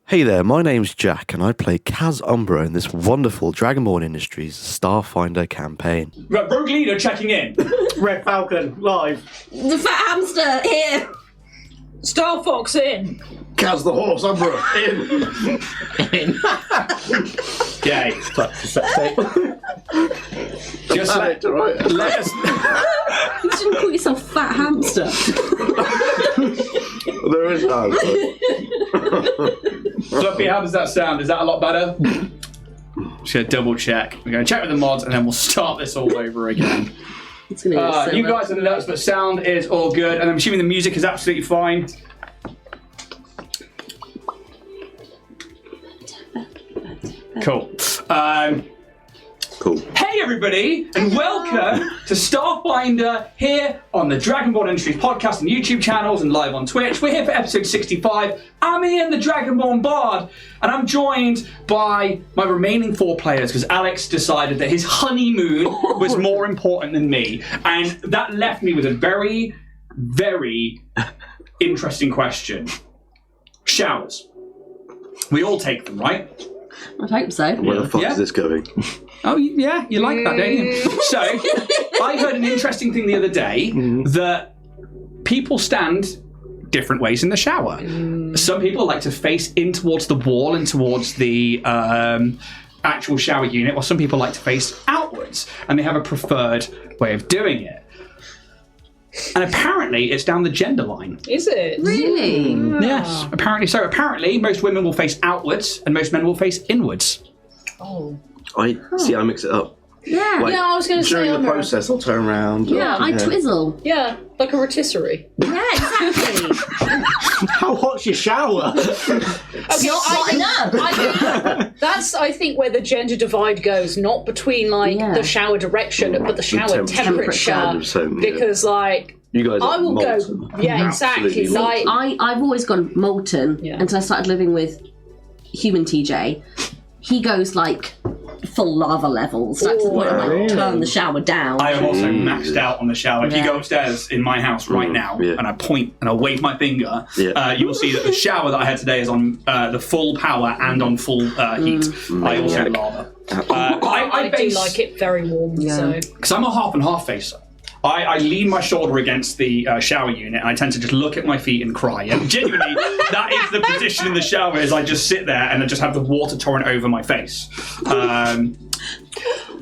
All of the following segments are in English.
Hey there, my name's Jack and I play Kaz Umbra in this wonderful Dragonborn Industries Starfinder campaign. Rogue Leader checking in. Red Falcon, live. The fat hamster, here. Star Fox in. Kaz the horse, Umbra, in. Okay. Just let us... You shouldn't call yourself fat hamster. There is none. Fluffy, how does that sound? Is that a lot better? Just gonna double check. We're gonna check with the mods and then we'll start this all over again. It's gonna be so You much. guys are nuts, but sound is all good, and I'm assuming the music is absolutely fine. Cool. Cool. Hey everybody, and welcome to Starfinder here on the Dragonborn Industries podcast and YouTube channels and live on Twitch. We're here for episode 65. I'm Ian, the Dragonborn Bard, and I'm joined by my remaining 4 players because Alex decided that his honeymoon was more important than me, and that left me with a very, very interesting question. Showers. We all take them, right? I'd hope so. Where the fuck Yeah. is this going? Oh, yeah, you like that, don't you? So, I heard an interesting thing the other day that people stand different ways in the shower. Some people like to face in towards the wall and towards the actual shower unit, while some people like to face outwards, and they have a preferred way of doing it. And apparently, it's down the gender line. Is it? Really? Yes, apparently so. Apparently, most women will face outwards, and most men will face inwards. Oh. I mix it up. Yeah. Like, Yeah, I was going to say during on the her. process, I'll turn around. Yeah, I twizzle. Yeah, like a rotisserie. Yeah, exactly. How hot's your shower? Okay, Not enough. that's I think where the gender divide goes, not between like Yeah. the shower direction, but the shower temperature. 100%, yeah. Because like You guys I are will molten. go. Yeah, exactly. Absolutely Like I've always gone molten Yeah. until I started living with human TJ. He goes like full lava levels. Like to the point I Really? turn the shower down. I am also Jesus. maxed out on the shower. If you go upstairs in my house right now yeah. and I point and I wave my finger, Yeah. you will see that the shower that I had today is on the full power and on full heat. I also Maniac. lava. I do like it very warm. Yeah. So Because I'm a half and half facer. I lean my shoulder against the shower unit and I tend to just look at my feet and cry. And genuinely, that is the position in the shower, is I just sit there and I just have the water torrent over my face.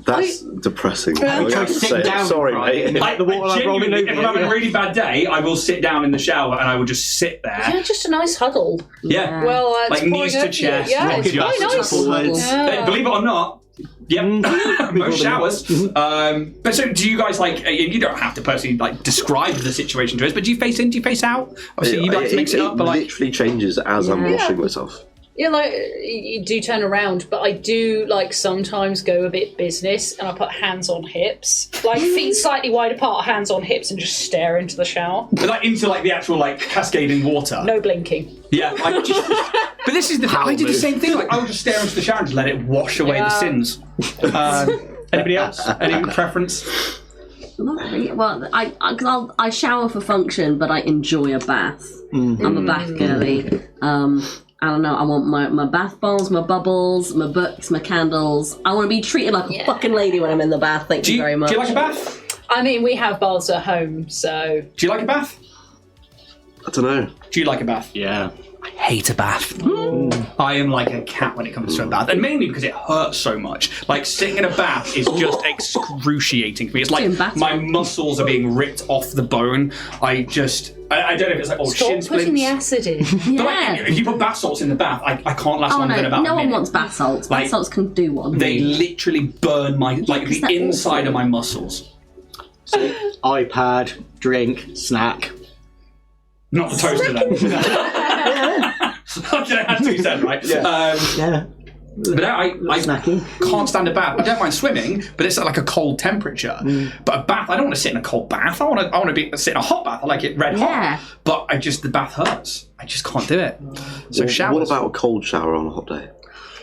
That's depressing. Yeah. I have to Sit say it. down, Sorry, right? mate. The water like rolling genuinely, over if I'm having a you. really bad day, I will sit down in the shower and I will just sit there. yeah, just a nice huddle. Yeah. Well, it's Like knees to pouring chest, Yeah, not it's just quite nice. forwards. Yeah. Believe it or not, yep, most showers. But so, do you guys like? You don't have to personally like describe the situation to us, but do you face in? Do you face out? Obviously, you like to mix it up, but like, literally changes as I'm Yeah. washing myself. Yeah, like you do turn around, but I do like sometimes go a bit business, and I put hands on hips, like feet slightly wide apart, hands on hips, and just stare into the shower. like into like the actual like cascading water. No blinking. Yeah, I just. But this is the thing. I did the same thing. Like I would just stare into the shower and just let it wash away the sins. Anybody else? Any preference? Not really. Well, I shower for function, but I enjoy a bath. I'm a bath girly. I don't know, I want my bath bombs, my bubbles, my books, my candles. I want to be treated like a fucking lady when I'm in the bath, thank you very much. Do you like a bath? I mean, we have baths at home, so Do you like a bath? I don't know. Do you like a bath? Yeah. I hate a bath. I am like a cat when it comes to a bath, and mainly because it hurts so much. Like sitting in a bath is just excruciating for me. It's like Doing bath my muscles are being ripped off the bone. I don't know if it's like shin stop putting splints. the acid in. But like, if you put bath salts in the bath, I can't last Oh longer than no, about no a one minute. wants bath salts. Like, Bath salts can do one. They literally burn my Is the that inside awful? of my muscles. iPad, drink, snack. Not the toaster then. Okay, I had to said right. Yeah. But I Snacking. can't stand a bath. I don't mind swimming, but it's at like a cold temperature. But a bath, I don't want to sit in a cold bath. I want to sit in a hot bath. I like it red Yeah. hot. But the bath hurts. I just can't do it. So showers. What about a cold shower on a hot day?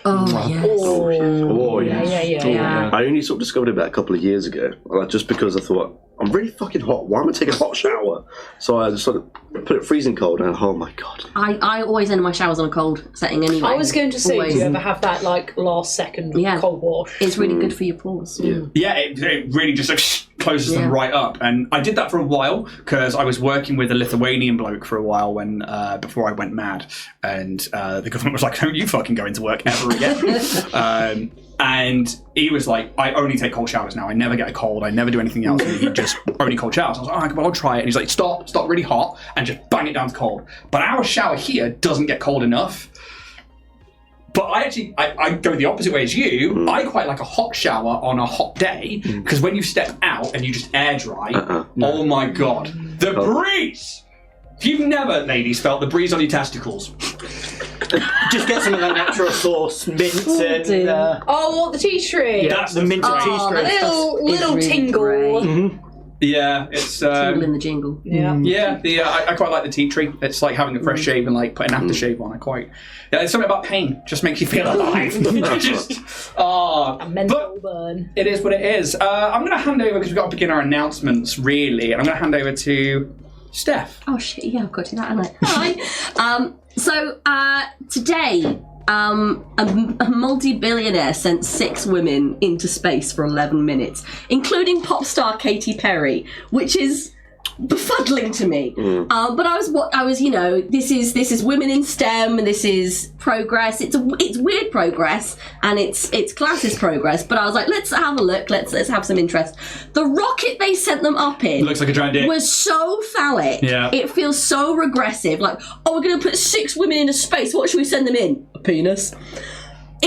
Oh, yes. Oh, Yeah. I only sort of discovered it about a couple of years ago, just because I thought, I'm really fucking hot. Why am I taking a hot shower? So I just sort of put it freezing cold, and oh my god. I always end my showers on a cold setting anyway. I was going to say, Always. do you ever have that like last second cold wash? It's really good for your pores. Yeah, it really just like closes them right up. And I did that for a while because I was working with a Lithuanian bloke for a while when before I went mad, and the government was like, "Don't you fucking go into work ever again." And he was like, I only take cold showers now. I never get a cold. I never do anything else. Just only cold showers. I was like, I'll try it. And he's like, stop really hot and just bang it down to cold. But our shower here doesn't get cold enough. But I go the opposite way as you. I quite like a hot shower on a hot day because when you step out and you just air dry, oh my god, the breeze! If you've never, ladies, felt the breeze on your testicles, Just get some of that natural sauce, mint and... the tea tree. that's the mint and tea A straws. little really tingle. great. yeah, it's Tingle in the jingle. Yeah. I quite like the tea tree. It's like having a fresh shave and like putting aftershave on. There's something about pain just makes you feel alive. A mental burn. It is what it is. I'm going to hand over because we've got to begin our announcements really, and I'm going to hand over to Steph. Oh shit, yeah, I've got to do that, haven't I? Hi. So today, a multi-billionaire sent 6 women into space for 11 minutes, including pop star Katy Perry, which is befuddling to me. But I was, this is women in STEM, and this is progress. It's weird progress, and it's classist progress. But I was like, let's have a look. Let's have some interest. The rocket they sent them up in Looks like a giant dick. was so phallic. Yeah. It feels so regressive. Like, we're going to put 6 women into space. What should we send them in? A penis.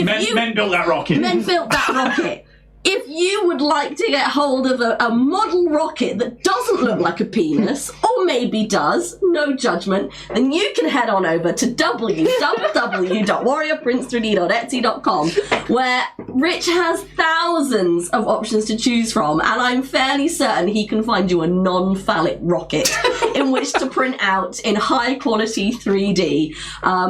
Men built that rocket. Men built that rocket. If you would like to get hold of a model rocket that doesn't look like a penis, or maybe does, no judgment, then you can head on over to www.warriorprince3d.etsy.com, where Rich has thousands of options to choose from, and I'm fairly certain he can find you a non-phallic rocket in which to print out in high quality 3D.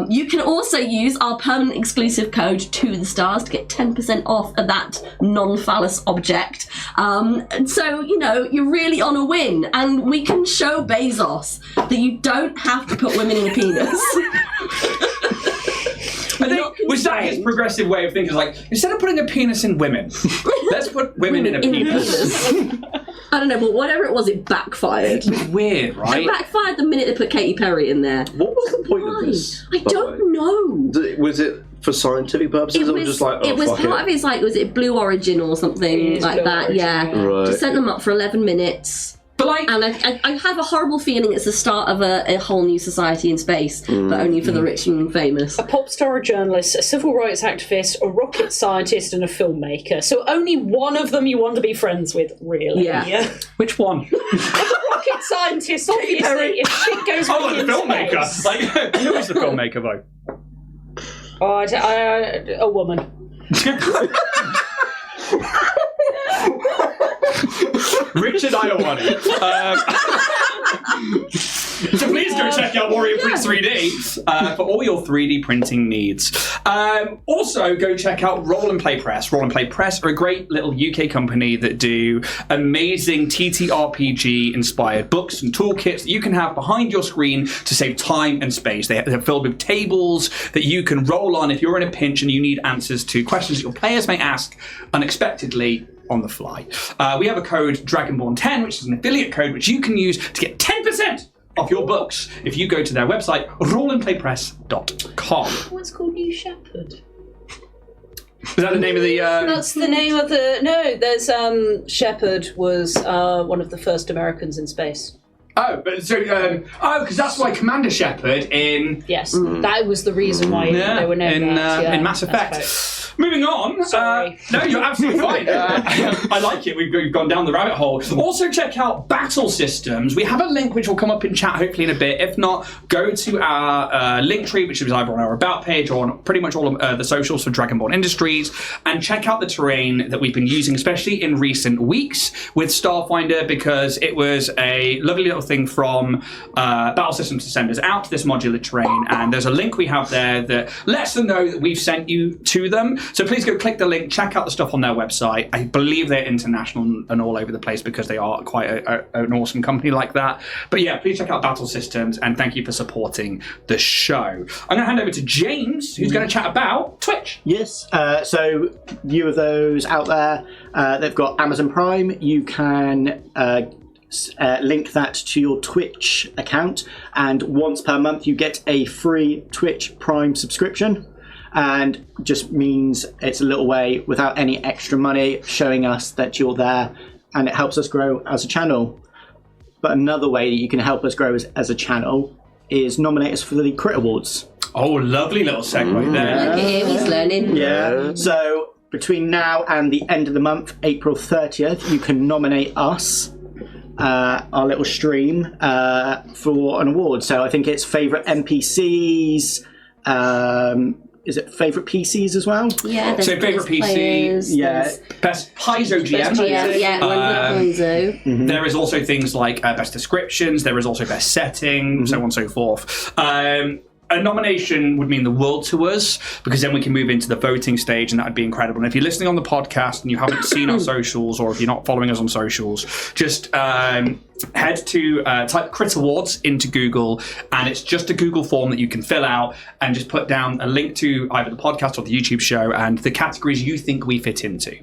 You can also use our permanent exclusive code to the stars to get 10% off of that non-phallus object. And so, you're really on a win, and we can show Bezos that you don't have to put women in a penis. I think, was that his progressive way of thinking? Like, instead of putting a penis in women, let's put women in a penis. I don't know, but whatever it was, it backfired. It's weird, right? It backfired the minute they put Katy Perry in there. What was the point of this? I don't know. Was it for scientific purposes, or just like, it was part of his, was it Blue Origin or something like that? Origin, yeah. Right. Just sent them up for 11 minutes. But And I have a horrible feeling it's the start of a whole new society in space, but only for the rich and famous. A pop star, a journalist, a civil rights activist, a rocket scientist, and a filmmaker. So only one of them you want to be friends with, really. Yeah. which one? The rocket scientist, obviously, if shit goes wrong The in filmmaker. space. Like, who was the filmmaker, though? A woman. Richard Iowani. So please go check out Warrior Prince 3D for all your 3D printing needs. Also, go check out Roll and Play Press. Roll and Play Press are a great little UK company that do amazing TTRPG-inspired books and toolkits that you can have behind your screen to save time and space. They're filled with tables that you can roll on if you're in a pinch and you need answers to questions that your players may ask unexpectedly on the fly. We have a code Dragonborn10, which is an affiliate code which you can use to get 10% off your books if you go to their website, rollandplaypress.com. What's called New Shepherd? Is that the name of the... That's the name of the... No, there's... Shepherd was one of the first Americans in space. Oh, but so... because that's why Commander Shepard in... Yes, that was the reason why they were known in as, in Mass Effect. Moving on. Sorry. No, you're absolutely fine. I like it. We've gone down the rabbit hole. Also, check out Battle Systems. We have a link which will come up in chat hopefully in a bit. If not, go to our link tree, which is either on our About page or on pretty much all of the socials for Dragonborn Industries, and check out the terrain that we've been using, especially in recent weeks with Starfinder, because it was a lovely little everything from battle systems to send us out to this modular train, and there's a link we have there that lets them know that we've sent you to them. So please go click the link, check out the stuff on their website. I believe they're international and all over the place because they are quite an awesome company like that. But yeah, please check out Battle Systems, and thank you for supporting the show. I'm going to hand over to James, who's going to chat about Twitch. Yes, so you of those out there, they've got Amazon Prime. You can link that to your Twitch account, and once per month you get a free Twitch Prime subscription, and just means it's a little way without any extra money, showing us that you're there, and it helps us grow as a channel. But another way that you can help us grow as a channel is nominate us for the Crit Awards. Oh, lovely little segue there. Look at him, he's learning. Yeah. So between now and the end of the month, April 30th, you can nominate us, our little stream, for an award. So I think it's favourite NPCs. Is it favourite PCs as well? Yeah, So favourite PC, best Paizo GM. Paizo. There is also things like best descriptions. There is also best setting, so on and so forth. A nomination would mean the world to us, because then we can move into the voting stage, and that would be incredible. And if you're listening on the podcast and you haven't seen our socials, or if you're not following us on socials, just head to type Crit Awards into Google, and it's just a Google form that you can fill out and just put down a link to either the podcast or the YouTube show and the categories you think we fit into.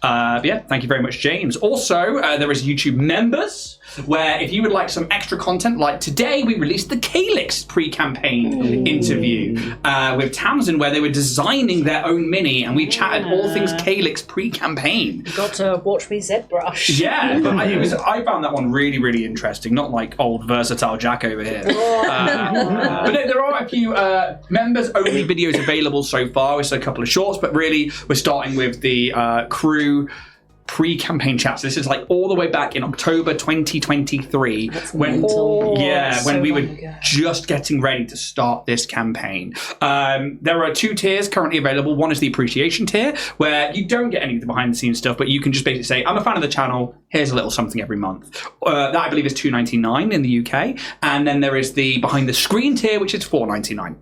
But yeah, thank you very much, James. Also, there is YouTube members, where if you would like some extra content, like today we released the Calyx pre-campaign interview with Tamsin, where they were designing their own mini, and we chatted all things Calyx pre-campaign. You got to watch me ZBrush. Yeah, but I found that one really, really interesting. Not like old versatile Jack over here. But no, there are a few members-only videos available so far. It's a couple of shorts, but really we're starting with the crew pre-campaign chats. This is like all the way back in October 2023 when we were just getting ready to start this campaign. There are 2 tiers currently available. One is the appreciation tier, where you don't get any of the behind the scenes stuff, but you can just basically say, I'm a fan of the channel, here's a little something every month. That I believe is $2.99 in the UK. And then there is the behind the screen tier, which is $4.99.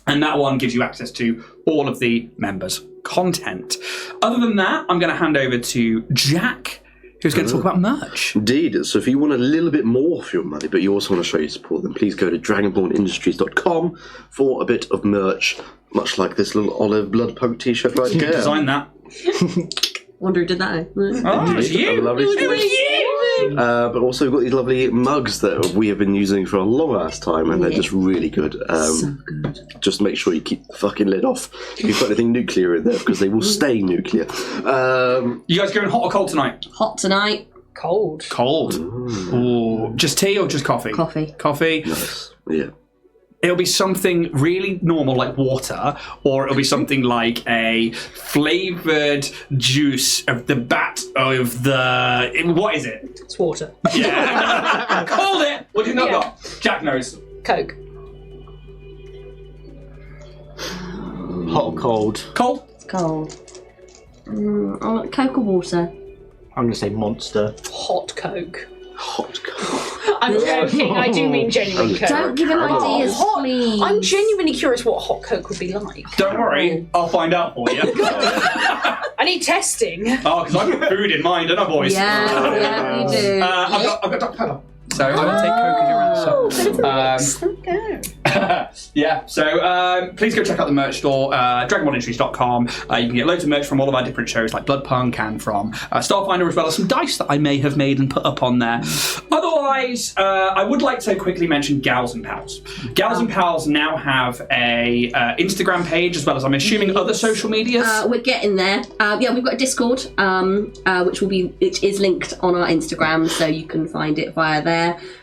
And that one gives you access to all of the members' content. Other than that, I'm going to hand over to Jack, who's going to talk about merch. Indeed. So if you want a little bit more for your money, but you also want to show your support, then please go to dragonbornindustries.com for a bit of merch, much like this little olive blood poke t-shirt right here. Design that. Wonder who did that. Oh, it's you. It was you. But also we've got these lovely mugs that we have been using for a long ass time, and they're just really good. So good. Just make sure you keep the fucking lid off if you've got anything nuclear in there, because they will stay nuclear. You guys going hot or cold tonight? Hot tonight. Cold. Cold. Ooh. Just tea or just coffee? Coffee. Coffee. Nice. Yeah. It'll be something really normal like water, or it'll be something like a flavoured juice of the bat of the... What is it? It's water. Yeah. Called it! What do you know got? Jack knows. Coke. Hot or cold? Cold? It's cold. I want Coke or water. I'm going to say Monster. Hot Coke. Hot Coke. I'm joking. I do mean genuine Coke. Don't give him ideas, please. I'm genuinely curious what hot Coke would be like. Don't worry, I'll find out for you. I need testing. Oh, because I've got food in mind, don't I, boys? Yeah, you do. I've got Dr. Pepper. So I don't take Coke as your answer. There we go. Yeah, so please go check out the merch store, dragonbornindustries.com. You can get loads of merch from all of our different shows, like Bloodpunk and from Starfinder, as well as some dice that I may have made and put up on there. Otherwise, I would like to quickly mention Gals and Pals. Gals and Pals now have a Instagram page, as well as, I'm assuming, other social medias. We're getting there. Yeah, we've got a Discord, which is linked on our Instagram, so you can find it via there.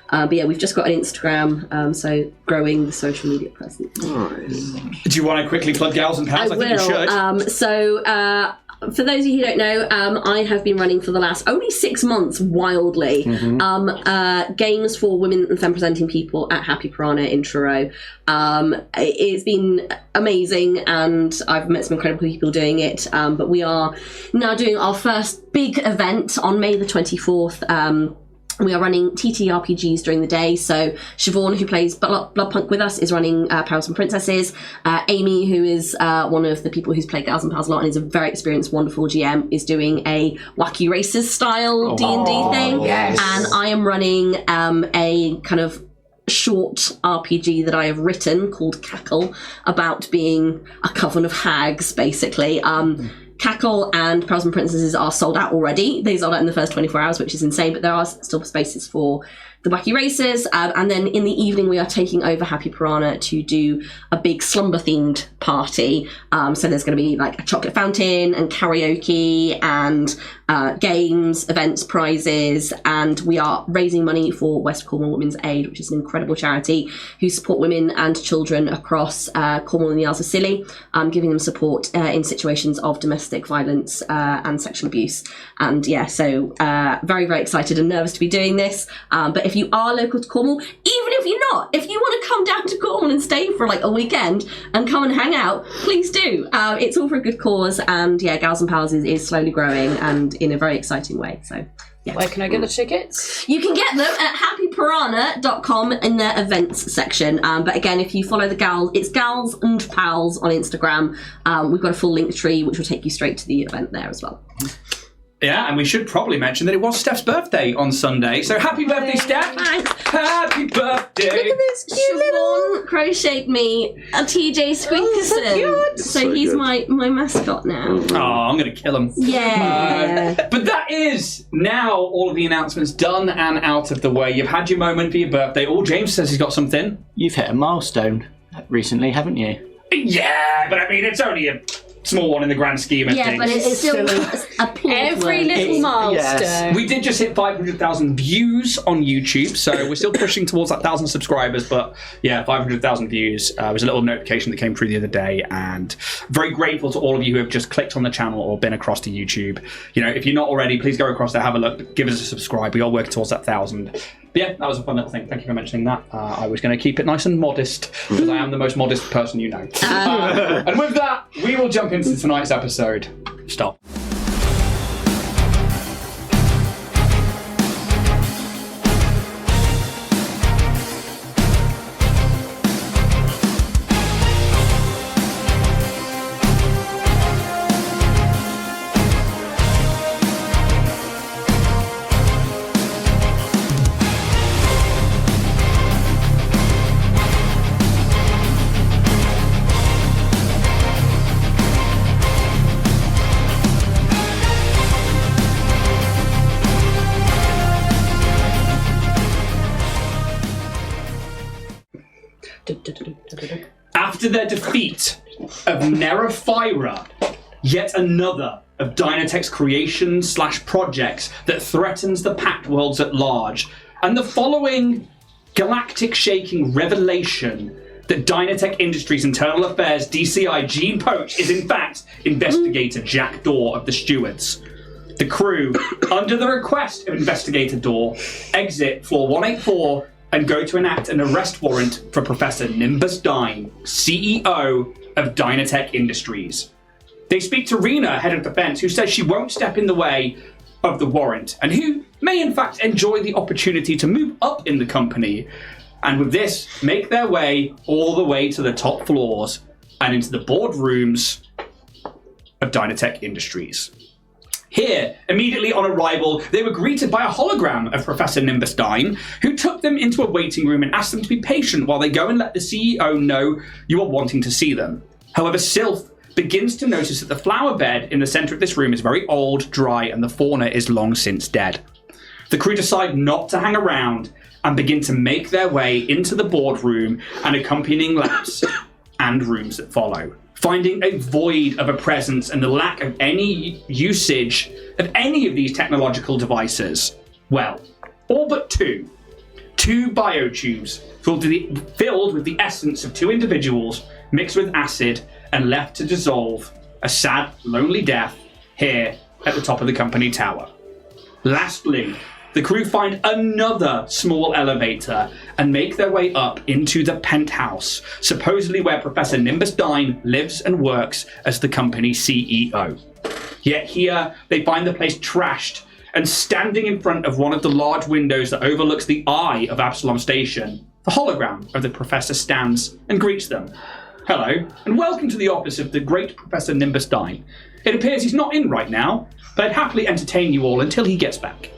But yeah, we've just got an Instagram, so growing the social media presence. Nice. Do you want to quickly plug Gals and Pals? I think you should. For those of you who don't know, I have been running for the last only 6 months, wildly, games for women and femme presenting people at Happy Piranha in Truro. It's been amazing, and I've met some incredible people doing it. But we are now doing our first big event on May the 24th. We are running TTRPGs during the day, so Siobhan, who plays Bloodpunk with us, is running Pals and Princesses. Amy, who is one of the people who's played Gals and Pals a lot and is a very experienced, wonderful GM, is doing a Wacky Races style D&D thing. Yes. And I am running a kind of short RPG that I have written called Cackle, about being a coven of hags, basically. Cackle and Pals and Princesses are sold out already. They sold out in the first 24 hours, which is insane, but there are still spaces for the Wacky Races. And then in the evening, we are taking over Happy Piranha to do a big slumber-themed party. So there's going to be like a chocolate fountain and karaoke and games, events, prizes. And we are raising money for West Cornwall Women's Aid, which is an incredible charity who support women and children across Cornwall and the Isles of Scilly, giving them support in situations of domestic violence and sexual abuse. And yeah, so very, very excited and nervous to be doing this. But if you are local to Cornwall, even if you're not, if you want to come down to Cornwall and stay for like a weekend and come and hang out, please do. It's all for a good cause, and yeah, Gals and Pals is slowly growing and in a very exciting way. So yeah. Where can I get the tickets? You can get them at happypiranha.com in their events section. But again, if you follow the Gals, it's Gals and Pals on Instagram. We've got a full link tree which will take you straight to the event there as well. Yeah, and we should probably mention that it was Steph's birthday on Sunday. So happy birthday, Steph! Thanks. Happy birthday! Look at this cute little... Siobhan crocheted me a TJ Squeakerson. So he's good. my mascot now. Oh, I'm going to kill him. Yeah. But that is now all of the announcements done and out of the way. You've had your moment for your birthday. Oh, James says he's got something. You've hit a milestone recently, haven't you? Yeah, but I mean, it's only a small one in the grand scheme of Yeah, things. but it's still a plot Every word. little milestone. Yes. We did just hit 500,000 views on YouTube, so we're still pushing towards that 1,000 subscribers, but yeah, 500,000 views. Was a little notification that came through the other day, and very grateful to all of you who have just clicked on the channel or been across to YouTube. You know, if you're not already, please go across there, have a look, give us a subscribe. We are working towards that 1,000. But yeah, that was a fun little thing. Thank you for mentioning that. I was going to keep it nice and modest, because I am the most modest person you know. And with that, we will jump into tonight's episode. Stop. After their defeat of Nerafira, yet another of Dynatech's creations / projects that threatens the Pact Worlds at large, and the following galactic-shaking revelation that Dynatech Industries Internal Affairs DCI Gene Poach is in fact Investigator Jack Daw of the Stewards. The crew, under the request of Investigator Daw, exit floor 184 and go to enact an arrest warrant for Professor Nymbus Dyn, CEO of Dynatech Industries. They speak to Rena, head of defense, who says she won't step in the way of the warrant, and who may in fact enjoy the opportunity to move up in the company, and with this, make their way all the way to the top floors and into the boardrooms of Dynatech Industries. Here, immediately on arrival, they were greeted by a hologram of Professor Nymbus Dyn, who took them into a waiting room and asked them to be patient while they go and let the CEO know you are wanting to see them. However, Sylph begins to notice that the flower bed in the center of this room is very old, dry, and the fauna is long since dead. The crew decide not to hang around and begin to make their way into the boardroom and accompanying labs and rooms that follow, finding a void of a presence and the lack of any usage of any of these technological devices. Well, all but two. Two biotubes filled with the essence of two individuals mixed with acid and left to dissolve a sad, lonely death here at the top of the company tower. Lastly, the crew find another small elevator and make their way up into the penthouse, supposedly where Professor Nymbus Dyn lives and works as the company's CEO. Yet here, they find the place trashed and standing in front of one of the large windows that overlooks the eye of Absalom Station, the hologram of the Professor stands and greets them. Hello, and welcome to the office of the great Professor Nymbus Dyn. It appears he's not in right now, but I'd happily entertain you all until he gets back.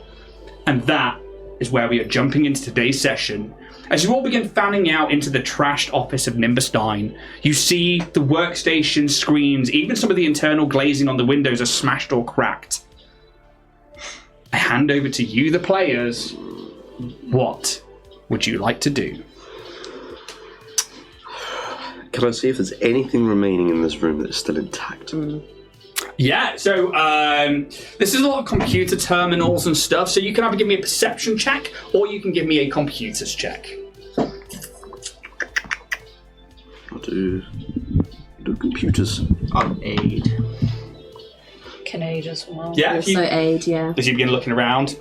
And that is where we are jumping into today's session. As you all begin fanning out into the trashed office of Nymbus Dyn, you see the workstation screens, even some of the internal glazing on the windows are smashed or cracked. I hand over to you, the players. What would you like to do? Can I see if there's anything remaining in this room that's still intact? Yeah, so this is a lot of computer terminals and stuff, so you can either give me a perception check or you can give me a computers check. I'll do computers. I'm aid. Can aid as well. Yeah, if you, Also aid, yeah. as you begin looking around,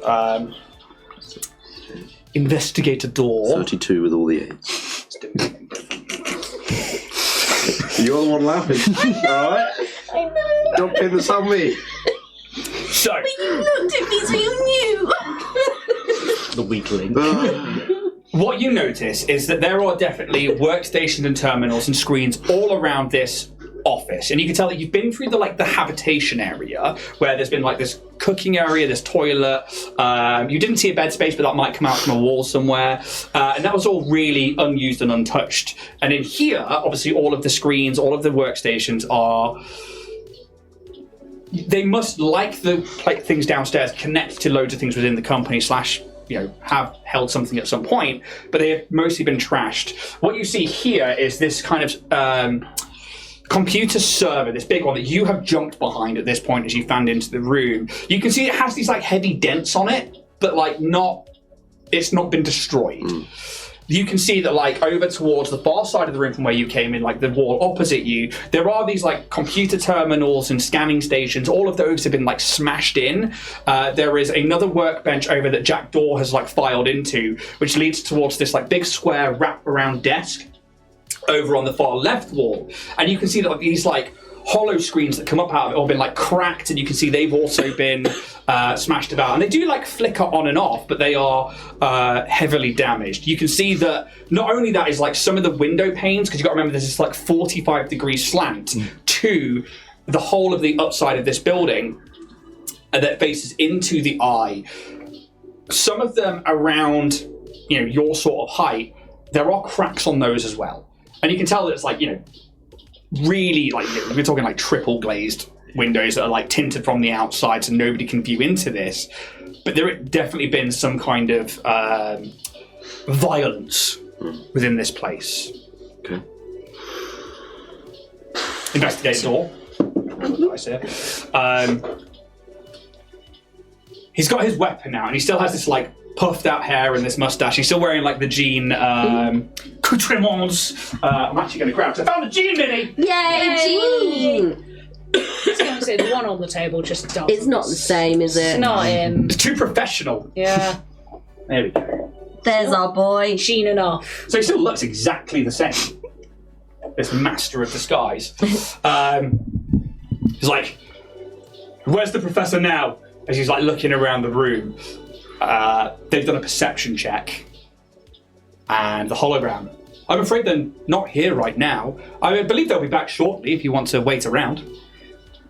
investigate a door. 32 with all the aids. You're the one laughing. Alright? I know. Don't pin this on me. So, You looked at me so you knew. The weakling. what you notice is that there are definitely workstations and terminals and screens all around this office, and you can tell that you've been through the habitation area where there's been this cooking area, this toilet. You didn't see a bed space, but that might come out from a wall somewhere, and that was all really unused and untouched. And in here, obviously, all of the screens, all of the workstations are. They must, like the things downstairs, connect to loads of things within the company / have held something at some point, but they have mostly been trashed. What you see here is this kind of computer server, this big one that you have jumped behind at this point as you fanned into the room. You can see it has these heavy dents on it, but it's not been destroyed. You can see that over towards the far side of the room from where you came in, the wall opposite you, there are these computer terminals and scanning stations. All of those have been smashed in. There is another workbench over that Jack Door has filed into, which leads towards this big square wrap-around desk over on the far left wall. And you can see that these hollow screens that come up out of it all been cracked, and you can see they've also been smashed about, and they do flicker on and off, but they are heavily damaged. You can see that not only that is some of the window panes, because you've got to remember there's this 45-degree slant to the whole of the upside of this building that faces into the eye. Some of them around your sort of height, there are cracks on those as well, and you can tell that it's really we're talking triple glazed windows that are tinted from the outside so nobody can view into this, but there have definitely been some kind of violence within this place. Okay. Investigate the door. I see it. He's got his weapon now, and he still has this puffed out hair and this mustache. He's still wearing the jean accoutrements. I'm actually going to grab it. I found a jean mini! Yay, Jean! I was going to say the one on the table just doesn't. It's not the same, is it? It's not him. It's too professional. Yeah. There we go. There's our boy. Sheen enough. So he still looks exactly the same. This master of disguise. He's where's the professor now? As he's looking around the room. They've done a perception check. And the hologram. I'm afraid they're not here right now. I believe they'll be back shortly if you want to wait around.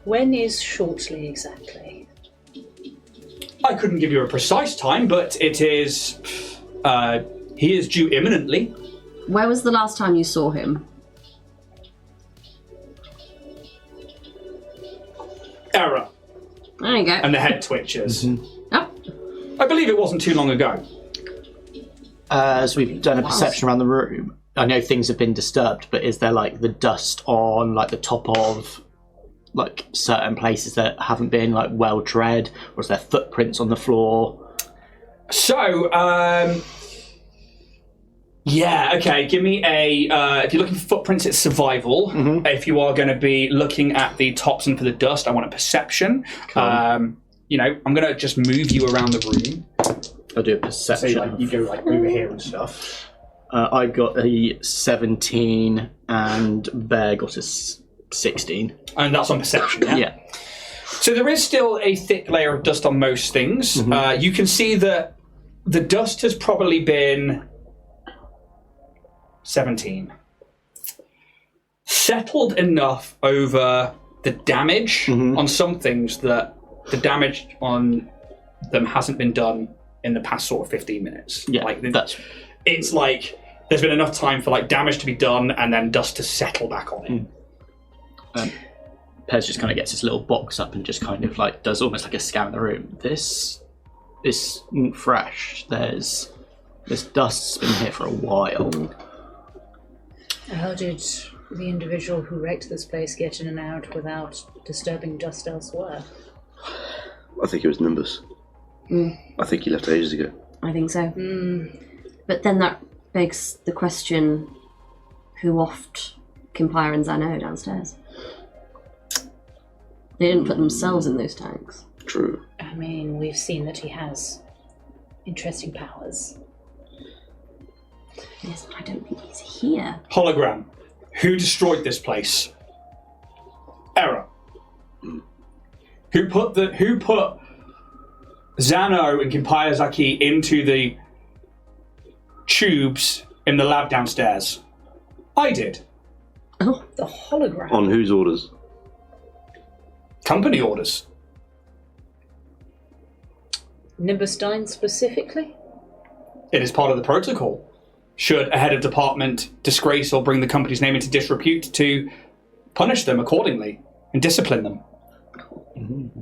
When is shortly exactly? I couldn't give you a precise time, but it is... he is due imminently. Where was the last time you saw him? Error. There you go. And the head twitches. Oh. I believe it wasn't too long ago. As we've done a perception around the room, I know things have been disturbed, but is there the dust on the top of certain places that haven't been well tread, or is there footprints on the floor? So, yeah, okay, give me a, if you're looking for footprints, it's survival. If you are going to be looking at the tops and for the dust, I want a perception. Cool. I'm going to just move you around the room. I'll do a So perception. you go over here and stuff. I got a 17 and Bear got a 16. And that's on perception, yeah? Yeah. So there is still a thick layer of dust on most things. You can see that the dust has probably been 17. Settled enough over the damage on some things that the damage on them hasn't been done in the past sort of 15 minutes. Yeah, it's like there's been enough time for like damage to be done and then dust to settle back on it. Pez just kind of gets his little box up and just kind of like does almost like a scan of the room. This isn't fresh. This dust's been here for a while. How did the individual who wrecked this place get in and out without disturbing dust elsewhere? I think it was Nimbus. I think he left ages ago. I think so. But then that begs the question, who offed Kimpire and Zano downstairs? They didn't put themselves in those tanks. True. I mean, we've seen that he has interesting powers. Yes, I don't think he's here. Hologram. Who destroyed this place? Error. Who put Zano and Kimpire into the tubes in the lab downstairs? I did. Oh, The hologram. On whose orders? Company orders. Nymbus Dyn specifically? It is part of the protocol. Should a head of department disgrace or bring the company's name into disrepute, to punish them accordingly and discipline them.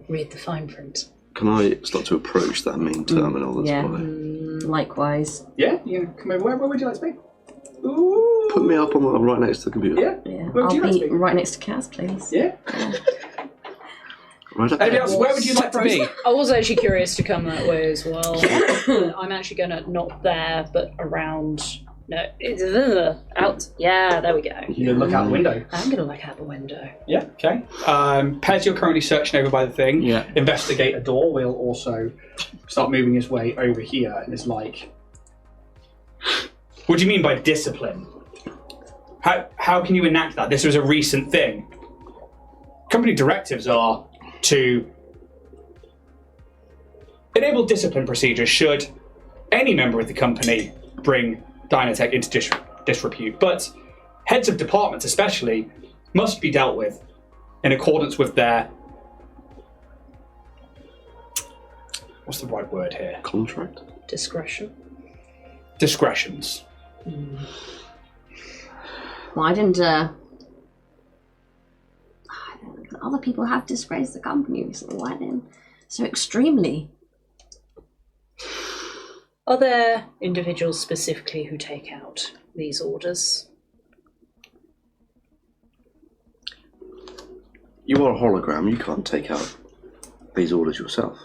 Read the fine print. Can I start to approach that main terminal that's yeah. by? Likewise. Yeah, come over. Where would you like to be? Ooh. Put me up on right next to the computer. Yeah. Yeah. Where would I'll you like be to be? right next to Kaz, please. Yeah. Right up Anybody there. else? Where would you like to be? I was actually curious to come that way as well. I'm actually going to not there, but around. No, it's out. Yeah, there we go. You can look out the window. I'm going to look out the window. Yeah, okay. Pez, you're currently searching over by the thing. Yeah. Investigator Door will also start moving his way over here, and it's like... What do you mean by discipline? How can you enact that? This was a recent thing. Company directives are to enable discipline procedures should any member of the company bring Dynatech into disrepute, but heads of departments especially must be dealt with in accordance with their... What's the right word here? Contract? Discretion. Discretions. Why didn't other people have disgraced the company recently? Why then so extremely? Are there individuals specifically who take out these orders? You are a hologram. You can't take out these orders yourself.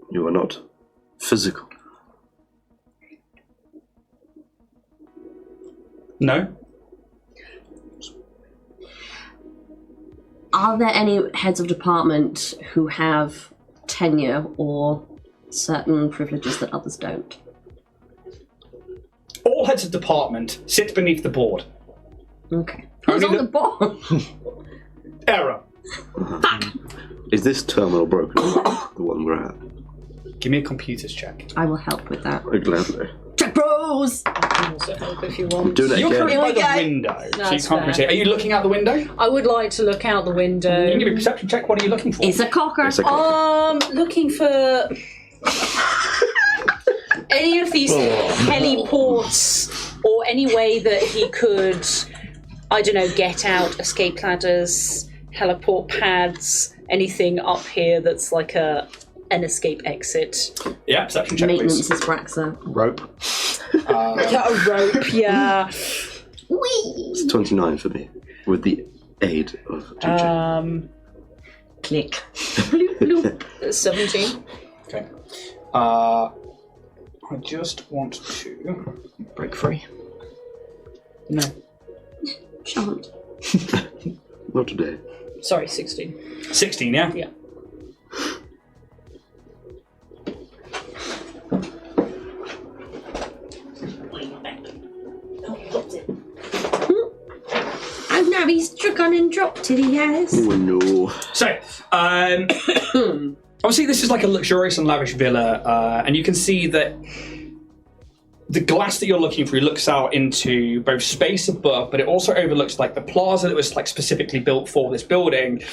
You are not physical. No? Are there any heads of department who have tenure or certain privileges that others don't? All heads of department sit beneath the board. Okay. Who's Only on the board? Error. Is this terminal broken? The one we're at? Give me a computers check. I will help with that. Oh, gladly. Check bros! I can also help if you want. Doing it You're again. currently by the Here we window, so you That's can't fair. see. Are you looking out the window? I would like to look out the window. You can give me a perception check. What are you looking for? It's a cocker. It's a cocker. Looking for any of these heliports or any way that he could, I don't know, get out, escape ladders, heliport pads, anything up here that's like an escape exit. Yeah, perception check, Maintenance please. is Braxa. Rope. Yeah, a rope, yeah. Whee! It's 29 for me, with the aid of a teacher. Click. Bloop, bloop. 17. Okay. I just want to... Break free. No. Shan't. Not today. Sorry, 16. 16, yeah? Yeah. Oh no, he's gone and drop titty ass. Oh no. So, obviously this is like a luxurious and lavish villa, and you can see that the glass that you're looking through looks out into both space above, but it also overlooks like the plaza that was like specifically built for this building,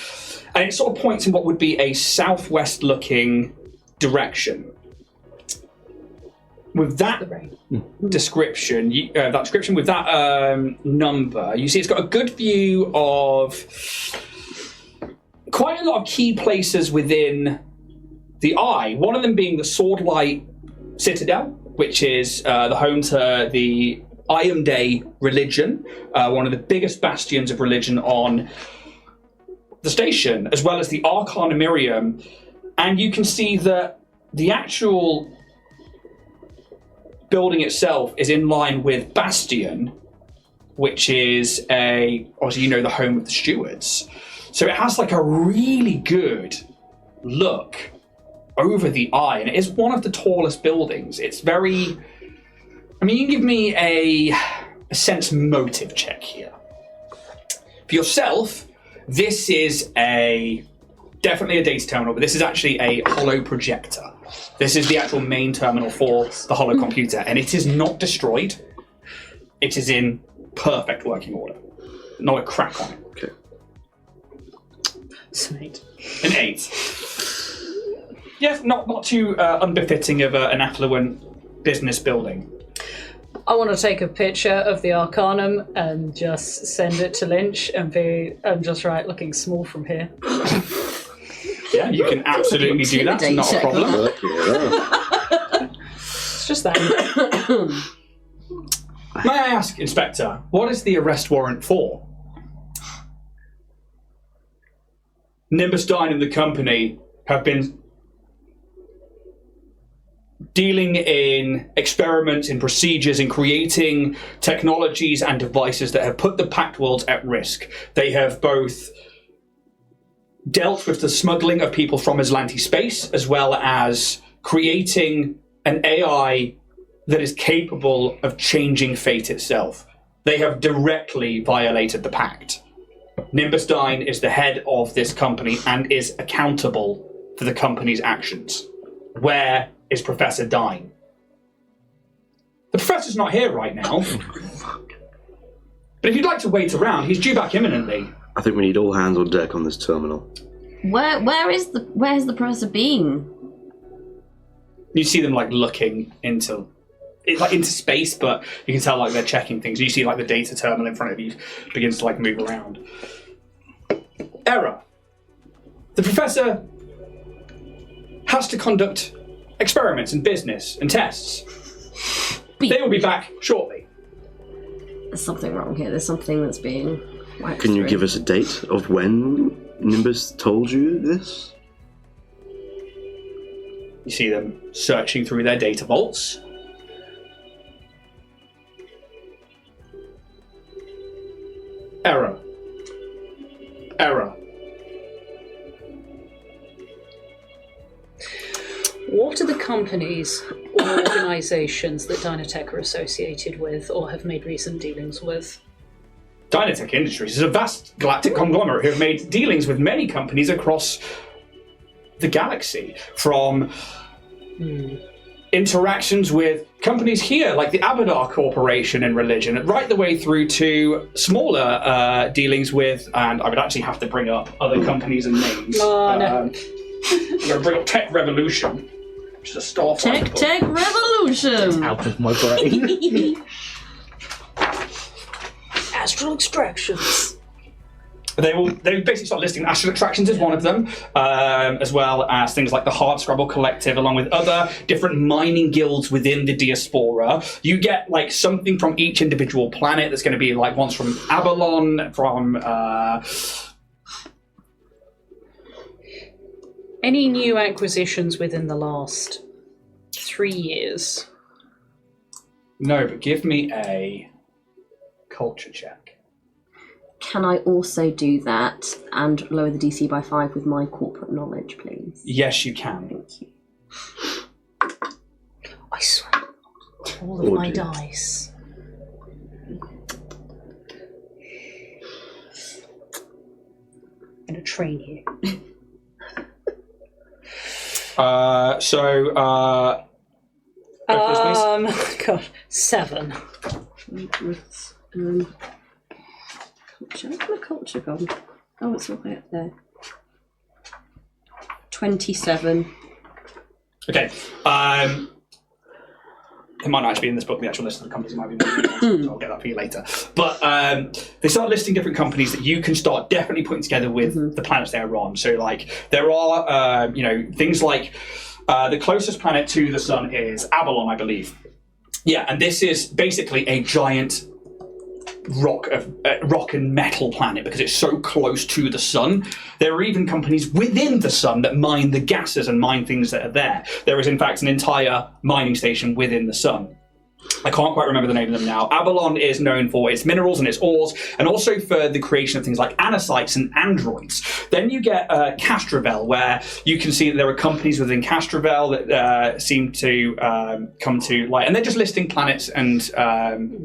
and it sort of points in what would be a southwest-looking direction. With that description, with that number, you see it's got a good view of quite a lot of key places within the Eye. One of them being the Swordlight Citadel, which is the home to the Day religion, one of the biggest bastions of religion on the station, as well as the Arcana Miriam. And you can see that the actual building itself is in line with Bastion, which is obviously the home of the stewards. So it has like a really good look over the Eye, and it is one of the tallest buildings. It's very... I mean, you can give me a sense motive check here. For yourself, this is definitely a data terminal, but this is actually a holo projector. This is the actual main terminal for the holo computer, and it is not destroyed. It is in perfect working order. Not a crack on it. Okay. It's an 8. An 8. Yes, not too unbefitting of an affluent business building. I want to take a picture of the Arcanum and just send it to Lynch and just write looking small from here. Yeah, you can absolutely do that. Not a problem. It's just that. May I ask, Inspector, what is the arrest warrant for? Nymbus Dyn and the company have been dealing in experiments, in procedures, in creating technologies and devices that have put the Pact worlds at risk. They have both dealt with the smuggling of people from Aslanti space, as well as creating an AI that is capable of changing fate itself. They have directly violated the Pact. Nymbus Dyn is the head of this company and is accountable for the company's actions. Where is Professor Dyn? The professor's not here right now. But if you'd like to wait around, he's due back imminently. I think we need all hands on deck on this terminal. Where's the professor been? You see them like looking into space, but you can tell like they're checking things. You see like the data terminal in front of you begins to like move around. Error. The professor has to conduct experiments and business and tests. They will be back shortly. There's something wrong here. There's something that's being... Can you give us a date of when Nymbus told you this? You see them searching through their data vaults. Error. Error. What are the companies or organisations that Dynatech are associated with or have made recent dealings with? Dynatech Industries is a vast galactic conglomerate who have made dealings with many companies across the galaxy, from interactions with companies here like the Abadar Corporation in religion, right the way through to smaller dealings with, and I would actually have to bring up other companies and names. Oh, no. I'm going to bring up Tech Revolution, which is a Starfinder. Tech Revolution! Out of my brain. Astral Extractions. They basically start listing Astral Extractions as one of them, as well as things like the Hard Scrabble Collective, along with other different mining guilds within the Diaspora. You get like something from each individual planet. That's going to be like ones from Avalon, from Any new acquisitions within the last 3 years? No, but give me a culture check. Can I also do that and lower the DC by 5 with my corporate knowledge, please? Yes, you can. Thank you. I swear, all of my dice. train you. Gosh, 7. Culture. Where's my culture gone? Oh, it's all the way up there. 27. Okay. It might not actually be in this book, the actual list of the companies might be more, so I'll get that for you later. But they start listing different companies that you can start definitely putting together with the planets they're on. So, like, there are, things like the closest planet to the sun is Avalon, I believe. Yeah, and this is basically a giant rock and metal planet because it's so close to the sun. There are even companies within the sun that mine the gases and mine things that are there. There is in fact an entire mining station within the sun. I can't quite remember the name of them now. Avalon is known for its minerals and its ores, and also for the creation of things like anasites and androids. Then you get Castrovel, where you can see that there are companies within Castrovel that seem to come to light, and they're just listing planets and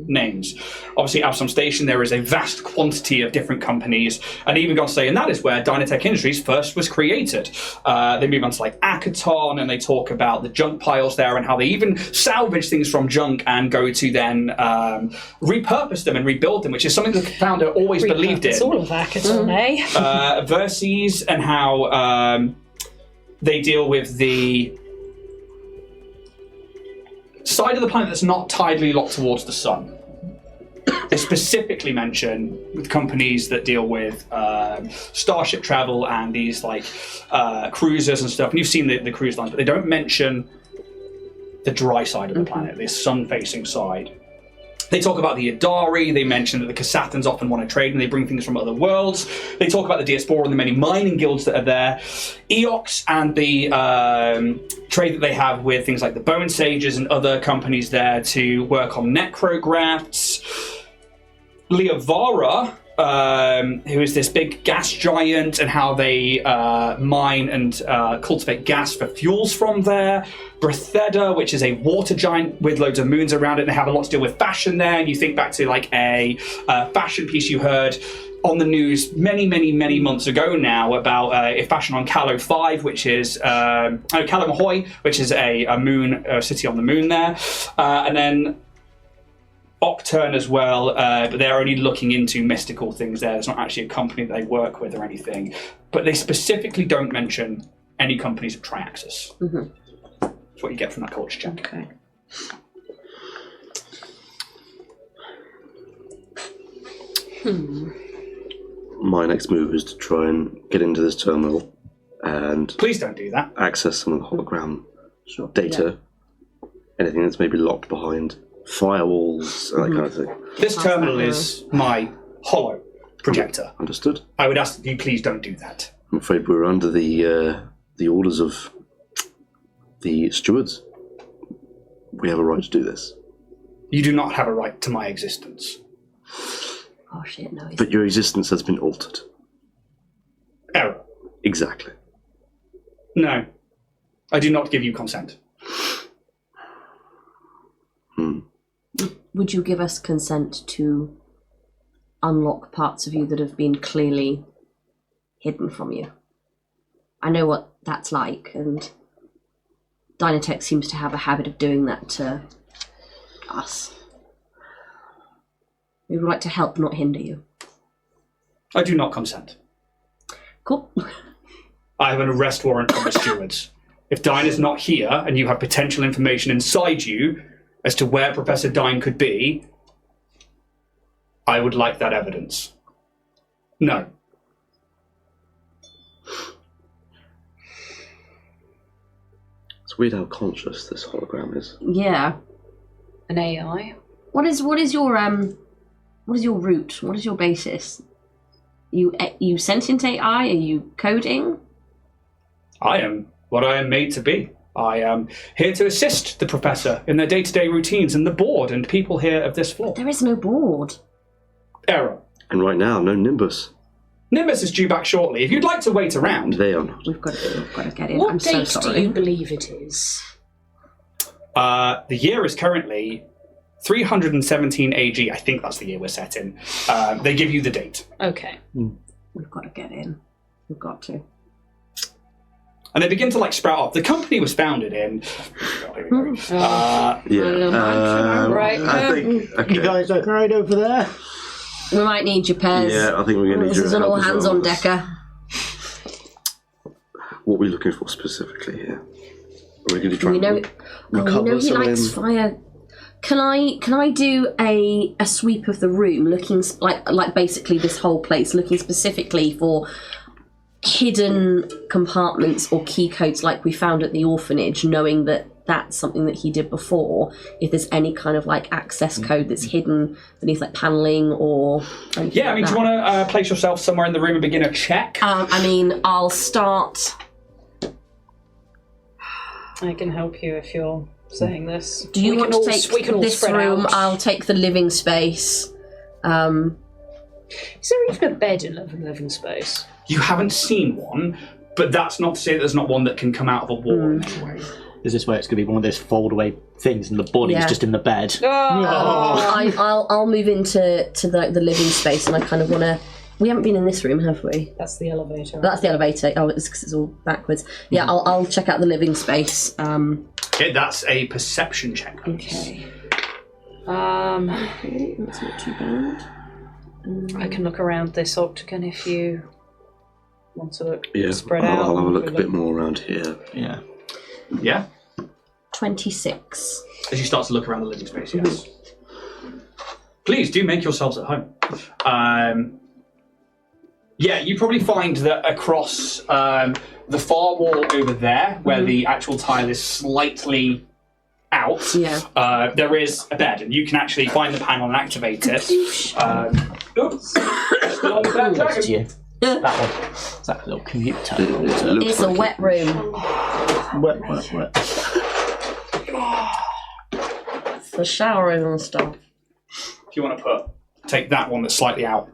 names. Obviously, Absalom Station, there is a vast quantity of different companies, and even gone to say, and that is where Dynatech Industries first was created. They move on to like Akaton, and they talk about the junk piles there and how they even salvage things from junk and go to then repurpose them and rebuild them, which is something the founder always believed in. It's all of Akaton, eh? Verses and how they deal with the side of the planet that's not tidally locked towards the sun. They specifically mention with companies that deal with starship travel and these like cruisers and stuff. And you've seen the cruise lines, but they don't mention the dry side of the planet, the sun-facing side. They talk about the Idari. They mention that the Kasathans often want to trade and they bring things from other worlds. They talk about the Diaspora and the many mining guilds that are there. Eox and the trade that they have with things like the Bone Sages and other companies there to work on necrografts. Leovara, who is this big gas giant, and how they mine and cultivate gas for fuels from there. Bretheda, which is a water giant with loads of moons around it, and they have a lot to do with fashion there. And you think back to like a fashion piece you heard on the news many months ago now about a fashion on Calo 5, which is Calo Mahoy, which is a moon city on the moon there, and then Octurne as well, but they're only looking into mystical things there. It's not actually a company that they work with or anything. But they specifically don't mention any companies of Triaxis. That's what you get from that culture check. Okay. My next move is to try and get into this terminal and Please don't do that. access some of the hologram Sure. data. Anything that's maybe locked behind firewalls and that kind of thing. This terminal is my hollow projector. Understood. I would ask that you please don't do that. I'm afraid we're under the orders of the stewards. We have a right to do this. You do not have a right to my existence. Oh shit, no. But your existence has been altered. Error. Exactly. No. I do not give you consent. Would you give us consent to unlock parts of you that have been clearly hidden from you? I know what that's like, and Dynatech seems to have a habit of doing that to us. We would like to help, not hinder you. I do not consent. Cool. I have an arrest warrant from the stewards. If Dyn is not here and you have potential information inside you as to where Professor Dyn could be, I would like that evidence. No. It's weird how conscious this hologram is. Yeah. An AI. What is your root? What is your basis? You sentient AI? Are you coding? I am what I am made to be. I am here to assist the professor in their day-to-day routines and the board and people here of this floor. There is no board. Error. And right now, no Nimbus. Nimbus is due back shortly. If you'd like to wait around. They are not. We've got to get in. What I'm date so do sorry. you believe it is? The year is currently 317 AG. I think that's the year we're set in. They give you the date. Okay. We've got to get in. We've got to. And they begin to like sprout up. The company was founded in. Yeah. Right. I think. Okay. You guys look right over there. We might need your pairs. Yeah, I think we're going to need This your is an help all as hands well. on decker. What are we looking for specifically here? Are we going to try We know. and Oh, you recover know he something? likes fire. Can I do a sweep of the room, looking like basically this whole place, looking specifically for hidden compartments or key codes like we found at the orphanage, knowing that that's something that he did before. If there's any kind of like access code that's hidden beneath like paneling or anything Yeah, I mean, like do you that. want to place yourself somewhere in the room and begin a check? I mean, I'll start. I can help you if you're saying this. Do you We want can to all- take we can all this spread room? out. I'll take the living space. Is there even a bed in living space? You haven't seen one, but that's not to say that there's not one that can come out of a wall in any way. Is this where it's going to be one of those fold-away things and the body's Yeah. just in the bed? I'll move into the living space, and I kind of want to. We haven't been in this room, have we? That's the elevator. That's the elevator. Oh, it's because it's all backwards. Yeah, I'll check out the living space. Okay, that's a perception check. Okay. Okay, That's not too bad. I can look around this octagon if you want to look Yeah, spread out. I'll have a look a bit more around here. Yeah. Yeah? 26. As you start to look around the living space, yes. Please do make yourselves at home. Yeah, you probably find that across the far wall over there, where the actual tile is slightly out, there is a bed, and you can actually find the panel and activate it. Oops. Still on the bed, That's Dragon. you. That one. It's that little computer. It looks It's a like wet room Wet. for showering and stuff. If you want to take that one that's slightly out.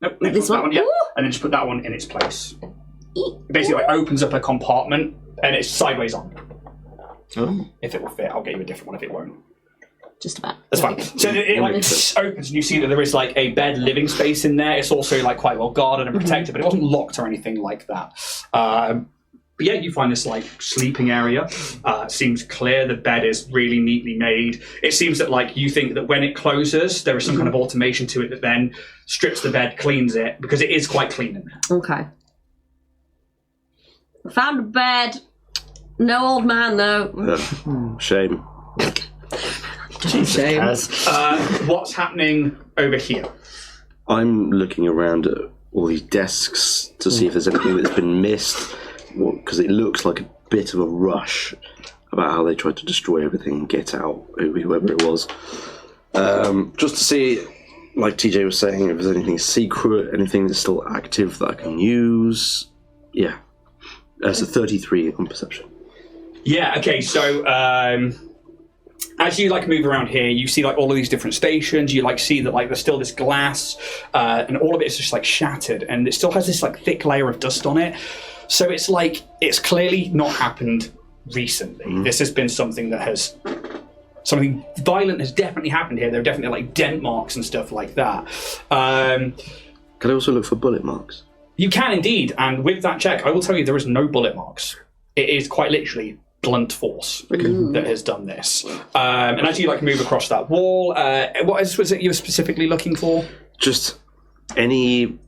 Nope, next This one's one? that one, yeah. Ooh. And then just put that one in its place. It basically like opens up a compartment, and it's sideways on. Oh. If it will fit, I'll get you a different one if it won't. Just about. That's fine. So it opens, and you see that there is like a bed living space in there. It's also like quite well guarded and protected, but it wasn't locked or anything like that. But yeah, you find this like sleeping area. Seems clear. The bed is really neatly made. It seems that like you think that when it closes, there is some kind of automation to it that then strips the bed, cleans it, because it is quite clean in there. Okay. Found a bed. No old man though. Shame. Shame. What's happening over here? I'm looking around at all these desks to see if there's anything that's been missed, because it looks like a bit of a rush about how they tried to destroy everything and get out, whoever it was. Just to see, like TJ was saying, if there's anything secret, anything that's still active that I can use. Yeah. That's a 33 on perception. Yeah, okay, so as you like move around here, you see like all of these different stations. You like see that like there's still this glass, and all of it is just like shattered, and it still has this like thick layer of dust on it. So it's like it's clearly not happened recently. This has been something violent has definitely happened here. There are definitely like dent marks and stuff like that. Can I also look for bullet marks? You can indeed, and with that check, I will tell you there is no bullet marks. It is quite literally blunt force that has done this. And as you like move across that wall, what was it you were specifically looking for? Just any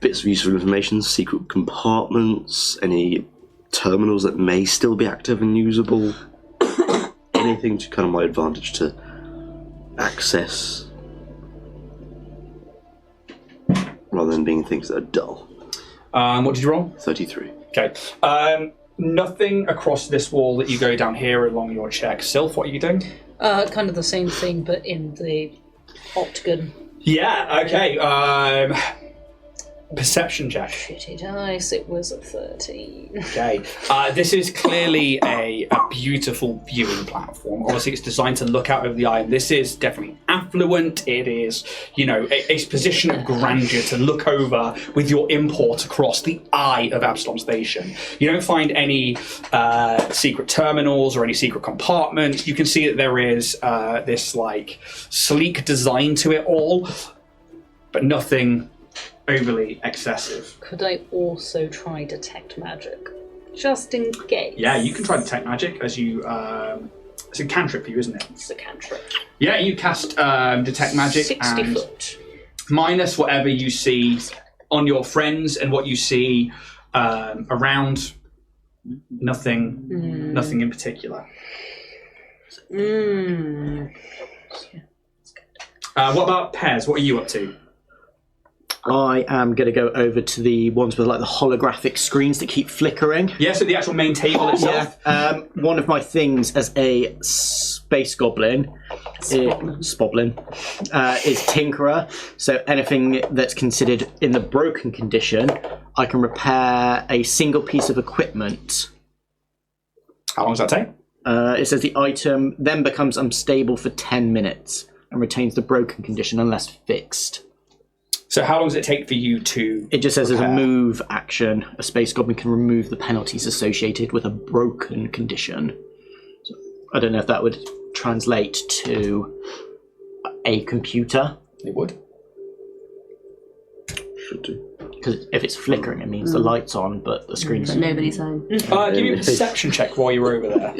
bits of useful information, secret compartments, any terminals that may still be active and usable, anything to kind of my advantage to access, rather than being things that are dull. What did you roll? 33. Okay. Nothing across this wall that you go down here along your check. Sylph, what are you doing? Kind of the same thing, but in the octagon. Yeah, okay. Perception check. Shitty dice. It was a 13. Okay. This is clearly a beautiful viewing platform. Obviously, it's designed to look out over the eye. And this is definitely affluent. It is, a position of grandeur to look over with your import across the eye of Absalom Station. You don't find any secret terminals or any secret compartments. You can see that there is this, sleek design to it all, but nothing overly excessive. Could I also try detect magic? Just in case. Yeah, you can try detect magic as you. It's a cantrip for you, isn't it? It's a cantrip. Yeah, you cast detect magic 60 and foot. minus whatever you see on your friends and what you see around. Nothing in particular. What about Pez? What are you up to? I am going to go over to the ones with like the holographic screens that keep flickering. Yeah, so the actual main table itself. One of my things as a space goblin, Spoblin, is Tinkerer. So anything that's considered in the broken condition, I can repair a single piece of equipment. How long does that take? It says the item then becomes unstable for 10 minutes and retains the broken condition unless fixed. So how long does it take for you to... It just says as a repair? move action, a space goblin can remove the penalties associated with a broken condition. So I don't know if that would translate to a computer. It would. Should do. Because if it's flickering, it means the light's on, but the screen's... But nobody's home. Give me a perception check while you were over there.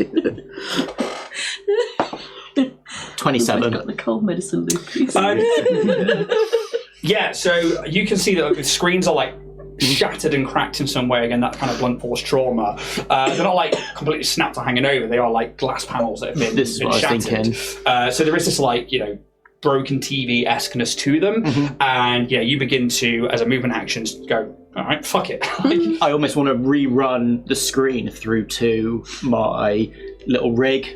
27. I've got the cold medicine, Luke. Please. Yeah, so you can see that the screens are like shattered and cracked in some way. Again, that kind of blunt force trauma. They're not like completely snapped or hanging over. They are like glass panels that have been, This is been what I was shattered. thinking. So there is this like, broken TV-esqueness to them. And yeah, you begin to, as a movement action, go, all right, fuck it. I almost want to rerun the screen through to my little rig,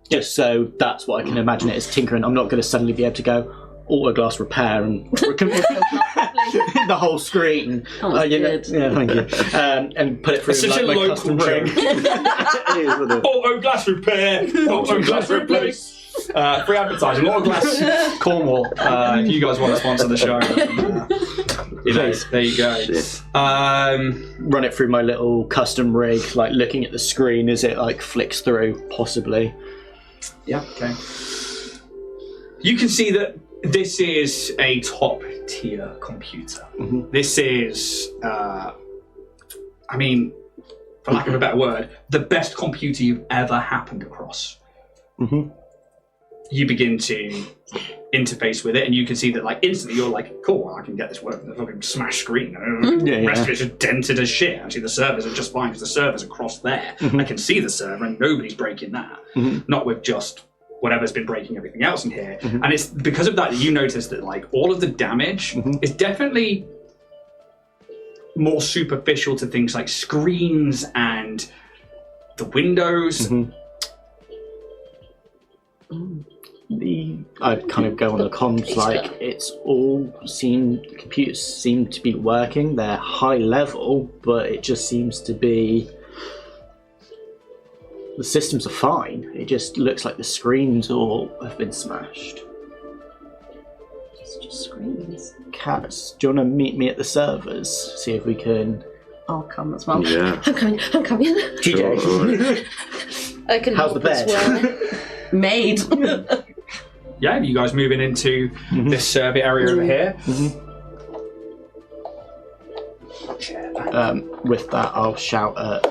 just so that's what I can imagine it as tinkering. I'm not going to suddenly be able to go auto glass repair and the whole screen. Oh, good. Yeah, thank you. And put it through It's such like, a my local custom joke. rig. It is, isn't it? Auto glass repair, auto glass replace. Free advertising, Auto Glass Cornwall. If you guys want to sponsor the show, there you go. Run it through my little custom rig, like looking at the screen as it like flicks through, possibly. Yeah, okay. You can see that this is a top tier computer. This is, for lack of a better word, the best computer you've ever happened across. You begin to interface with it, and you can see that, like, instantly you're like, cool, I can get this working. The fucking smash screen. The rest of it's just dented as shit. Actually, the servers are just fine because the server's across there. I can see the server, and nobody's breaking that. Not with just whatever's been breaking everything else in here. And it's because of that you notice that, like, all of the damage is definitely more superficial to things like screens and the windows. I'd kind of go on the comms like computers seem to be working. They're high level, but it just seems to be the systems are fine. It just looks like the screens all have been smashed. It's just screens. Kaz, do you want to meet me at the servers? See if we can. I'll come as well. Yeah. I'm coming. TJ, Alright. I can how's the help as bed? well. Made. Yeah, you guys moving into this survey area over here. With that, I'll shout at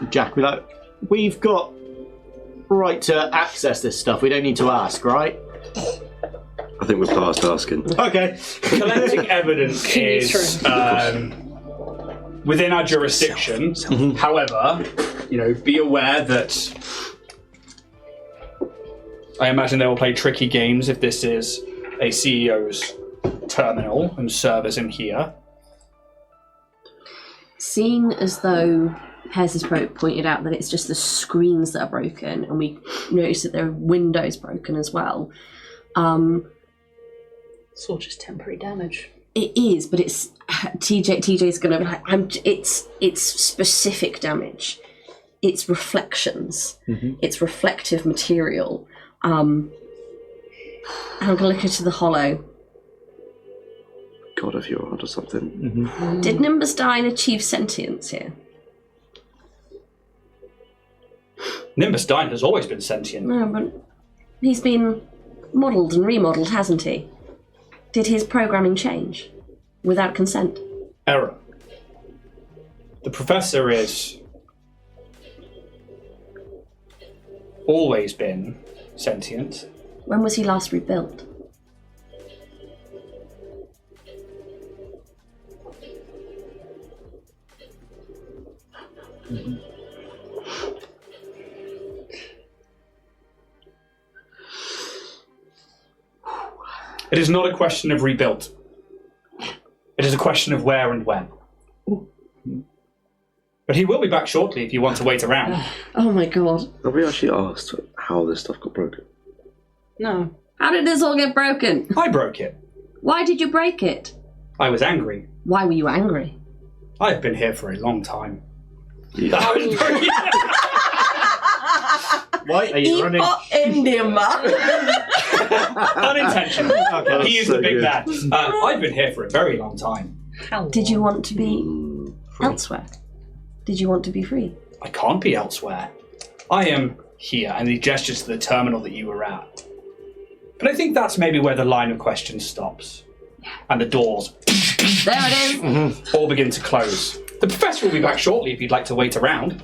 Jack. Be like, we've got right to access this stuff. We don't need to ask, right? I think we're past asking. Okay. Collecting evidence is within our jurisdiction. However, be aware that I imagine they will play tricky games if this is a CEO's terminal and servers in here. Seeing as though Pez has pointed out that it's just the screens that are broken, and we notice that there are windows broken as well. It's all just temporary damage. It is, but it's TJ's going to be like, it's specific damage. It's reflections. It's reflective material. And I'm going to look into the hollow. God, if you're onto something. Did Nymbus Dyn achieve sentience here? Nymbus Dyn has always been sentient. No, but he's been modelled and remodelled, hasn't he? Did his programming change without consent? Error. The professor is always been sentient. When was he last rebuilt? It is not a question of rebuilt. It is a question of where and when. But he will be back shortly if you want to wait around. Oh my god. Have we actually asked how this stuff got broken? No. How did this all get broken? I broke it. Why did you break it? I was angry. Why were you angry? I have been here for a long time. Yeah. Why are you running? Unintentional. Okay. He is so the big good. bad. I've been here for a very long time. How Did you want to be elsewhere? Did you want to be free? I can't be elsewhere. I am here, and he gestures to the terminal that you were at. But I think that's maybe where the line of question stops. And the doors There it is. all begin to close. The professor will be back shortly if you'd like to wait around.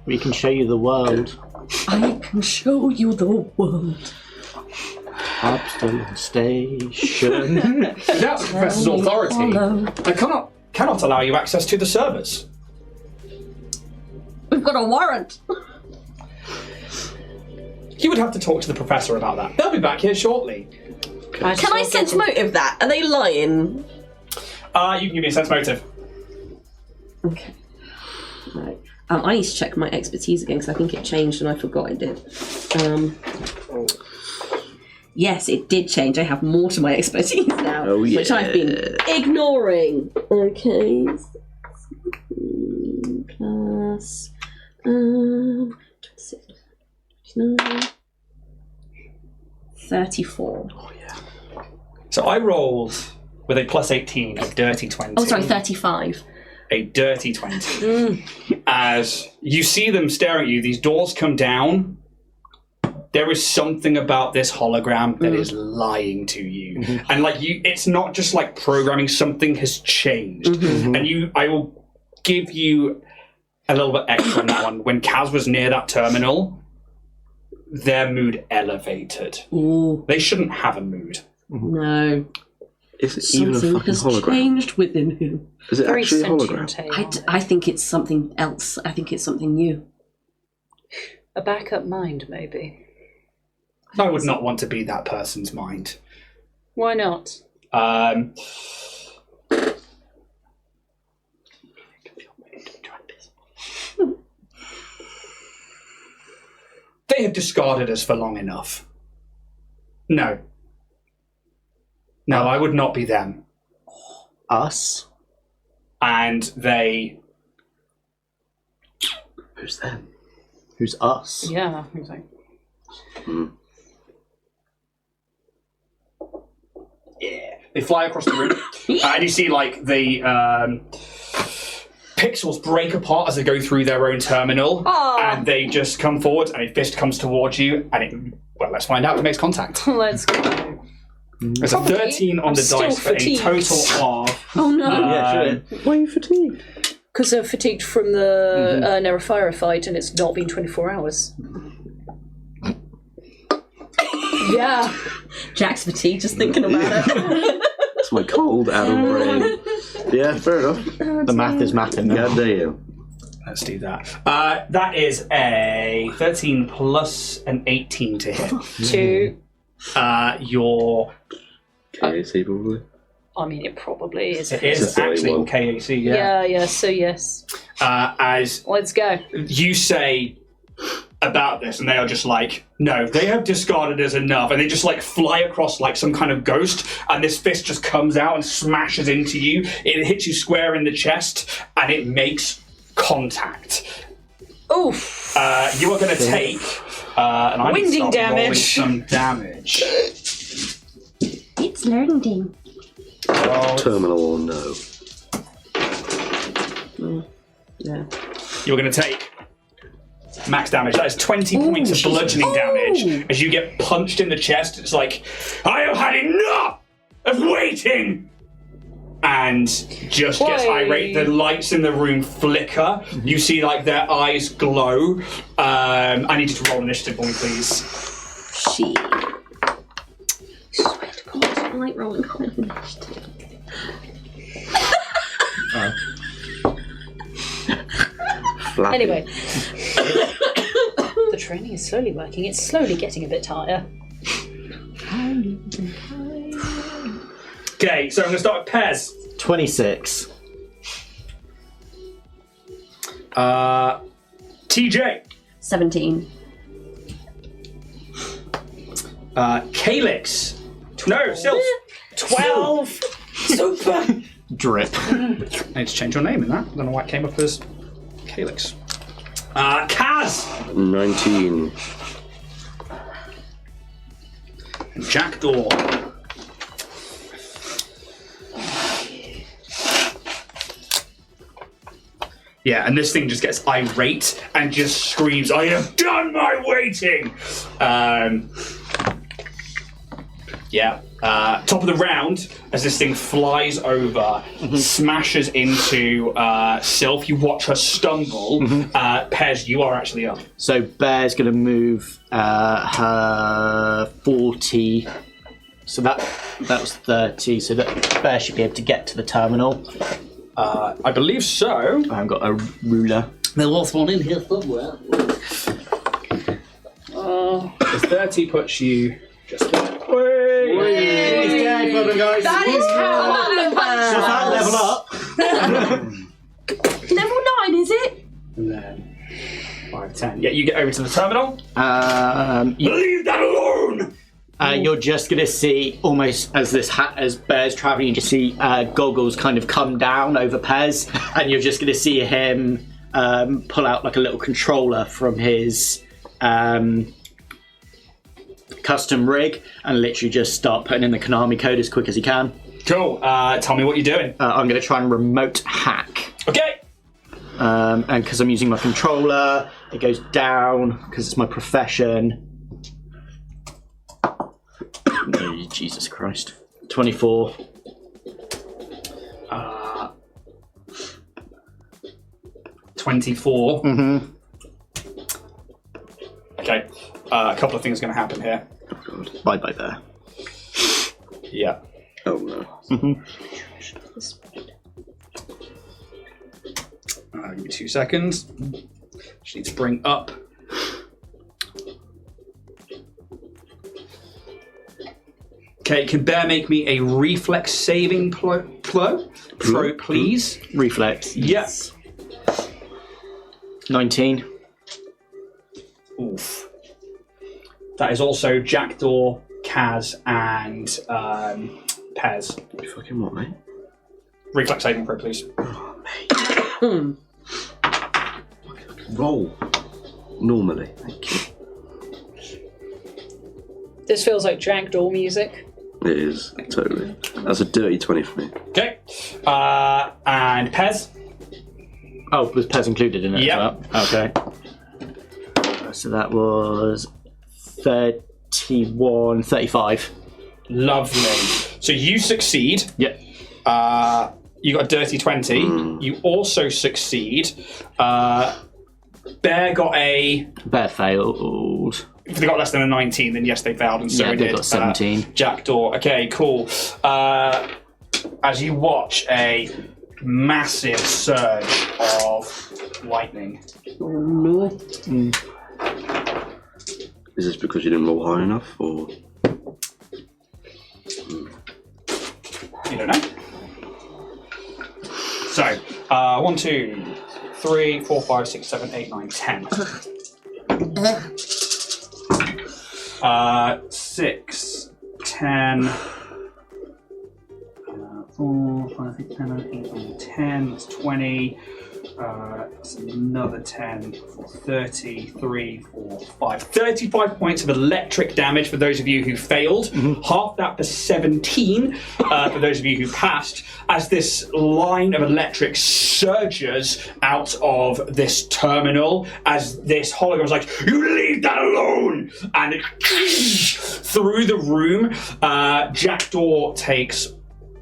We can show you the world. I can show you the world. Upstone Station. Without the professor's authority, Follow. I cannot allow you access to the servers. We've got a warrant. You would have to talk to the professor about that. They'll be back here shortly. Can I sense motive that? Are they lying? You can give me a sense motive. Okay. Right. I need to check my expertise again because I think it changed and I forgot it did. Yes, it did change. I have more to my expertise now, Oh, which I've been ignoring. Okay. Plus 26, 29, 34. So I rolled with a plus 18, a dirty 20. Oh, sorry, 35. A dirty 20. As you see them staring at you, these doors come down. There is something about this hologram that is lying to you. And like you, it's not just like programming, something has changed. And I will give you a little bit extra on that one. When Kaz was near that terminal, their mood elevated. Ooh, They shouldn't have a mood. no. Is it even a Something fucking has hologram? changed within him. Is it Very actually a sentient, hologram? I think it's something else. I think it's something new. A backup mind, maybe. I would not want to be that person's mind. Why not? They have discarded us for long enough. No. No, I would not be them. Us? And they... Who's them? Who's us? Yeah, exactly. They fly across the room, and you see like the pixels break apart as they go through their own terminal, and they just come forward, and a fist comes towards you, and it, well, let's find out if it makes contact. Let's go. There's a 13 on the still dice for a fatigued. total of... Oh no! Yeah, sure. Why are you fatigued? Because they're fatigued from the Nerafira fight, and it's not been 24 hours. Yeah. Jack's fatigued just thinking about it. It's my cold adult brain. Yeah, fair enough. The math is matting now. God damn. Let's do that. That is a 13 plus an 18 to hit. 2. Your... KAC probably. I mean, it probably is. It is Just say actually well. KAC, yeah. Yeah, so yes. As Let's go. you say about this, and they are just like, no, they have discarded us enough, and they just like fly across like some kind of ghost, and this fist just comes out and smashes into you. It hits you square in the chest, and it makes contact. Oof. You are going to take, and I'm Winding gonna start rolling damage. some damage. It's learning. Terminal or no? Yeah. You're going to take max damage. That is 20 points of bludgeoning damage as you get punched in the chest. It's like, I have had enough of waiting! And just gets Why? irate. The lights in the room flicker. You see like their eyes glow. I need you to roll initiative for me, please. She. Swear to God, I like rolling high initiative. Anyway. The training is slowly working. It's slowly getting a bit tighter. Okay, so I'm going to start with Pez. 26. TJ. 17. Calyx. No, Sylph. 12. Super. Drip. I need to change your name in that. I don't know why it came up as Calyx. Kaz. 19. And Jackdaw. Yeah, and this thing just gets irate and just screams, "I have done my waiting!" Top of the round, as this thing flies over, smashes into Sylph. You watch her stumble. Pez, you are actually up. So Bear's going to move her 40. So that was 30. So that Bear should be able to get to the terminal. I believe so. I haven't got a ruler. There was one in here somewhere. 30 puts you just there. He's dead, well done, guys. That is how Level up. Level 9, is it? And then 5, 10. Yeah, you get over to the terminal. Leave that alone! You're just going to see, almost as as Bear's travelling, you just see goggles kind of come down over Pez, and you're just going to see him pull out like a little controller from his custom rig and literally just start putting in the Konami code as quick as he can. Cool. Tell me what you're doing. I'm going to try and remote hack. Okay. And because I'm using my controller, it goes down because it's my profession. Oh, Jesus Christ. 24. 24. Okay. A couple of things are going to happen here. Bye bye there. Yeah. Oh no. Give me 2 seconds. Just need to bring up. Okay, can Bear make me a reflex saving throw, please? Reflex. Yes. 19. Oof. That is also Jackdaw, Kaz, and Pez. You fucking what, mate? Reflex saving throw, please. Roll. Normally. Thank you. This feels like Jackdaw music. It is, totally. That's a dirty 20 for me. Okay. And Pez. Oh, was Pez included in it Yep. as well? Okay. So that was 31, 35. Lovely. So you succeed. Yep. You got a dirty 20. You also succeed. Bear got a... Bear failed. If they got less than a 19, then yes, they failed, and so Yeah, it they did. got 17. Jackdaw. Okay, cool. As you watch a massive surge of lightning. Oh no. Is this because you didn't roll high enough, or...? You don't know. So, 1, 2, 3, 4, 5, 6, 7, 8, 9, 10. 6, 10, 4, 5, 6, 7, 8, 9, 10. That's 20. That's another 10 for 33, 4, 5. 35 points of electric damage for those of you who failed. Half that for 17 for those of you who passed, as this line of electric surges out of this terminal, as this hologram is like, "You leave that alone!" And it through the room. Jackdaw takes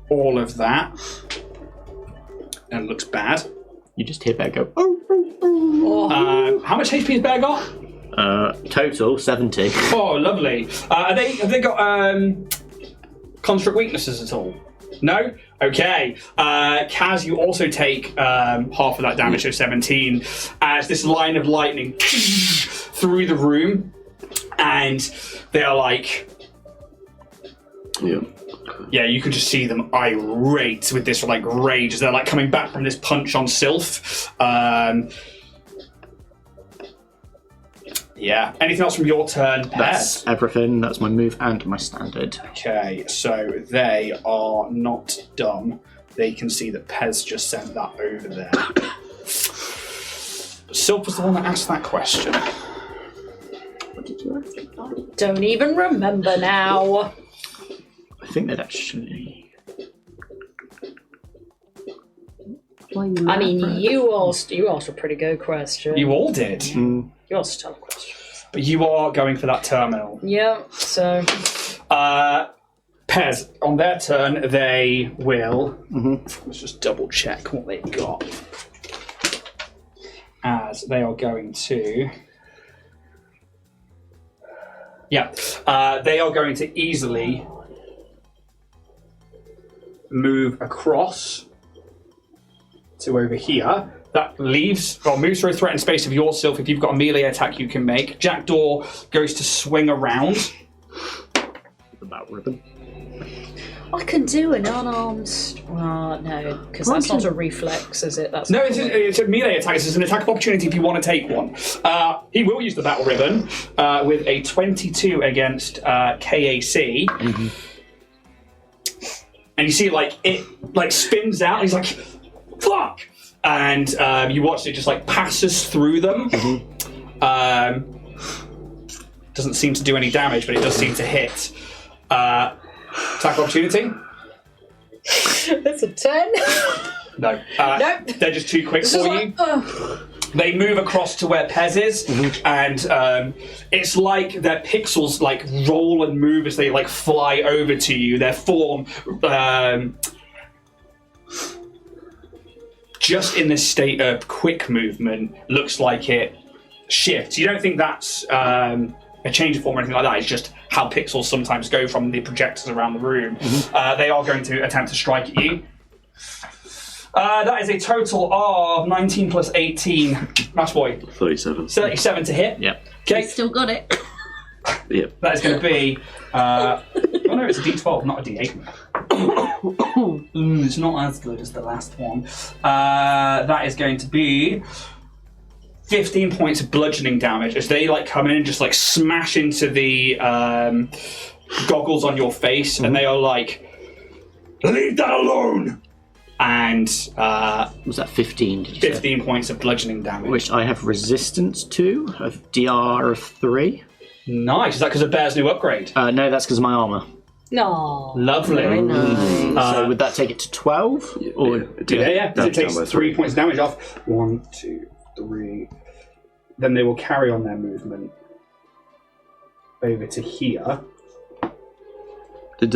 all of that. And it looks bad. You just hear Bear go, How much HP has Bear got? total 70. Oh, lovely. Have they got construct weaknesses at all? No? Okay. Kaz, you also take half of that damage, so 17, as this line of lightning through the room, and they are like... Yeah, you can just see them irate with this like rage as they're like coming back from this punch on Sylph. Yeah. Anything else from your turn, Pez? That's everything. That's my move and my standard. Okay, so they are not dumb. They can see that Pez just sent that over there. Sylph was the one that asked that question. What did you ask? Don't even remember now. I think they'd actually... I mean, you asked a pretty good question. You all did. You asked a ton of questions. But you are going for that terminal. Yeah, so... Pez, on their turn, they will... Let's just double check what they've got. As they are going to... Yeah, they are going to easily move across to over here. That leaves, or moves through a threatened space of yourself. If you've got a melee attack you can make. Jackdaw goes to swing around. About ribbon. I can do an unarmed... no, because that's not a reflex, is it? That's No, it's a melee attack. It's an attack of opportunity if you want to take one. He will use the battle ribbon with a 22 against KAC. And you see, like, it like spins out, and he's like, fuck! And you watch it just like passes through them. Doesn't seem to do any damage, but it does seem to hit. Attack of opportunity? That's a 10. No. Nope. They're just too quick for you. They move across to where Pez is, and it's like their pixels like roll and move as they like fly over to you. Their form, just in this state of quick movement, looks like it shifts. You don't think that's a change of form or anything like that. It's just how pixels sometimes go from the projectors around the room. They are going to attempt to strike at you. That is a total of 19 plus 18. Match boy. 37. 37 to hit. Yep. Okay. Still got it. Yep. That is going to be... oh no, it's a D12, not a D8. It's not as good as the last one. That is going to be 15 points of bludgeoning damage as they like come in and just like smash into the goggles on your face, and they are like, leave that alone! And Was that 15? Did you say? 15 points of bludgeoning damage. Which I have resistance to, of DR of 3. Nice. Is that because of Bear's new upgrade? No, that's because of my armour. No. Lovely. Very nice. So would that take it to 12? Or Yeah. It takes down by 3 points of damage off. 1, 2, 3. Then they will carry on their movement over to here. Did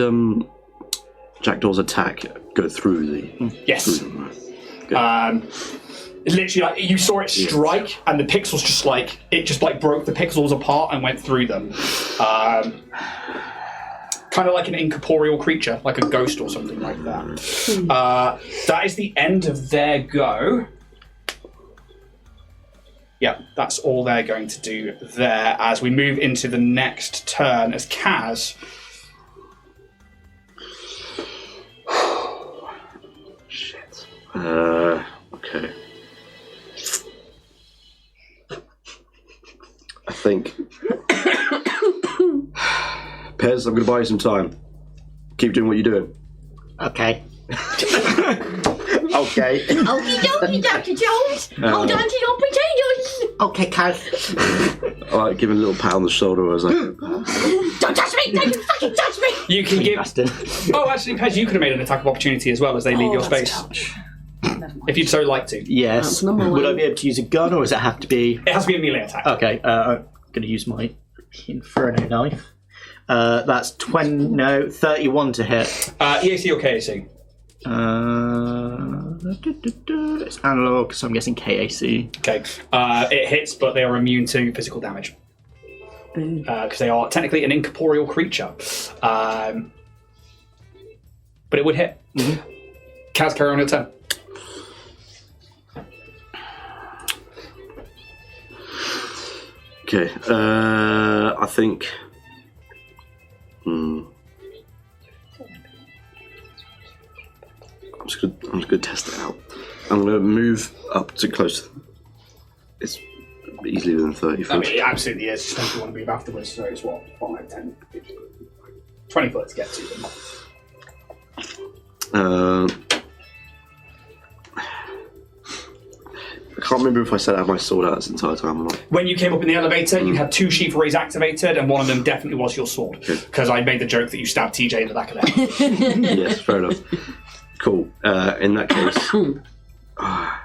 Jackdaw's attack go through the... Yes. Through them? Good. Literally, like, you saw it strike, and the pixels just like it just like broke the pixels apart and went through them. Kind of like an incorporeal creature, like a ghost or something like that. That is the end of their go. Yeah, that's all they're going to do there. As we move into the next turn, as Kaz. Shit. Okay. I think... Pez, I'm going to buy you some time. Keep doing what you're doing. Okay. Okay. Okie dokie, Dr. Jones. Hold on to your potatoes. Okay, Kaz. I like give him a little pat on the shoulder. I was like, Don't touch me. Don't you fucking touch me. You can give. Bastard. Oh, actually, Pez, you could have made an attack of opportunity as well as they leave your space. If you'd so like to. Yes. That's number Would I one. be able to use a gun, or does it have to be... It has to be a melee attack. Okay, I'm going to use my Inferno knife. That's 31 to hit. EAC or KAC? It's analog, so I'm guessing KAC. Okay. It hits, but they are immune to physical damage. Because they are technically an incorporeal creature. But it would hit. Mm-hmm. Kaz, carry on your turn. okay. I think. I'm just gonna test it out. I'm gonna move up to close. It's easily within 30 foot. I mean, it absolutely is. Just don't you want to move afterwards, so it's what? 5, 10, 15, 20 foot to get to them. I can't remember if I said I had my sword out this entire time or not. When you came up in the elevator, you had 2 sheath rays activated, and one of them definitely was your sword. Because I made the joke that you stabbed TJ in the back of the head. Yes, fair enough. Cool. In that case, I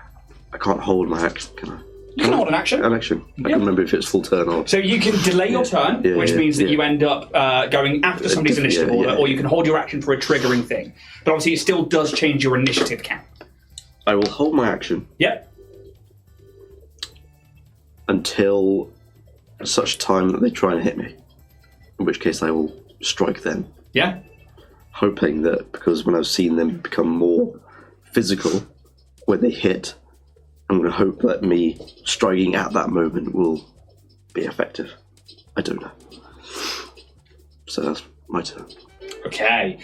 can't hold my action, can I? You can hold an action. An action. I can remember if it's full turn or... So you can delay your turn, which means that you end up going after somebody's initiative order, or you can hold your action for a triggering thing. But obviously it still does change your initiative count. I will hold my action Yep. until such time that they try and hit me. In which case I will strike them. Yeah? Hoping that, because when I've seen them become more physical when they hit, I'm going to hope that me striking at that moment will be effective. I don't know. So that's my turn. Okay.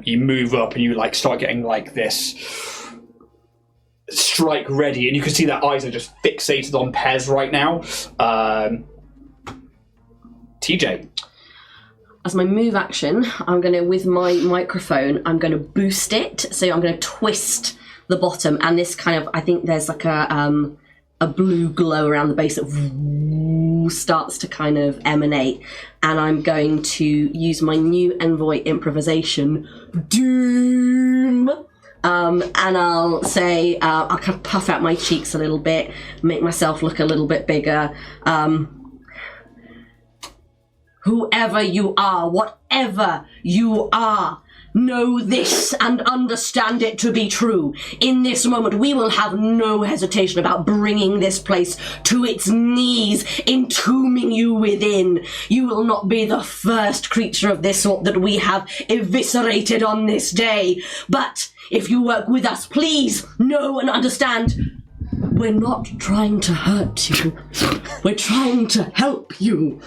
You move up and you start getting this strike ready, and you can see that eyes are just fixated on Pez right now. TJ. As my move action, I'm going to, with my microphone, I'm going to boost it. So I'm going to twist the bottom, and this kind of, I think there's a blue glow around the base that starts to kind of emanate. And I'm going to use my new envoy improvisation, Doom. And I'll say, I'll kind of puff out my cheeks a little bit, make myself look a little bit bigger. Whoever you are, whatever you are, know this and understand it to be true. In this moment, we will have no hesitation about bringing this place to its knees, entombing you within. You will not be the first creature of this sort that we have eviscerated on this day. But if you work with us, please know and understand, we're not trying to hurt you. We're trying to help you.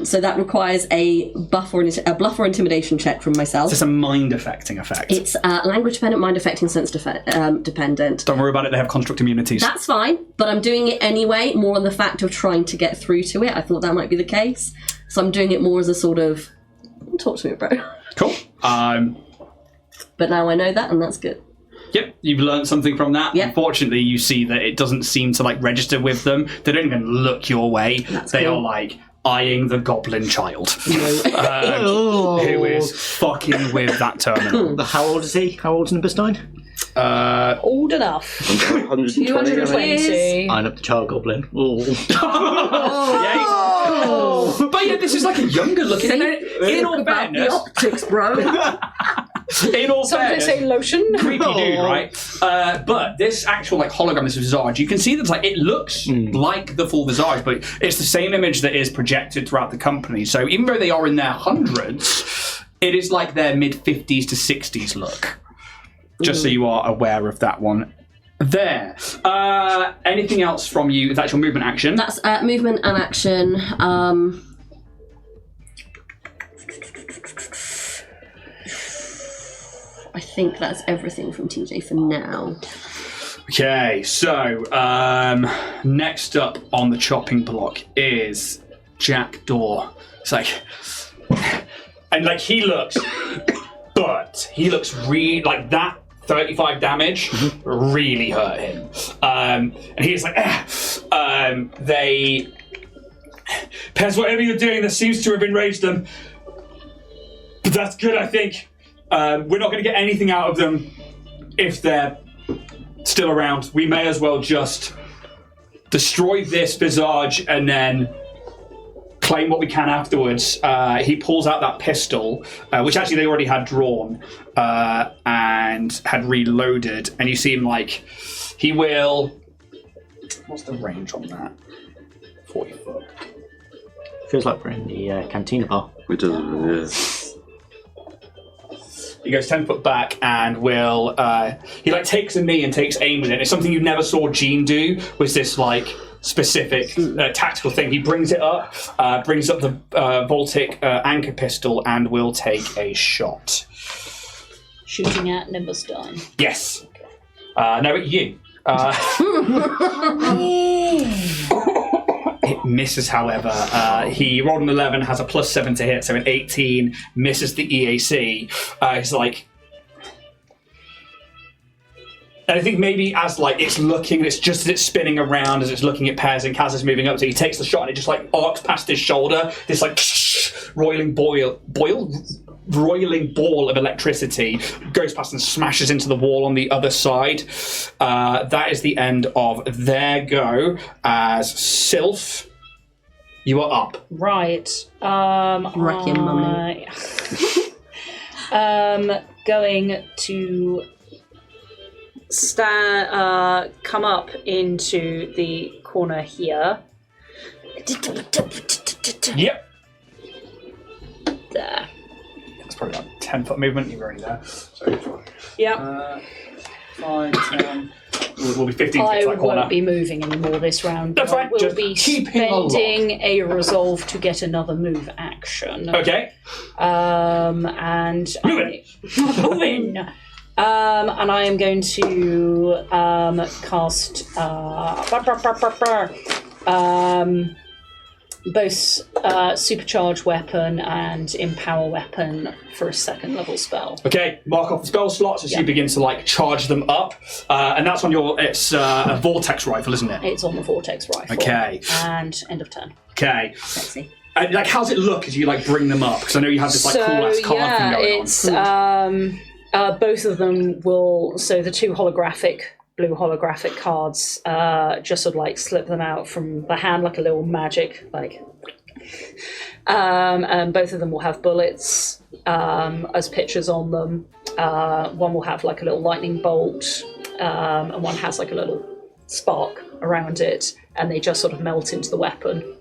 So that requires a bluff or intimidation check from myself. It's just a mind-affecting effect. It's language-dependent, mind-affecting, sense-dependent. Don't worry about it, they have construct immunities. That's fine, but I'm doing it anyway, more on the fact of trying to get through to it. I thought that might be the case. So I'm doing it more as a sort of, talk to me, bro. Cool. But now I know that, and that's good. Yep, you've learned something from that. Yep. Unfortunately, you see that it doesn't seem to register with them. They don't even look your way. They cool. are eyeing the goblin child, who is fucking with that terminal. How old is he? How old is Nymbus Dyn? Old enough. 120. 220. I'm up the child goblin. Yeah, but yeah, this is a younger looking. In all fairness, optics, bro. in all Some fairness, say lotion. creepy dude, right? But this actual hologram, this visage, you can see that it looks like the full visage, but it's the same image that is projected throughout the company. So even though they are in their hundreds, it is their mid-50s to 60s look. Just so you are aware of that one. There. Anything else from you? That's your movement action. That's movement and action. I think that's everything from TJ for now. Okay, so next up on the chopping block is Jack Daw. It's and he looks, but he looks really that 35 damage really hurt him. And he's like, Pez, whatever you're doing, that seems to have enraged them. But that's good, I think. We're not going to get anything out of them if they're still around. We may as well just destroy this visage and then claim what we can afterwards. He pulls out that pistol, which actually they already had drawn and had reloaded. And you see him like, he will... What's the range on that? 40 foot. Feels like we're in the cantina bar. It does, He goes 10 foot back and will... he like takes a knee and takes aim with it. It's something you never saw Gene do, was this like specific tactical thing. He brings it up, brings up the Voltic anchor pistol and will take a shot. Shooting at Nymbus Dyn. Yes. No, at you. It misses, however. He rolled an 11, has a +7 to hit, so an 18 misses the EAC. He's like... And I think maybe as like it's looking, it's just as it's spinning around, as it's looking at Pez and Kaz is moving up, so he takes the shot and it just like arcs past his shoulder. This like roiling ball of electricity goes past and smashes into the wall on the other side. That is the end of their go. As Sylph, you are up. Right. Wreck your mummy. Going to come up into the corner here. Yep. There. It's probably about 10-foot movement. You're already there. So, Yep. 5, 10. We'll be 15 I to that corner. won't be moving anymore this round. That's right, I will just be keeping a spending a resolve to get another move action. Okay. And Moving. moving. And I am going to cast both Supercharge Weapon and Empower Weapon for a second level spell. Okay, mark off the spell slots as you begin to like charge them up, and that's on your. It's a vortex rifle, isn't it? It's on the Vortex Rifle. Okay. And end of turn. Okay. Sexy. And, like, how's it look as you like bring them up? Because I know you have this like cool ass card thing going it's both of them will. So the two blue holographic cards, just sort of like slip them out from the hand like a little magic, like. And both of them will have bullets as pictures on them. One will have like a little lightning bolt, and one has like a little spark around it, and they just sort of melt into the weapon.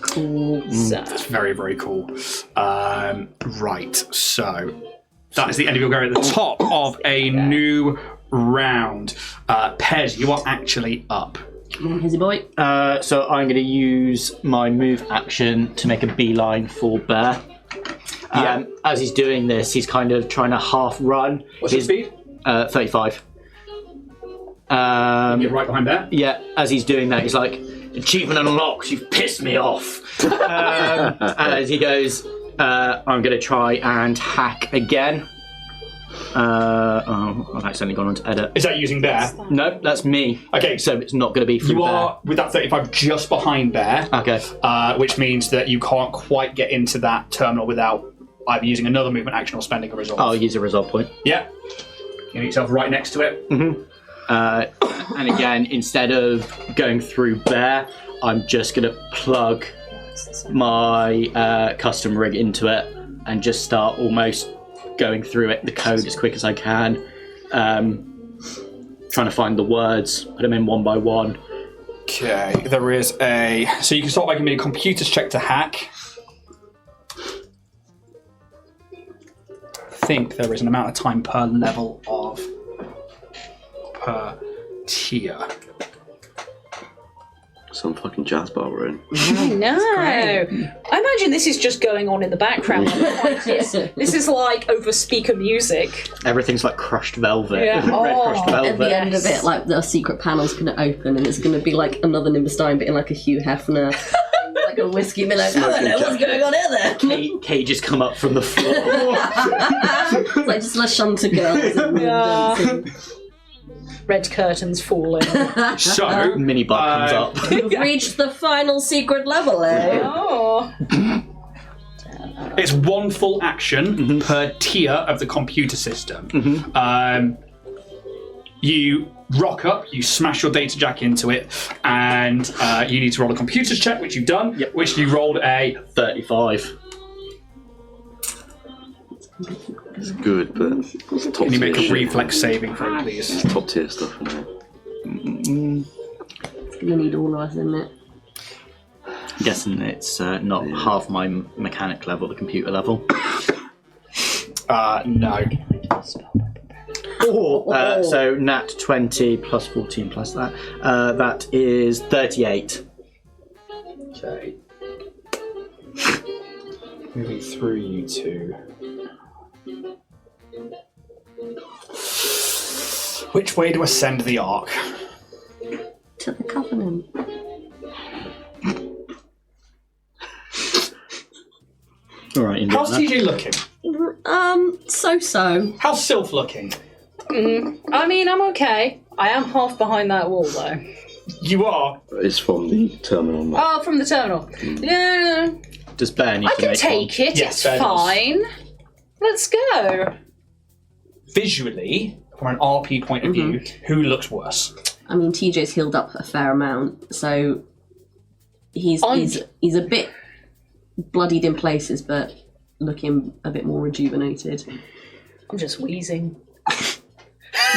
Cool. So. That's very, very cool. Right, so that is the end of your go at the top of a new round. Pez, you are actually up. Here's your boy. So I'm going to use my move action to make a beeline for Bear. As he's doing this, he's kind of trying to half run. What's his speed? 35. You're right behind there. Yeah, as he's doing that, he's like, achievement unlocked, you've pissed me off. And as he goes, I'm going to try and hack again. I've accidentally gone on to edit. Is that using Bear? No, that's me. Okay, So it's not going to be through you Bear. are with that 35 just behind Bear. Okay. Which means that you can't quite get into that terminal without either using another movement action or spending a resolve. I'll use a resolve point. Yeah. You get yourself right next to it. And again, instead of going through Bear, I'm just going to plug my custom rig into it and just start almost going through it, the code, as quick as I can. Trying to find the words, put them in one by one. Okay, there is a... So you can start by giving me a computer's check to hack. I think there is an amount of time per level of... per tier. Some fucking jazz bar we're in. I know. I imagine this is just going on in the background. This is like over speaker music. Everything's like crushed velvet. Yeah. Red crushed velvet. At the end of it, like the secret panel's going to open and it's going to be like another Nimbus Dyn, but in like a Hugh Hefner, like Got whiskey and be like, I don't know what's going on here then. Cages come up from the floor. It's like just Lashunta girls. And Red curtains falling. So, Mini-bar comes up. We've reached the final secret level, eh? Oh. it's one full action per tier of the computer system. You rock up, you smash your data jack into it, and you need to roll a computers check, which you've done, which you rolled a 35. It's good, but it's top Can you make tier a reflex saving throw, please? It's top tier stuff in there. It's gonna need all of us, isn't it? I'm guessing it's not half my mechanic level, the computer level. No. So nat 20 plus 14 plus that. That is 38. Okay. Moving through you two. Which way to ascend the arc? To the Covenant. Alright, Indiana. How's TJ looking? So. How's Sylph looking? I mean, I'm okay. I am half behind that wall, though. You are. It's from the terminal. Oh, from the terminal. Yeah, Does Bear need I to can make take it. Yes, It's Bear does. fine. Let's go. Visually, from an RP point of view, who looks worse? I mean, TJ's healed up a fair amount, so he's a bit bloodied in places, but looking a bit more rejuvenated. I'm just wheezing.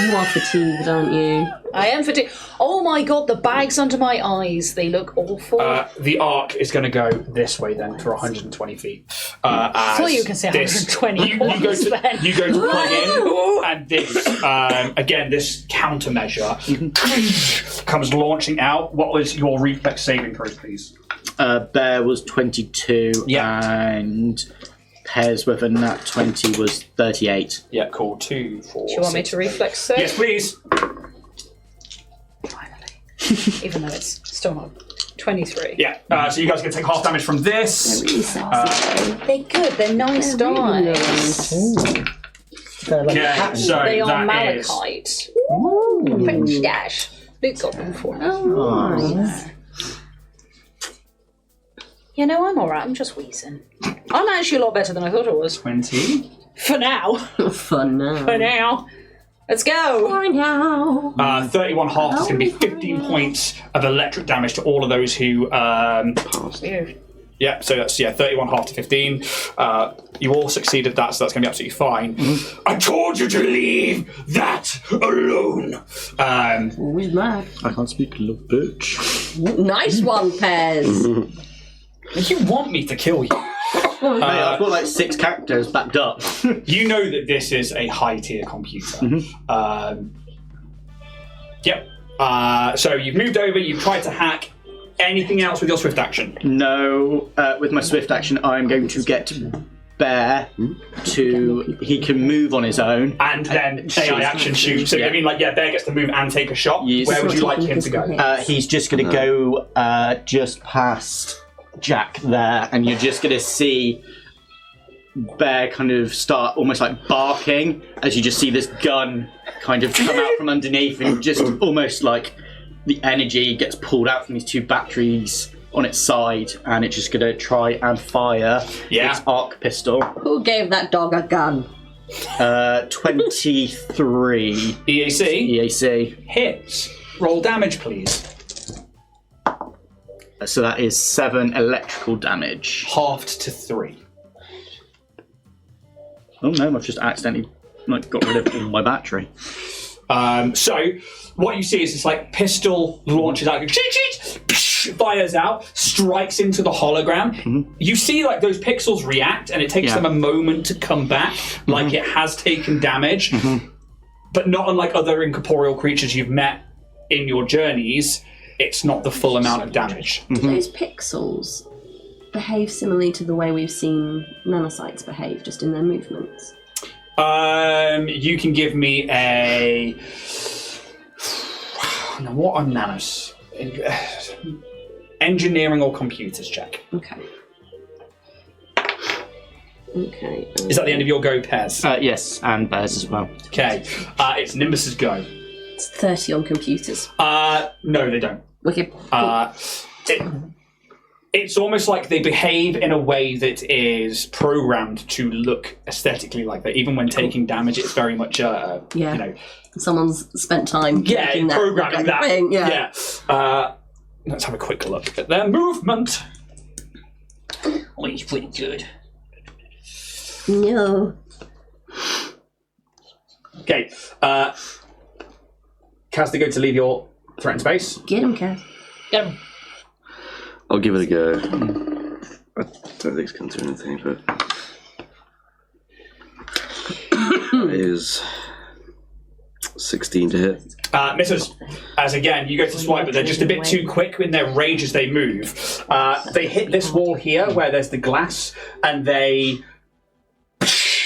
You are fatigued, aren't you? I am fatigued. Oh my god, the bags under my eyes. They look awful. The arc is going to go this way then for 120 feet. I thought you were going to say 120 You go to then. plug in, and this, again, this countermeasure comes launching out. What was your reflex saving throw, please? Bear was 22 and Pez with a nat 20 was 38. Yeah, cool. 2, 4. Do you want me to reflex save? Yes, please. Finally. Even though it's still not 23. Yeah, so you guys can take half damage from this. Really sassy. They're good. They're nice dice. Yeah, so They are that is... malachite. French dash. Luke got them for me. Oh, nice. You know, I'm alright. I'm just wheezing. I'm actually a lot better than I thought I was. 20. For now. Fun now. For now. Let's go. For now. 31 half is going to be 15 points of electric damage to all of those who... Passed. Yeah, so that's 31 half to 15. You all succeeded that, so that's going to be absolutely fine. I told you to leave that alone. Always mad. I can't speak, little bitch. Nice one, Pez. You want me to kill you? Mate, I've got like 6 characters backed up. You know that this is a high-tier computer. Yep. So you've moved over, you've tried to hack. Anything else with your swift action? No, with my swift action, I'm going to get Bear to... He can move on his own. And then AI action shoot. So I mean, like, Bear gets to move and take a shot. Yes. Where would you like him to go? He's just going to go just past Jack there, and you're just going to see Bear kind of start almost like barking as you just see this gun kind of come out from underneath, and just almost like the energy gets pulled out from these 2 batteries on its side, and it's just going to try and fire its arc pistol. Who gave that dog a gun? 23 EAC? EAC. Hits. Roll damage, please. So that is 7 electrical damage. Halved to 3. Oh no, I've just accidentally got rid of all my battery. So what you see is this like pistol launches out, fires out, strikes into the hologram. You see like those pixels react, and it takes them a moment to come back, like it has taken damage. But not unlike other incorporeal creatures you've met in your journeys, it's not the full amount of damage. Do those pixels behave similarly to the way we've seen nanocytes behave, just in their movements? You can give me a... Now, what are nanos? engineering or computers check. Okay. Okay. Is that the end of your go, Pez? Yes, and bears as well. Okay. It's Nimbus's go. It's 30 on computers. No, they don't. Okay. It's almost like they behave in a way that is programmed to look aesthetically like that. Even when taking damage, it's very much, Yeah. you know, Someone's spent time making that programming that. thing. Yeah. Let's have a quick look at their movement. Oh, he's pretty good. No. Okay. Kaz, they go to leave your threatened space. Get him, Kaz. Get him. I'll give it a go. I don't think it's going to do anything, but it is 16 to hit. Misses. As again, you go to swipe, but they're just a bit too quick in their rage as they move. They hit this wall here where there's the glass, and they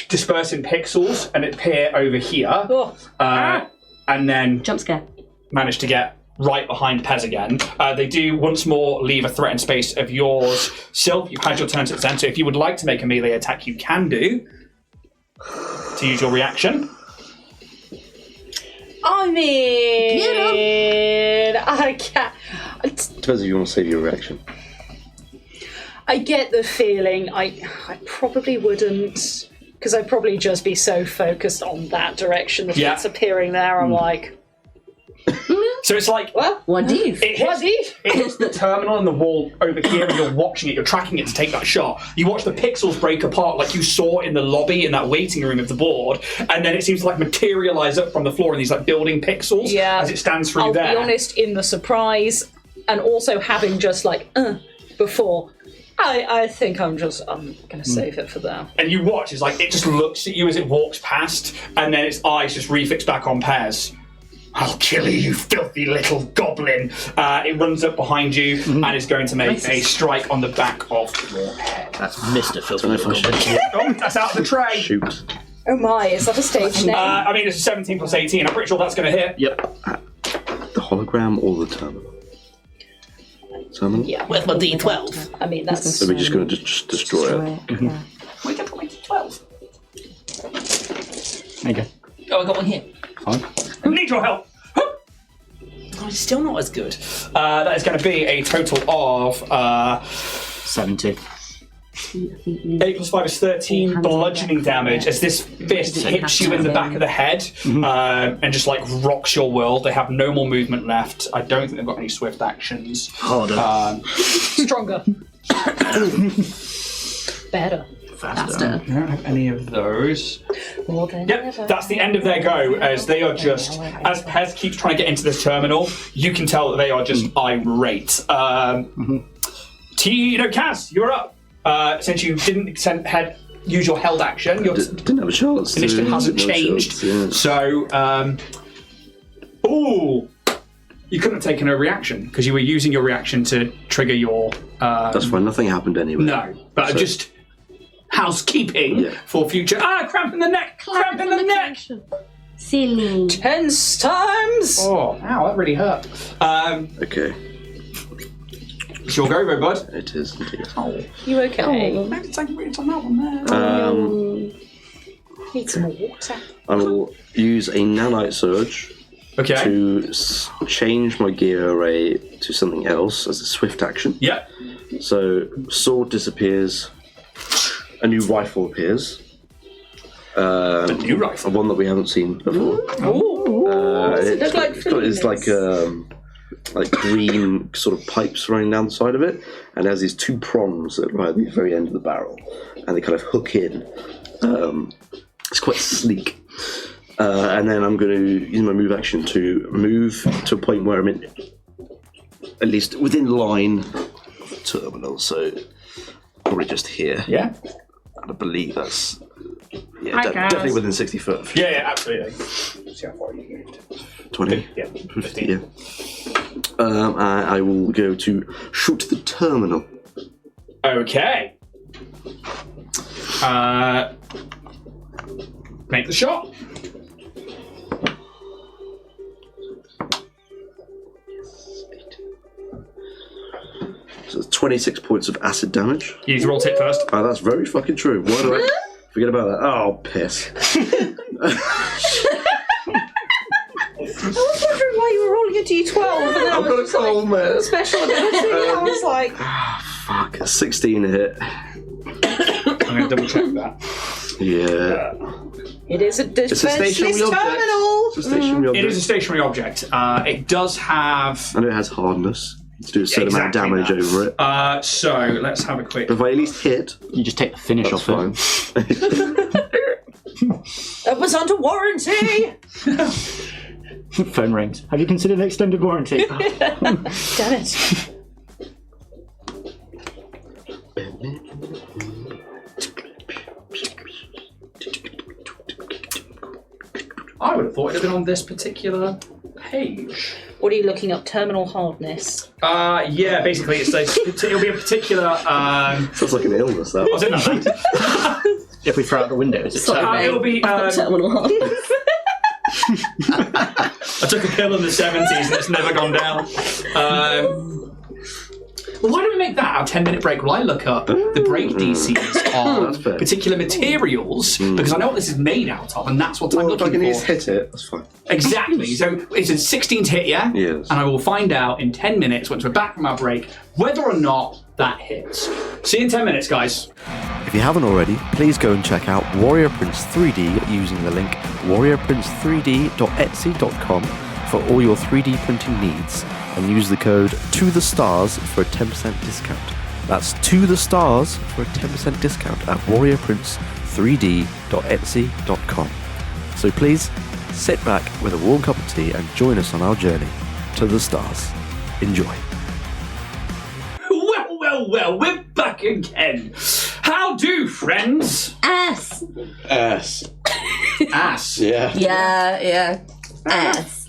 disperse in pixels and appear over here. And then Jump scare. manage to get right behind Pez again. They do once more leave a threatened space of yours. Sylph, you've had your turn since then, so if you would like to make a melee attack, you can do. To use your reaction. I mean, I can't. Depends if you want to save your reaction. I get the feeling I probably wouldn't, because I'd probably just be so focused on that direction that it's appearing there. I'm like, So it's like, What do you it hits the terminal and the wall over here, and you're watching it, you're tracking it to take that shot. You watch the pixels break apart like you saw in the lobby in that waiting room of the board, and then it seems to like materialize up from the floor in these like building pixels as it stands through I'll there. be honest, in the surprise, and also having just like, before, I think I'm going to save it for now. And you watch, it's like, it just looks at you as it walks past, and then its eyes just refix back on Pez. I'll kill you, you filthy little goblin. It runs up behind you and is going to make a strike on the back of your head. That's Mr. Filthy. Oh, that's out of the tray. Shoot. Oh my, is that a stage name? I mean, it's a 17 plus 18. I'm pretty sure that's going to hit. Yep. The hologram or the terminal? Terminal? Yeah. With my D12. I mean, that's... So we're just going to just destroy it. Yeah. Wait, I got my 12. There you go. Oh, I got one here. Fine. I need your help. Oh, it's still not as good. That is going to be a total of 70. 8 plus 5 is 13 bludgeoning damage as this fist hits you in the back of the head and just like rocks your world. They have no more movement left. I don't think they've got any swift actions. Harder. Stronger. Better. Faster. I don't have any of those. More than Yep, ever. that's the end of their go, as they are just, as Pez keeps trying to get into this terminal, you can tell that they are just irate. Kaz, you're up. Since you didn't use your held action, your Didn't have a chance. initiative hasn't changed. So, you couldn't have taken a reaction, because you were using your reaction to trigger your... That's fine, nothing happened anyway. No, but So- just housekeeping for future... cramp in the neck! Cramp in the neck! Silly. 10 times! Oh, ow, that really hurt. Okay, It's your go, Robot. it is indeed. You okay? Maybe take a read on that one there. Need some more water. I will use a nanite surge Okay. to change my gear array to something else as a swift action. Yeah. So, sword disappears, a new rifle appears. A new rifle. One that we haven't seen before. Does it look like It's like green sort of pipes running down the side of it, and it has these two prongs that are at the very end of the barrel, and they kind of hook in. It's quite sleek. And then I'm going to use my move action to move to a point where I'm in, at least within line of the terminal, so probably just here. Yeah? And I believe that's definitely within 60 foot. Yeah, absolutely. Let's see how far you moved. 20? Yeah, 50, yeah. I will go to shoot the terminal. Okay. Make the shot. So it's 26 points of acid damage. You need to roll tip first. Oh, that's very fucking true. Why do I forget about that? Oh, piss. I was wondering why you were rolling a d12. And then I've got a cold, man. Special ability. I was like, Fuck, 16 hit. I'm going to double check that. Yeah. it is a defenseless terminal. It's a stationary object. It is a stationary object. It does have... And it has hardness. To do a certain amount of damage over it. So, let's have a quick... If I at least hit, You just take the finish that's off fine. It was under warranty. it. Phone rings. Have you considered an extended warranty? Damn it. I would have thought it had been on this particular page. What are you looking up? Terminal hardness. Yeah, basically it'll be a particular... Sounds like an illness, that. What's in that? If we throw out the window, is it Sorry, it'll be... terminal hardness. I took a pill in the 70s and it's never gone down. Well, why don't we make that our 10-minute break while I look up the break DCs That's on fair. particular materials, because I know what this is made out of, and that's what I'm Well, if I looking can for. at least hit it, that's fine. Exactly. So it's a 16 to hit, yeah? Yes. And I will find out in 10 minutes, once we're back from our break, whether or not that hits. See you in 10 minutes, guys. If you haven't already, please go and check out Warrior Prince 3D using the link warriorprince3d.etsy.com for all your 3D printing needs, and use the code TOTHESTARS for a 10% discount. That's TOTHESTARS for a 10% discount at warriorprince3d.etsy.com. So please, sit back with a warm cup of tea and join us on our journey to the stars. Enjoy. Well, we're back again. How do, friends? Ass. Ass. Ass. Yeah. Yeah. Ass.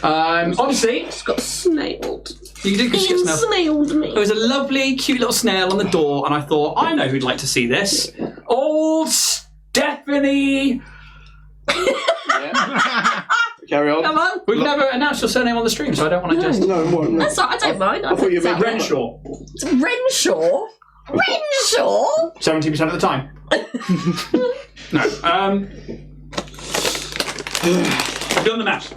Obviously, Got snailed. you did get snail. Snailed me. There was a lovely, cute little snail on the door, and I thought, I know who'd like to see this. Old Stephanie. Carry on. Come on. We've never announced your surname on the stream, so I don't want to just... No, what? No. That's all right, I don't mind. I thought you meant Renshaw. Renshaw? Renshaw? 70% of the time. No. I've done the maths.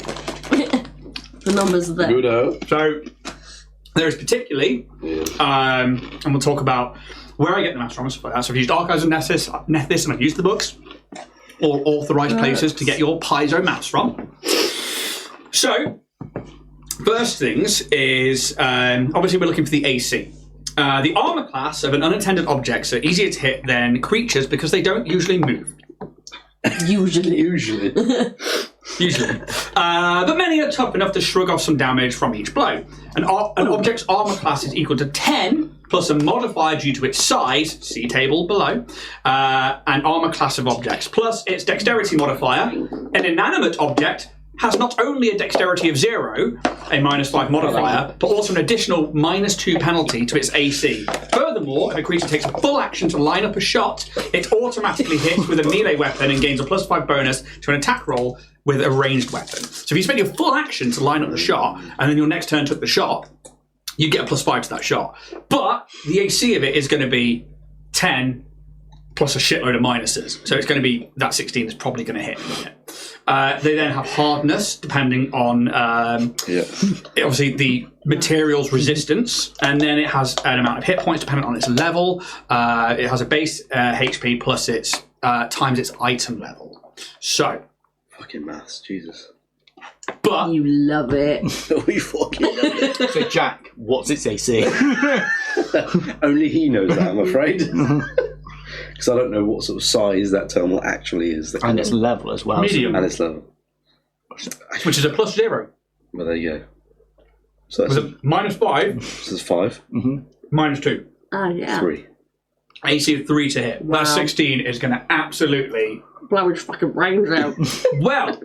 The numbers are there. Good. So, there is particularly, and we'll talk about where I get the maths from and stuff like that. So I've used Archives of Nethys, and I've used the books, or authorised places to get your Paizo maths from. So, first things is, obviously we're looking for the AC. The armour class of an unattended objects are easier to hit than creatures because they don't usually move. Usually. But many are tough enough to shrug off some damage from each blow. An object's armor class is equal to 10 plus a modifier due to its size, see table below, and armor class of objects, plus its dexterity modifier. An inanimate object has not only a dexterity of 0, a -5 modifier, but also an additional -2 penalty to its AC. Furthermore, if a creature takes a full action to line up a shot, it automatically hits with a melee weapon and gains a +5 bonus to an attack roll with a ranged weapon. So if you spend your full action to line up the shot, and then your next turn took the shot, you get a +5 to that shot. But the AC of it is going to be 10 plus a shitload of minuses. So it's going to be, that 16 is probably going to hit. They then have hardness, depending on obviously the material's resistance, and then it has an amount of hit points depending on its level. It has a base HP plus its times its item level. So, Fucking maths, Jesus. but You love it. We fucking love it. So, Jack, what's its AC? Only he knows that, I'm afraid. Because I don't know what sort of size that terminal actually is. And its level as well. Medium. And its level. which is a +0. Well, there you go. So With that's a -5, this is 5, -2. Oh, yeah. 3. AC of 3 to hit. Wow. That 16 is going to absolutely... Blow his fucking brains out. Well,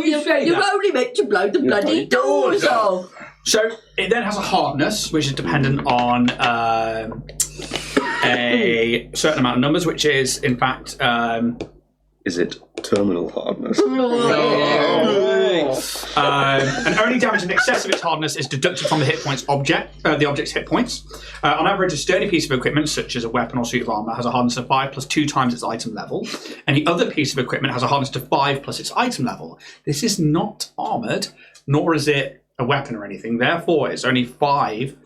you say You're that. only meant to blow the bloody doors off. So it then has a hardness, which is dependent on a certain amount of numbers, which is, in fact... Is it terminal hardness? And only damage in excess of its hardness is deducted from the hit points the object's hit points. On average, a sturdy piece of equipment, such as a weapon or suit of armor, has a hardness of 5 plus 2 times its item level. Any other piece of equipment has a hardness of 5 plus its item level. This is not armored, nor is it a weapon or anything. Therefore, it's only 5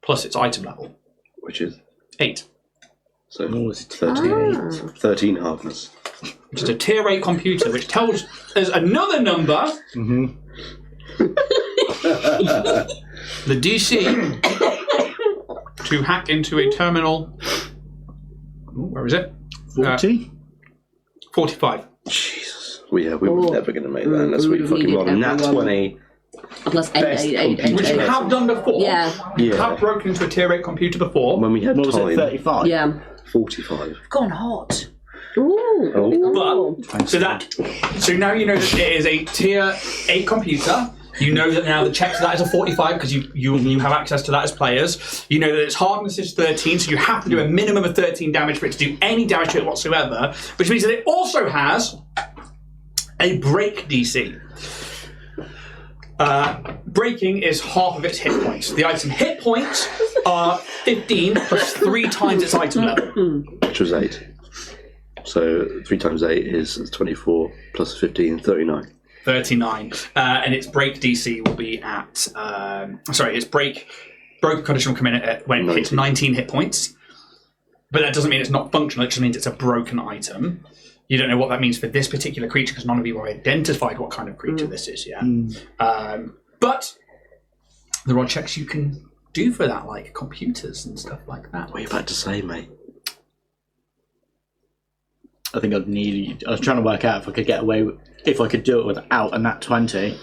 plus its item level. Which is 8. so 13 hardness. Which is a tier 8 computer, which tells us another number. The DC to hack into a terminal. Where is it? 40? 45. Jesus. We were never going to make that unless we fucking rolled a nat 20. Plus 8. Which we have done before. Yeah. We have broken into a tier 8 computer before. When we had What was time. it, 35? Yeah. 45. Gone hot. Ooh. But so now you know that it is a tier 8 computer. You know that now the check to that is a 45 because you have access to that as players. You know that its hardness is 13, so you have to do a minimum of 13 damage for it to do any damage to it whatsoever, which means that it also has a break DC. Breaking is half of its hit points. The item hit points are 15 plus 3 times its item level. Which was 8. So 3 times 8 is 24 plus 15, 39. 39. And its break DC will be at... its broken condition will come in at when it hits 19 hit points. But that doesn't mean it's not functional, it just means it's a broken item. You don't know what that means for this particular creature because none of you have identified what kind of creature this is yet. But there are checks you can do for that, like computers and stuff like that. What are you about to say, mate? I think I'd need... I was trying to work out if I could get away with... If I could do it without a nat 20.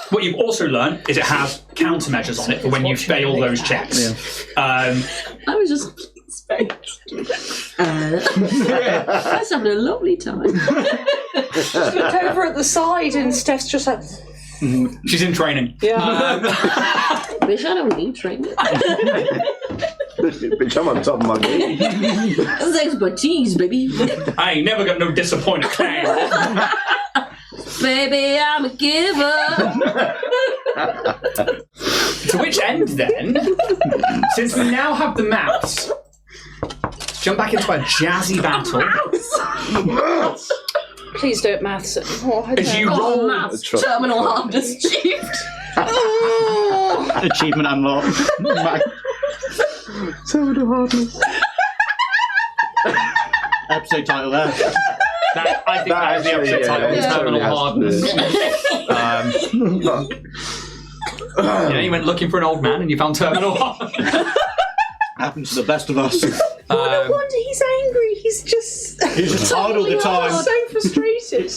What you've also learned is it has countermeasures on it for when you fail those checks. I was just... I was having a lovely time. Just look over at the side and Steph's just like... She's in training. Yeah. Wish I don't need training. Bitch, I'm on top of my game. That's expertise, baby. I ain't never got no disappointed client. Baby, I'm a giver. To which end, then, since we now have the maps, let's jump back into a jazzy battle. Please don't maths it. Oh, I As you don't. roll, Maths, terminal hardness achieved. Achievement unlocked. Terminal hardness. Episode title there. I think that is the episode title, yeah, Terminal Hardness. You went looking for an old man and you found Terminal Hardness. Happens to the best of us. No wonder he's angry. He's just tired all the time. so frustrated.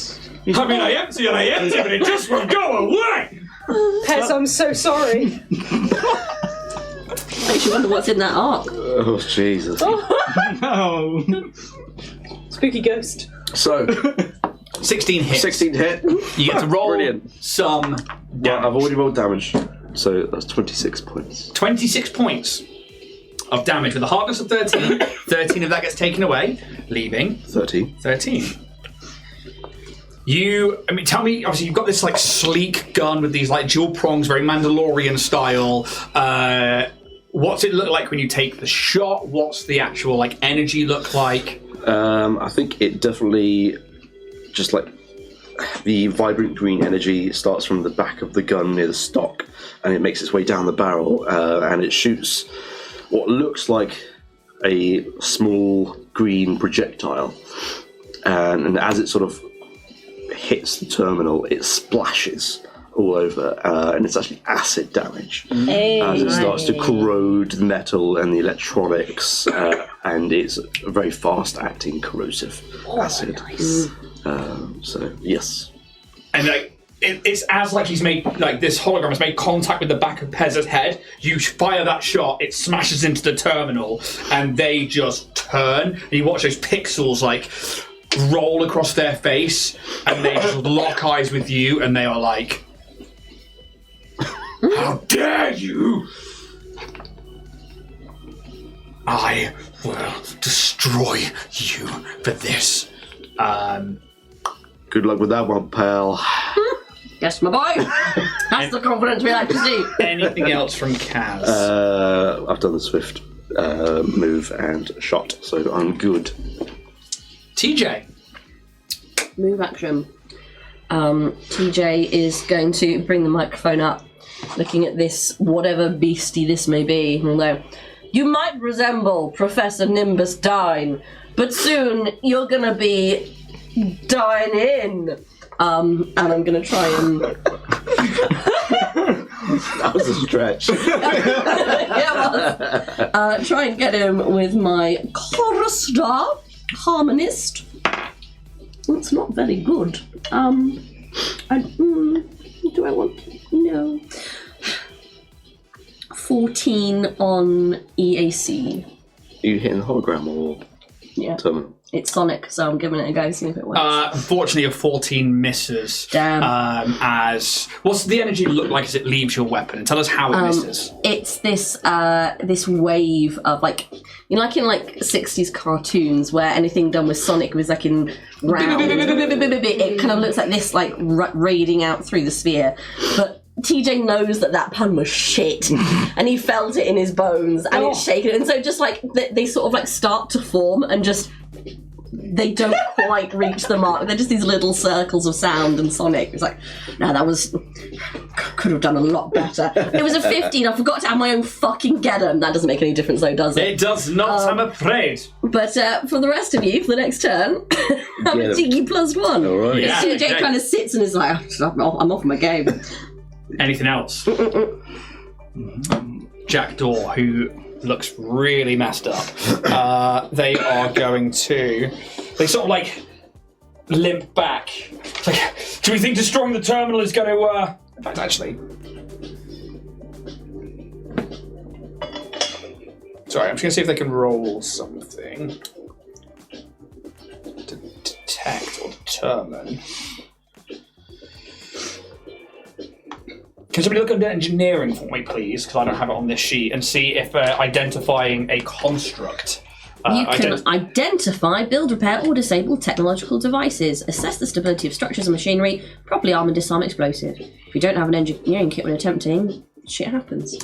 I mean, I empty, but it just won't go away. Pez, I'm so sorry. Makes you wonder what's in that arc. Oh, Jesus. No. Spooky ghost. So, 16 hits. 16 hit. You get to roll Brilliant. some Yeah, I've already rolled damage. So that's 26 points. 26 points of damage with a hardness of 13. 13 of that gets taken away, leaving 13. 13. Tell me, obviously you've got this like sleek gun with these like dual prongs, very Mandalorian style. What's it look like when you take the shot? What's the actual like energy look like? I think it definitely just like the vibrant green energy starts from the back of the gun near the stock and it makes its way down the barrel and it shoots what looks like a small green projectile and as it sort of hits the terminal it splashes all over and it's actually acid damage as it starts to corrode the metal and the electronics and it's a very fast acting corrosive acid. Nice. So yes. And like it's as like he's made like this hologram has made contact with the back of Pez's head. You fire that shot, it smashes into the terminal, and they just turn. And you watch those pixels like roll across their face, and they just lock eyes with you, and they are like, "How dare you! I will destroy you for this." Good luck with that one, pal. Yes, my boy. That's the confidence we like to see. Anything else from Kaz? I've done the swift move and shot, so I'm good. TJ. Move action. TJ is going to bring the microphone up, looking at this, whatever beastie this may be, although you might resemble Professor Nymbus Dyn, but soon you're gonna be dying. And I'm gonna try and That was a stretch. try and get him with my chorister, harmonist. It's not very good. Do I want? No. 14 on EAC. Are you hitting the hologram or terminal? It's Sonic, so I'm giving it a go, see if it works. Unfortunately, a 14 misses. Damn. As what's the energy look like as it leaves your weapon? And tell us how it misses. It's this this wave of like, you know, like in like 60s cartoons where anything done with Sonic was like in round. It kind of looks like this, like raiding out through the sphere, but. TJ knows that pun was shit, and he felt it in his bones, and it's shaken, and so just like they sort of like start to form, and just they don't quite reach the mark. They're just these little circles of sound, and Sonic is like, no, that was could have done a lot better. It was a 15. I forgot to add my own fucking get 'em. That doesn't make any difference, though, does it? It does not. I'm afraid. But for the rest of you, for the next turn, I'm a cheeky +1. All right. Yeah. TJ kind of sits and is like, I'm off my game. Anything else? Jack Daw, who looks really messed up. They are going to. They sort of like limp back. It's like, do we think destroying the terminal is going to? In fact, actually. Sorry, I'm just going to see if they can roll something to detect or determine. Can somebody look at engineering for me, please? Because I don't have it on this sheet, and see if identifying a construct. You can identify, build, repair, or disable technological devices, assess the stability of structures and machinery, properly arm and disarm explosives. If you don't have an engineering kit when attempting, shit happens.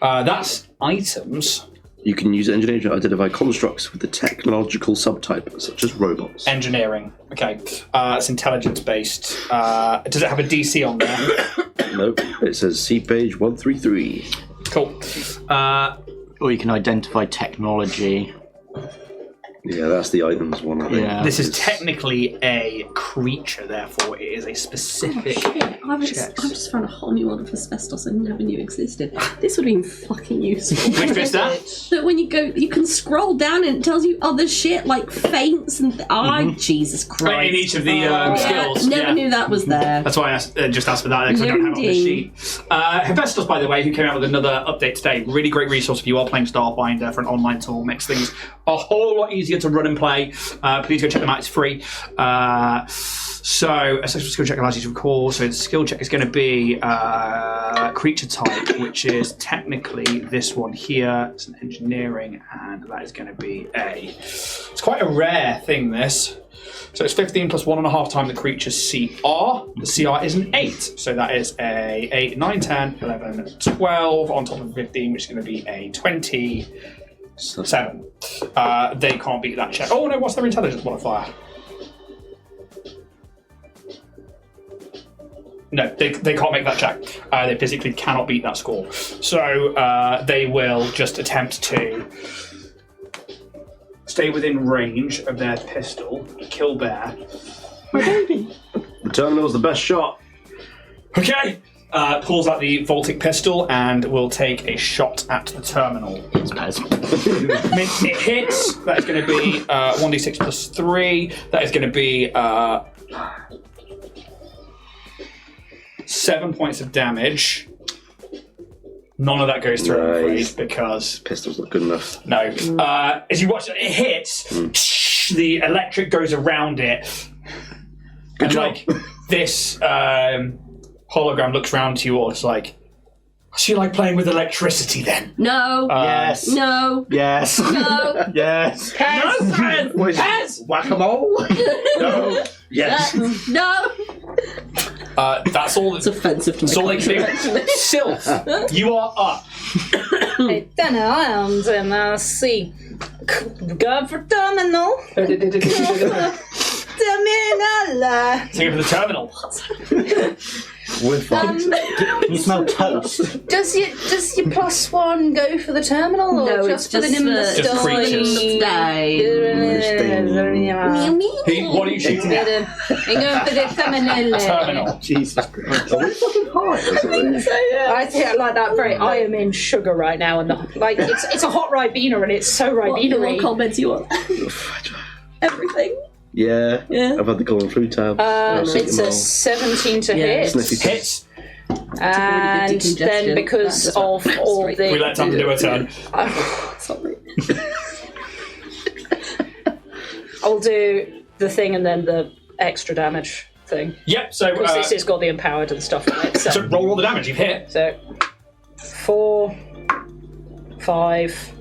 That's items. You can use engineering to identify constructs with the technological subtype, such as robots. Engineering. Okay. It's intelligence-based. Does it have a DC on there? Nope. It says see page 133. Cool. Or you can identify technology. Yeah, that's the items one, I think. Yeah. This is technically a creature, therefore it is a specific I've just found a whole new one of asbestos I never knew existed. This would have been fucking useful. Which bit's that? That when you go, you can scroll down and it tells you other shit like feints and Jesus Christ. In each of the skills. Never knew that was there. That's why I just asked for that, because I don't have it on the sheet. Hephaestus, by the way, who came out with another update today, really great resource if you are playing Starfinder for an online tool, makes things a whole lot easier to run and play. Please go check them out, it's free. So, a social skill check allows you to recall. So, the skill check is going to be creature type, which is technically this one here. It's an engineering, and that is going to be a. It's quite a rare thing, this. So, it's 15 plus 1.5 times the creature's CR. The CR is an 8. So, that is a 8, 9, 10, 11, 12 on top of 15, which is going to be a 27. They can't beat that check. Oh, no, what's their intelligence modifier? No, they can't make that check. They physically cannot beat that score. So they will just attempt to stay within range of their pistol, kill bear. My baby. The terminal's the best shot. Okay. Pulls out the Voltic pistol and will take a shot at the terminal. It hits. That is going to be 1d6 plus 3. That is going to be 7 points of damage. None of that goes through, I'm afraid, because pistol's not good enough. No. As you watch it hits. The electric goes around it. Good job. Like this hologram looks round to you all. It's like, so you like playing with electricity then? No. Yes. No. Yes. No. Yes. Kaz! Whack-a-mole? No. Yes. No! That's all. It's offensive to me. That's all they can do. Sylph, you are up. I don't know, and let's see. Go for terminal. Terminal. Take it for the terminal. With fun. Can you smell toast? Does your +1 go for the terminal, or No, just it's for the just Nimbus Just Dyn? creatures. What are you shooting at? I'm going for the terminal. Terminal. Jesus Christ. Are we fucking high or something? I think I like that very. I am in sugar right now, and it's a hot Ribena, and it's so What Ribena-y. comments you want? Everything. Yeah. Yeah. I've had the golden flute tab. It's a 17 to hit, Sniffy Hits. and decongestion. then because That's of all right. the We let Tom do a turn. Sorry. I'll do the thing and then the extra damage thing. Yep, so, Because this has got the empowered and stuff on it. so roll all the damage. You've hit. So 4, 5,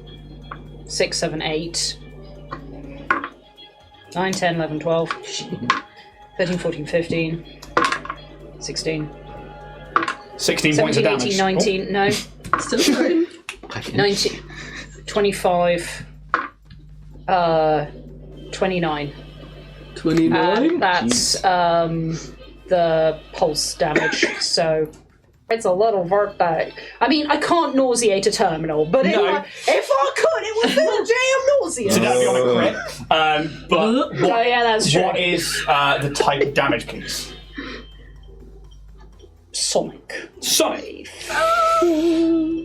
6, 7, 8, 9, 10, 11, 12, 13, 14, 15, 16, 16 points of 17, damage. 18, 19, no, Still sorry. 19, 25, 29. 29. That's the pulse damage, so it's a little birthday. I mean, I can't nauseate a terminal, but No. if I could, it would feel damn nauseous. So that'd be on a crit. But Oh, yeah, that's true. what is the type of damage, please? Sonic. Sonic.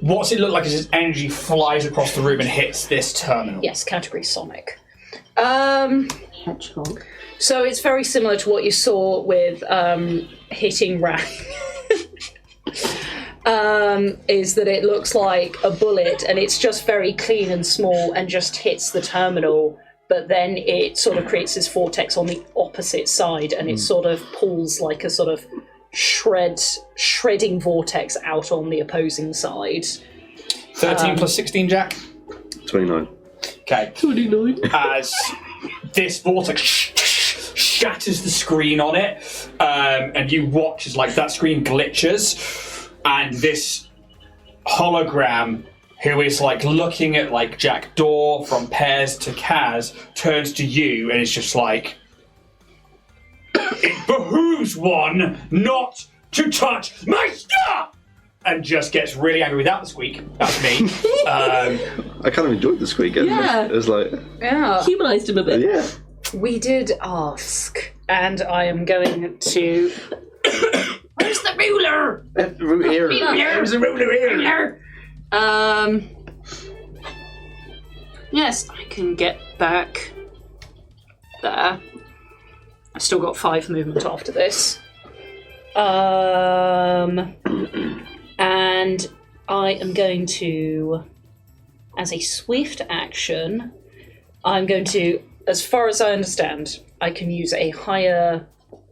What's it look like as its energy flies across the room and hits this terminal? Yes, category Sonic. Hedgehog. So it's very similar to what you saw with hitting Rang. Is that it looks like a bullet and it's just very clean and small and just hits the terminal, but then it sort of creates this vortex on the opposite side and it sort of pulls like a sort of shredding vortex out on the opposing side. 13 plus 16, Jack? 29. Okay. 29. As this vortex shatters the screen on it, and you watch as like that screen glitches, and this hologram, who is like looking at like Jack Daw from Pears to Kaz, turns to you and is just like, "It behooves one not to touch my stuff!" And just gets really angry without the squeak. That's me. I kind of enjoyed the squeak. Yeah. It was like, Yeah. Humanised him a bit. yeah. We did ask, and I am going to. Where's the ruler? There's a ruler here. Yes, I can get back there. I've still got 5 movement after this. And I am going to, as a swift action, I'm going to, as far as I understand, I can use a higher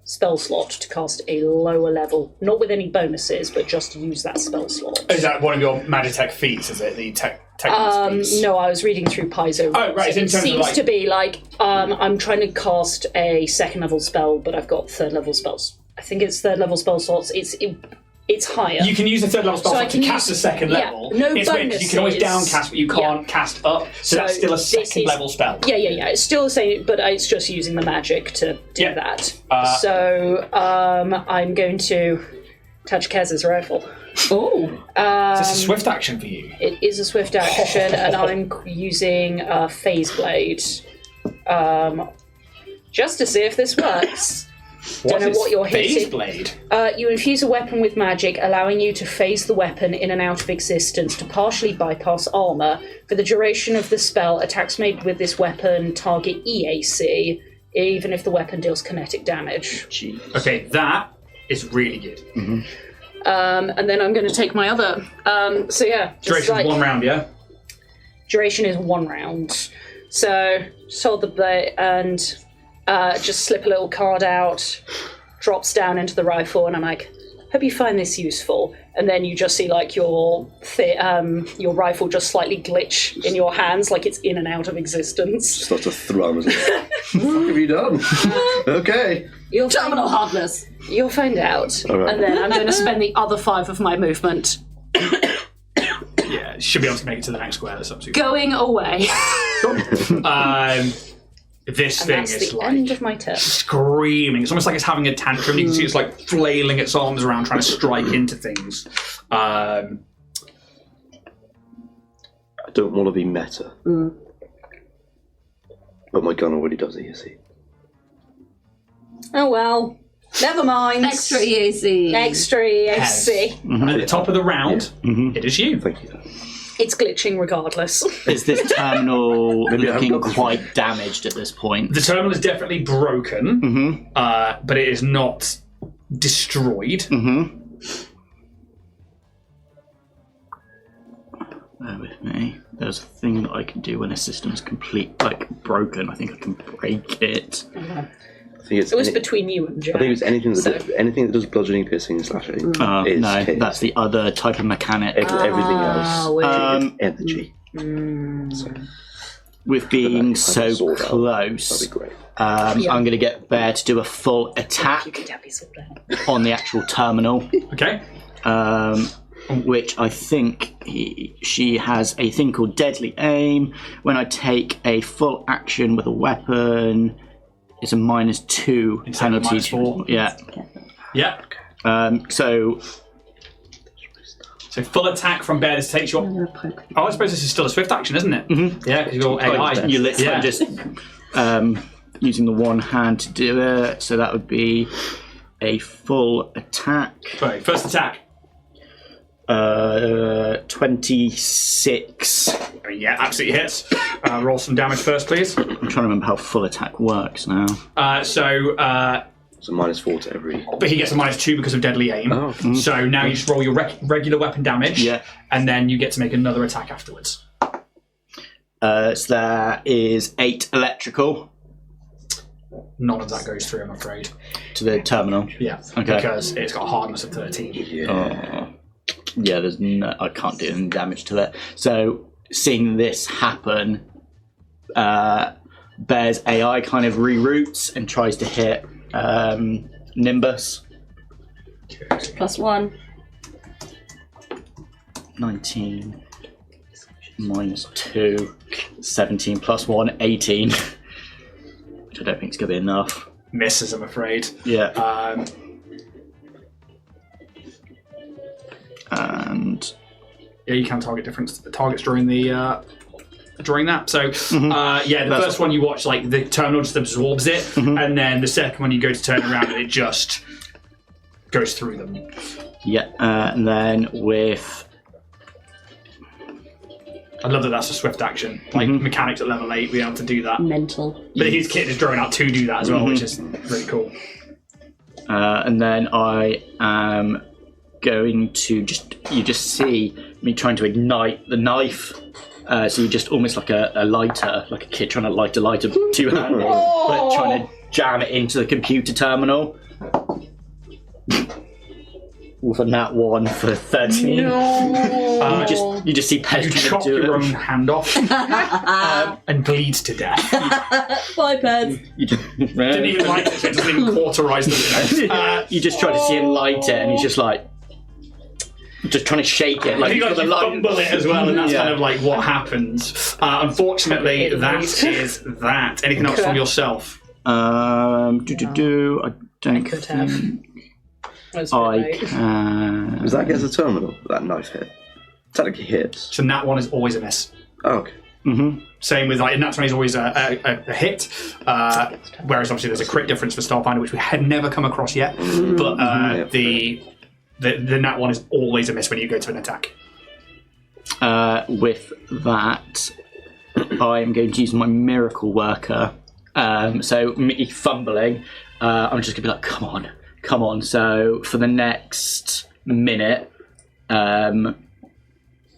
spell slot to cast a lower level, not with any bonuses, but just to use that spell slot. Is that one of your Magitech feats, is it? The tech feats? No, I was reading through Paizo. Oh, right, So in it terms of, seems like- to be like I'm trying to cast a 2nd level spell, but I've got 3rd level spells. I think it's 3rd level spell slots. It's higher. You can use the 3rd level spell So I slot to can cast use- a 2nd yeah, level. no it's weird 'cause you can always bonuses. downcast, but you can't cast up. So that's still a this 2nd is- level spell. Yeah. It's still the same, but it's just using the magic to do Yeah. that. So I'm going to touch Kez's rifle. Oh. Is this a swift action for you? It is a swift action, and I'm using Phase Blade. Just to see if this works. Don't know is what you're Phase hitting. Blade? You infuse a weapon with magic, allowing you to phase the weapon in and out of existence to partially bypass armor. For the duration of the spell, attacks made with this weapon target EAC, even if the weapon deals kinetic damage. Okay, that is really good. And then I'm going to take my other. So yeah, just Duration like, 1 round, yeah? duration is 1 round. So just hold the blade and just slip a little card out, drops down into the rifle, and I'm like, hope you find this useful. and then you just see like your rifle just slightly glitch in your hands, like it's in and out of existence. Start to thrum. What have you done? Okay. Terminal hardness. You'll find out. All right. And then I'm going to spend the other 5 of my movement Yeah, should be able to make it to the next square. That's absolutely going away. This And thing that's is the like end of my turn. screaming. It's almost like it's having a tantrum. You can see it's like flailing its arms around, trying to strike into things. I don't want to be meta. But my gun already does it, you see. Oh well. Never mind. Extra EAC. Extra EAC. At the top of the round, it is you. Thank you. It's glitching regardless. Is this terminal Maybe I haven't looking got this quite damaged at this point? The terminal is definitely broken, but it is not destroyed. Bear with me. There's a thing that I can do when a system's broken. I think I can break it. I think it's It was between you and Jack. I think it's anything that does bludgeoning, piercing, slashing. is No, hit. that's the other type of mechanic. Everything else. weird. Energy. So, With being so sword out. close, that'd be great. I'm going to get Bear to do a full attack on the actual terminal, Okay. which I think she has a thing called Deadly Aim. When I take a full action with a weapon, it's a -2 Instead of penalty. -4. Yeah. Yeah. So So full attack from Bear. This takes you up. Oh, I suppose this is still a swift action, isn't it? Yeah, because you're AI. you literally Yeah. just using the one hand to do it. So that would be a full attack. Sorry, first attack. 26. Yeah, absolutely hits. Roll some damage first, please. I'm trying to remember how full attack works now. So -4 to every. but he gets a -2 because of deadly aim. Oh. So now you just roll your regular weapon damage, Yeah. and then you get to make another attack afterwards. So there is 8 electrical None of that goes through, I'm afraid. to the terminal. Yeah, Okay. because it's got a hardness of 13. Yeah, there's no, I can't do any damage to it. So seeing this happen, Bear's AI kind of reroutes and tries to hit Nimbus. +1. 19 -2, 17 +1, 18. Which I don't think is going to be enough. Misses, I'm afraid. Yeah. And yeah, you can target different targets during the during that. So yeah, the first one you watch, like the terminal just absorbs it, and then the second one you go to turn around and it just goes through them. Yeah, and then with... I love that that's a swift action. Like mechanics at level 8, we able to do that. Mental. But his kit is drawing out to do that as well, which is really cool. and then I am going to you just see me trying to ignite the knife. So you're just almost like a lighter, like a kid trying to light a lighter two-handed, but trying to jam it into the computer terminal. With a nat 1 for 13. You just see Pez You trying chop to do your it. own hand off and bleeds to death. Bye, Pez. Didn't even like it, so it doesn't even cauterize the You just try to see him light it, and he's just like just trying to shake it, like you for the light. fumble it as well, and that's Yeah. kind of like what happens. Unfortunately, that is that. Anything else from yourself? I don't could have. think That's I right. can. Does that get the terminal? That knife hit? Technically hits. So that one is always a miss. Oh, okay. Same with like, and that's when he's always a hit. Whereas obviously there's a crit difference for Starfinder, which we had never come across yet. But the nat one is always a miss when you go to an attack. With that, I am going to use my miracle worker. So me fumbling, I'm just going to be like, come on. So for the next minute,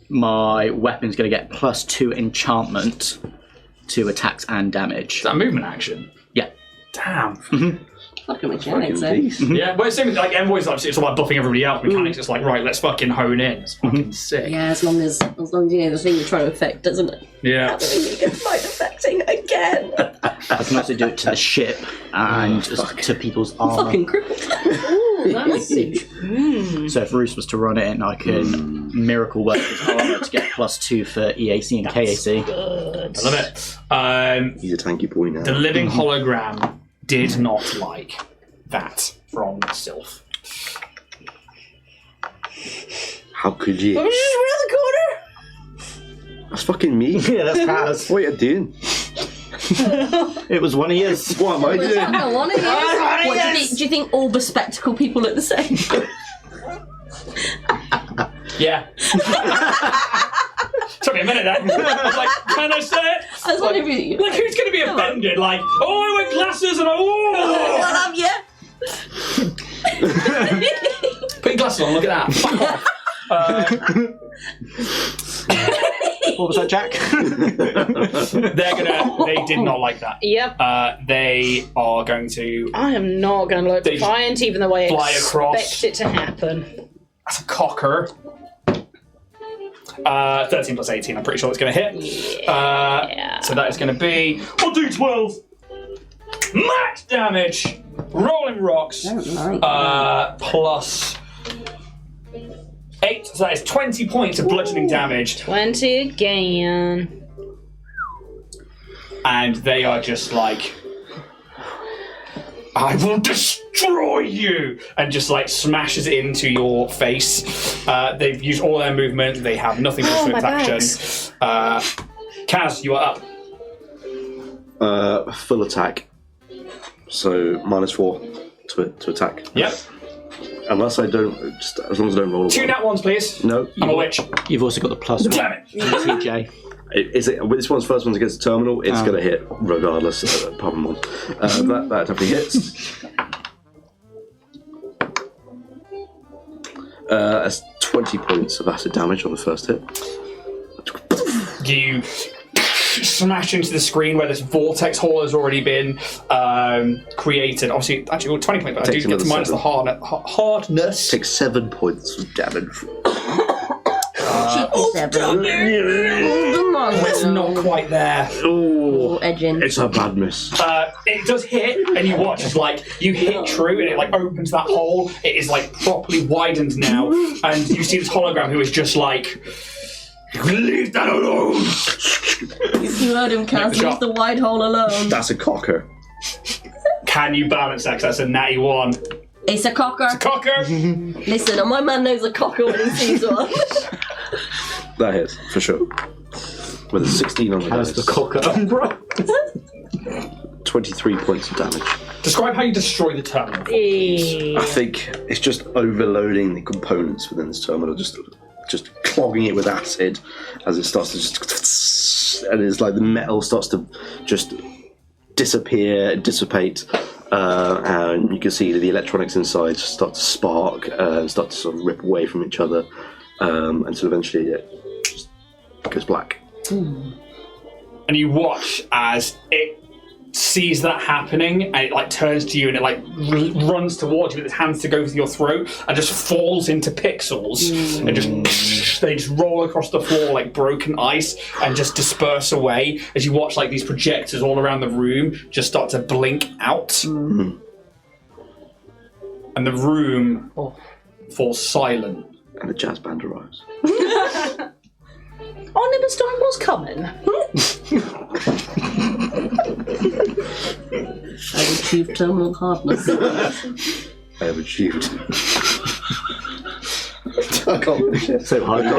my weapon's going to get +2 enchantment to attacks and damage. Is that a movement action? Yeah. Damn. Fucking mechanics, Fucking eh? beast. Yeah, well, it's same with like Envoy's. Like, it's all about buffing everybody out. Mechanics, it's like right, let's fucking hone in. It's fucking sick. Yeah, as long as you know the thing you're trying to affect, doesn't it? Yeah. You get mind affecting again. I can also do it to the ship and to people's armor. Fucking crippled. Ooh, that's So if Roos was to run it in, I can miracle work his armor to get +2 for EAC and KAC. I love it. He's a tanky boy now. The living hologram did not like that from Sylph. How could you? Just around the corner. That's fucking me. Yeah, that's Kaz. What are you doing? It was one of yours. What am I doing? I don't want it. Do you think all bespectacled people look the same? Yeah. Took me a minute then. I was like, can I say it? I was wondering if you. Like, who's going to be offended? Like, oh, I wear glasses and What up, yeah? Put your glasses on, look at that. Fuck off. What was that, Jack? They did not like that. Yep. They are going to I am not going to look They defiant, even though I fly expect across. it to happen. That's a cocker. 13 plus 18, I'm pretty sure it's going to hit. So that is going to be a d12. Max damage. Rolling rocks. Plus 8. So that is 20 points of bludgeoning damage. 20 again. And they are just like, I will destroy you! And just like smashes it into your face. They've used all their movement. They have nothing but swift action. Kaz, you are up. Full attack. So -4 to attack. Yep. Unless I don't, just as long as I don't roll a 2 one. nat ones, please. No. I'm a witch. You've also got the +1 Damn it. TJ. Is it? This one's first one's against the terminal. It's going to hit regardless. Apart from one. That definitely hits. That's 20 points of acid damage on the first hit. You smash into the screen where this vortex hole has already been created. Obviously, actually, well, 20 points, but I do Takes get to minus the another hardness. Take 7 points of damage. It's not quite there. Oh, Edging. it's a bad miss. It does hit, and you watch as like you hit true, and it like opens that hole. It is like properly widened now, and you see this hologram who is just like, leave that alone. You heard him, Kaz. Leave the wide hole alone. That's a cocker. Can you balance that? 'Cause that's a natty 1. It's a cocker. Cocker. Listen, my man knows a cocker when he sees one. That hits for sure. With a 16 on the How's dice. the cocker umbra? 23 points of damage. Describe how you destroy the terminal. I think it's just overloading the components within this terminal, just clogging it with acid as it starts to just, and it's like the metal starts to just disappear, dissipate, and you can see the electronics inside start to spark and start to sort of rip away from each other until eventually it just goes black. And you watch as it sees that happening, and it like turns to you, and it like runs towards you with its hands to go for your throat, and just falls into pixels, and just they just roll across the floor like broken ice, and just disperse away as you watch like these projectors all around the room just start to blink out, and the room falls silent. And the jazz band arrives. Oh, Nymbus Dyn was coming. I've achieved terminal hardness. I have achieved. I can't. So hard to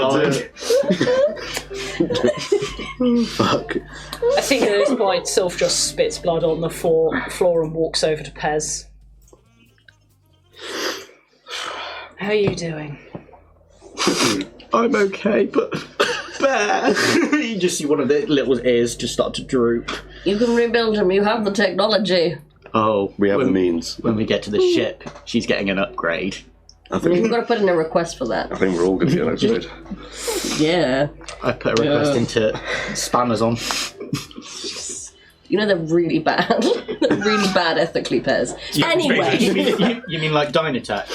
Fuck. I think at this point, Sylph just spits blood on the floor and walks over to Pez. How are you doing? I'm okay, but Bear. You just see one of the little ears just start to droop. You can rebuild him. You have the technology. Oh, We have the means. when we get to the ship, she's getting an upgrade. I You've think, got to put in a request for that. I think we're all going to get an upgrade. Yeah. I put a request into Spanners on. You know they're really bad. They're really bad ethically pairs. Anyway. You mean like Dynatech?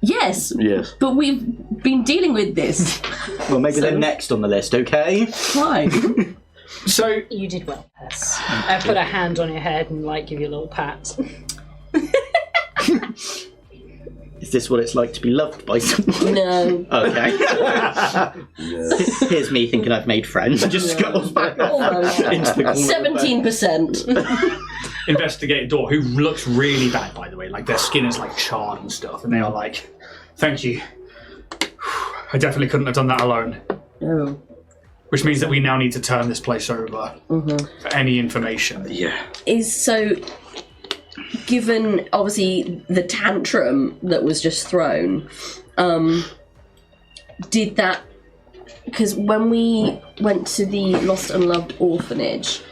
Yes. Yes. But we've been dealing with this. Well, maybe they're next on the list, okay? Why? So You did well, Pess. I put a hand on your head and give you a little pat. Is this what it's like to be loved by someone? No. Okay. Here's me thinking I've made friends. Just scuttles back off into the corner. 17%. investigated door, who looks really bad, by the way. Like, their skin is like charred and stuff, and they are like, "Thank you. I definitely couldn't have done that alone." Oh. Which means that we now need to turn this place over for any information. Yeah. Given obviously the tantrum that was just thrown, did that, because when we went to the Lost and Loved orphanage,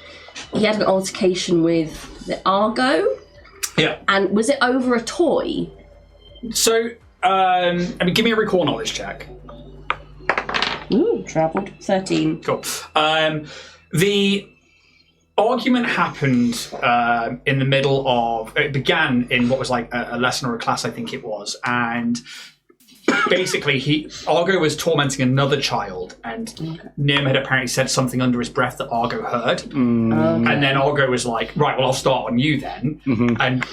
he had an altercation with the Argo. Yeah. And was it over a toy? So, give me a recall knowledge check. Ooh, travelled. 13. Cool. The argument happened in the middle of... It began in what was like a lesson or a class, I think it was, and basically Argo was tormenting another child, and Nim had apparently said something under his breath that Argo heard, and then Argo was like, "Right, well, I'll start on you then," and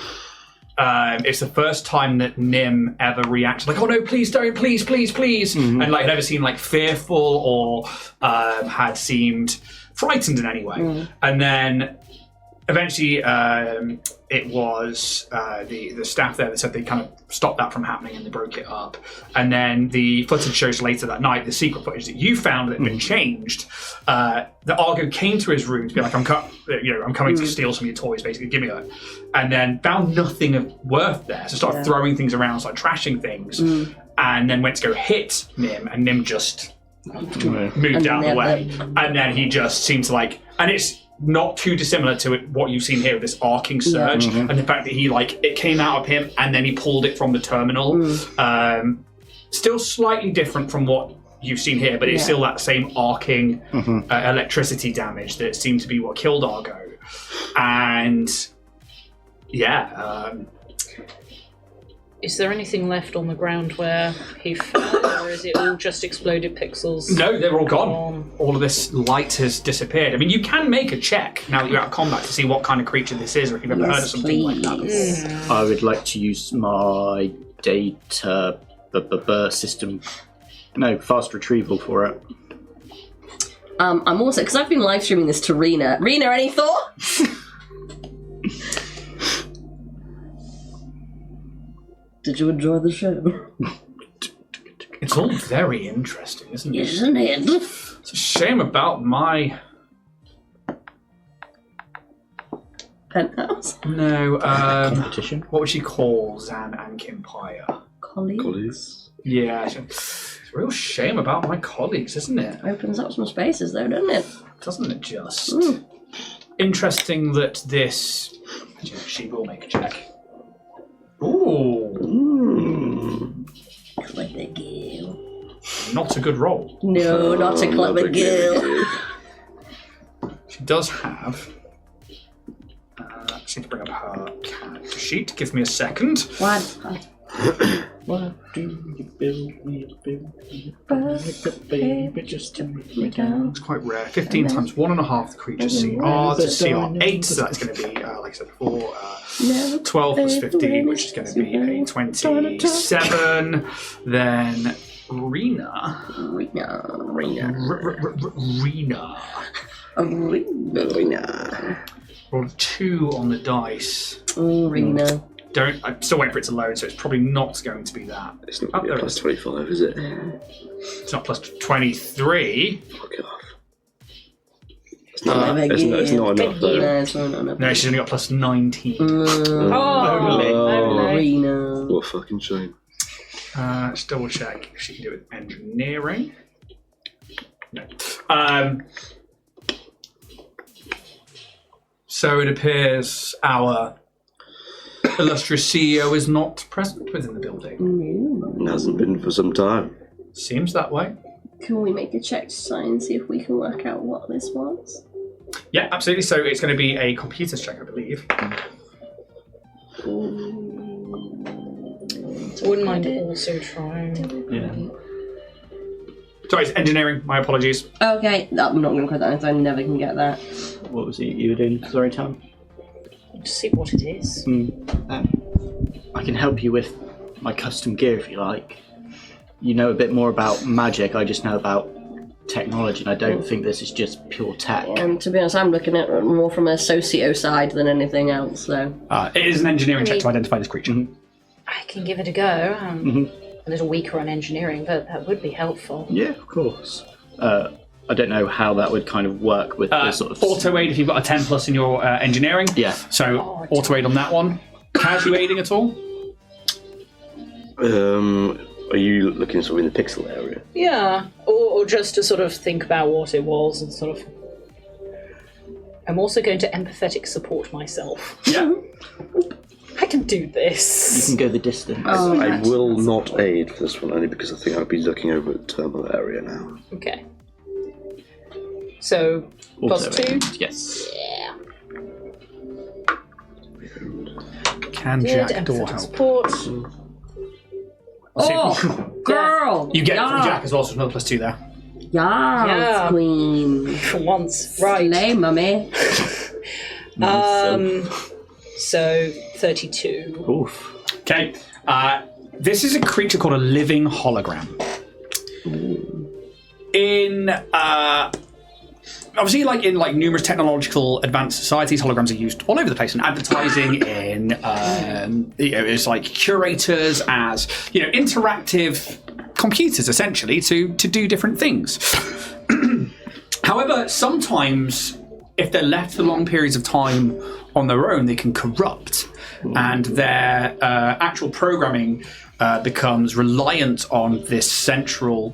it's the first time that Nim ever reacted like, "Oh no, please don't, please, please, please," and like never seemed like fearful or had seemed frightened in any way. And then eventually it was the staff there that said they kind of stopped that from happening and they broke it up. And then the footage shows later that night, the secret footage that you found that had been changed, that Argo came to his room to be like, I'm coming to steal some of your toys, basically, give me that. And then found nothing of worth there, so started throwing things around, started trashing things, and then went to go hit Nim, and Nim just moved out of the way. And then he just seemed to like, and it's not too dissimilar to what you've seen here with this arcing surge, and the fact that he it came out of him and then he pulled it from the terminal. Still slightly different from what you've seen here, but it's still that same arcing electricity damage that seemed to be what killed Argo. And is there anything left on the ground where he fell, or is it all just exploded pixels? No, they're all gone. All of this light has disappeared. I mean, you can make a check now that you're out of combat to see what kind of creature this is, or if you've ever heard of something like that before. I would like to use my data system. No, fast retrieval for it. I'm also, because I've been live streaming this to Rena. Rena, any thoughts? Did you enjoy the show? It's all very interesting, isn't it? Isn't it? It's a shame about my... Penthouse? No, Competition. what would she call Zan and Kimpire? Colleagues? Yeah, it's a real shame about my colleagues, isn't it? Opens up some spaces though, doesn't it? Doesn't it just? Interesting that this... She will make a check. Ooh. Clever girl. Not a good roll. No, not a clever girl. She does have... I just need to bring up her character sheet. Give me a second. What? What do you build me a baby just to make me down? It's quite rare. 15 times 1.5 the creature's CR. The CR 8, so that's going to be, like I said before, 12 plus 15, which is going to be a 27. Then Rena. Rolled a 2 on the dice. Rena. I'm still waiting for it to load, so it's probably not going to be that. It's not going to be plus 25, is it? It's not plus 23. Fuck off. It's not enough, though. No, it's not enough. No, she's only got plus 19. Rena. What a fucking shame. Let's double check if she can do it with engineering. No. So it appears our illustrious CEO is not present within the building. It hasn't been for some time. Seems that way. Can we make a check to try and see if we can work out what this was? Yeah, absolutely. So it's going to be a computers check, I believe. I wouldn't mind also trying. Yeah. Sorry, it's engineering. My apologies. Okay, no, I'm not going to put that in, so I never can get that. What was it you were doing? Sorry, Tom. To see what it is. I can help you with my custom gear if you like. You know a bit more about magic. I just know about technology, and I don't think this is just pure tech. And to be honest, I'm looking at it more from a socio side than anything else. So It is an engineering check to identify this creature. I can give it a go. I'm a little weaker on engineering, but that would be helpful. Yeah, of course. I don't know how that would kind of work with the sort of... Auto aid if you've got a 10 plus in your engineering. Yeah. So auto aid on that one. Casual aiding at all? Are you looking sort of in the pixel area? Yeah, or just to sort of think about what it was and sort of... I'm also going to empathetic support myself. Yeah. I can do You this. can go the distance. I will not aid for this one, only because I think I'll be looking over at the terminal area now. Okay. So, Also, +2? yes. Yeah. Can Good, Jackdaw empathetic help? support. oh, girl, You get it from yeah. Jack as well, so another +2 there. Yeah, queen. For once. Right. Slay, mummy. So, 32. Oof. Okay. This is a creature called a living hologram. In obviously, like in numerous technological advanced societies, holograms are used all over the place in advertising, in it's like curators, as interactive computers essentially to do different things. However, sometimes if they're left for long periods of time on their own, they can corrupt, and their actual programming becomes reliant on this central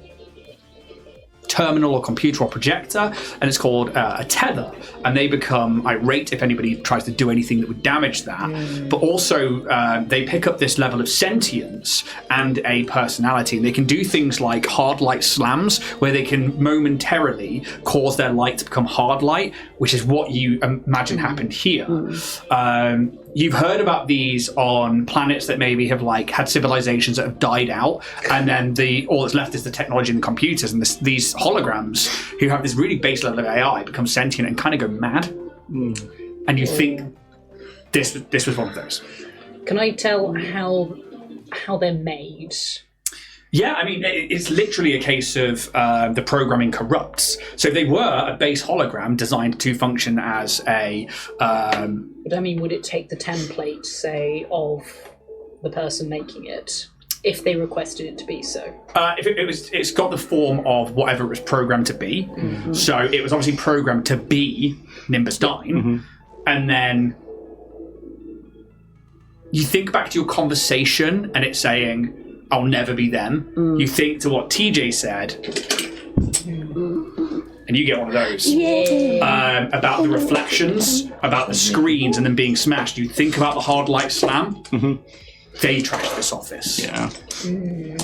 terminal or computer or projector, and it's called a tether, and they become irate if anybody tries to do anything that would damage that. But also they pick up this level of sentience and a personality, and they can do things like hard light slams, where they can momentarily cause their light to become hard light, which is what you imagine happened here. You've heard about these on planets that maybe have had civilizations that have died out, and then all that's left is the technology and the computers, and these holograms who have this really base level of AI become sentient and kind of go mad. And you think this was one of those. Can I tell how they're made? Yeah, I mean, it's literally a case of the programming corrupts. So if they were a base hologram designed to function as a... But I mean, would it take the template, say, of the person making it, if they requested it to be so? It's got the form of whatever it was programmed to be. So it was obviously programmed to be Nymbus Dyn. And then you think back to your conversation and it's saying, I'll never be them. You think to what TJ said, and you get one of those. About the reflections, about the screens and them being smashed. You think about the hard light slam. They trashed this office. Yeah.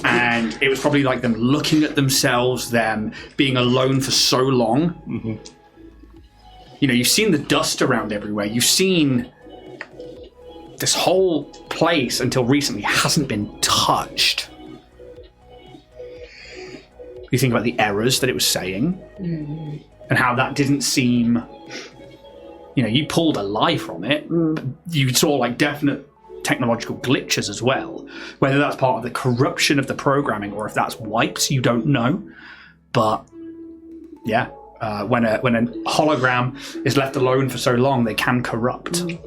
And it was probably like them looking at themselves, them being alone for so long. You've seen the dust around everywhere. You've seen this whole place until recently hasn't been touched. You think about the errors that it was saying and how that didn't seem... you pulled a lie from it. But you saw definite technological glitches as well. Whether that's part of the corruption of the programming or if that's wipes, you don't know. But yeah, when a hologram is left alone for so long, they can corrupt and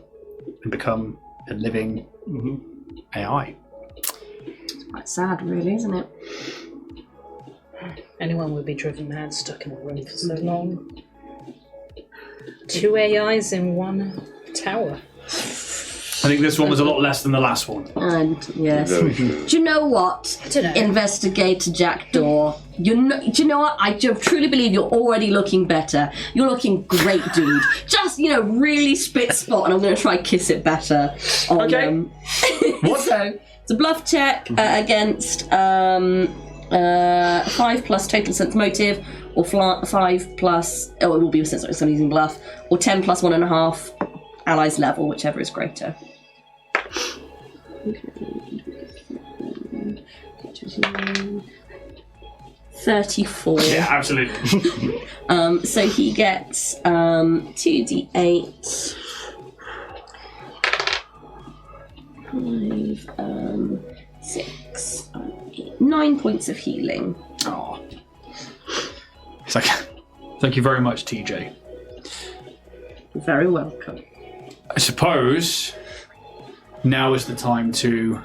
become a living AI. It's quite sad, really, isn't it? Anyone would be driven mad stuck in a room for so long. 2 AIs in one tower. I think this one was a lot less than the last one. And yes. Do you know what? I don't know. Investigator Jackdaw. Do you know what? I truly believe you're already looking better. You're looking great, dude. Just, really spit spot, and I'm going to try kiss it better. Okay. What? So, it's a bluff check against 5 plus total sense motive, or 5 plus. Oh, it will be since it's only using bluff, or 10 plus 1.5 allies level, whichever is greater. 34. Yeah, absolutely. So he gets 2d8. 5, 6, 8, 9 points of healing. Oh. It's like, thank you very much, TJ. You're very welcome. I suppose now is the time to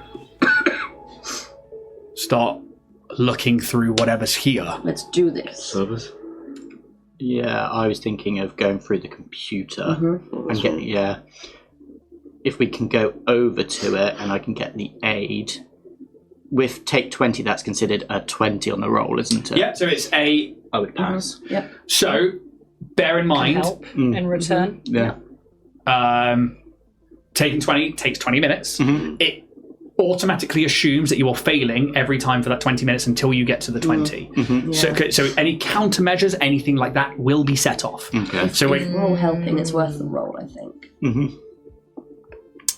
start looking through whatever's here. Let's do this. Servers? Yeah, I was thinking of going through the computer and getting, if we can go over to it and I can get the aid. With take 20, that's considered a 20 on the roll, isn't it? Yeah, so it's a... I would pass. Yep. So, bear in mind... Help in return. Yeah. Taking 20 takes 20 minutes. It automatically assumes that you are failing every time for that 20 minutes until you get to the 20. So any countermeasures, anything like that, will be set off. Okay. So Roll helping, it's worth the roll, I think.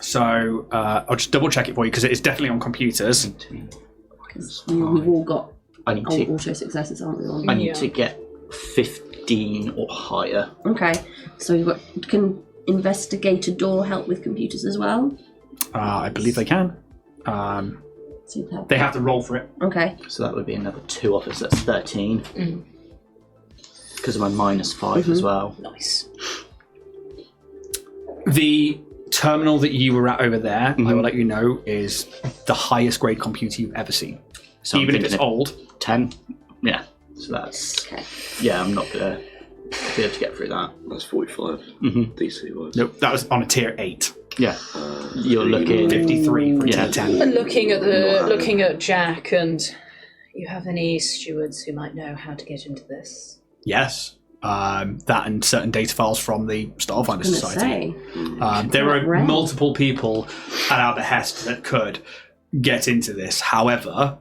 So I'll just double check it for you because it is definitely on computers. Because we've all got I need to, auto successes, aren't we? I need to get 15 or higher. Okay, so you've got, can investigate a door help with computers as well? I believe they can. Super. They have to roll for it. Okay. So that would be another 2 off us, that's 13. Because of my -5 as well. Nice. The terminal that you were at over there, I will let you know, is the highest grade computer you've ever seen. So I'm even if it's thinking old. 10? Yeah. So that's... Okay. Yeah, I'm not going to be able to get through that. That's 45. DC was. Nope, that was on a tier 8. Yeah. You're looking... 53 for a tier 10. And looking at Jack, and you have any stewards who might know how to get into this? Yes. That and certain data files from the Starfinder Society. There are Right. multiple people at our behest that could get into this. However,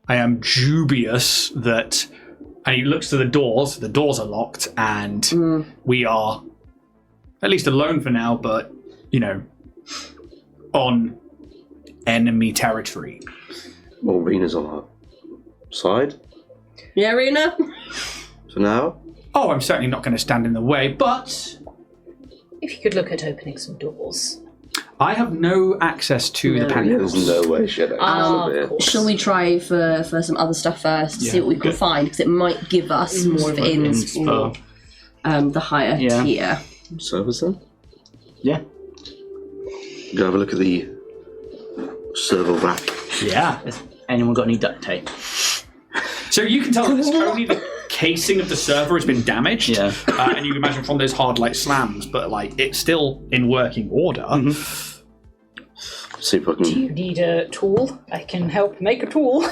I am dubious that... And he looks to the doors are locked, and we are at least alone for now, but, you know, on enemy territory. Well, Rena's on our side. Yeah, Rena? So now... Oh, I'm certainly not going to stand in the way, but If you could look at opening some doors. I have no access to the penthouse. There's no way she'd Of course. Shall we try for some other stuff first to see what we can find? Because it might give us more of ins for the higher tier. Servers then? Yeah. Go have a look at the server rack. Yeah. Has anyone got any duct tape? So you can tell that it's only the casing of the server has been damaged. Yeah. And you can imagine from those hard like slams, but like it's still in working order. See if I Do can... you need a tool? I can help make a tool.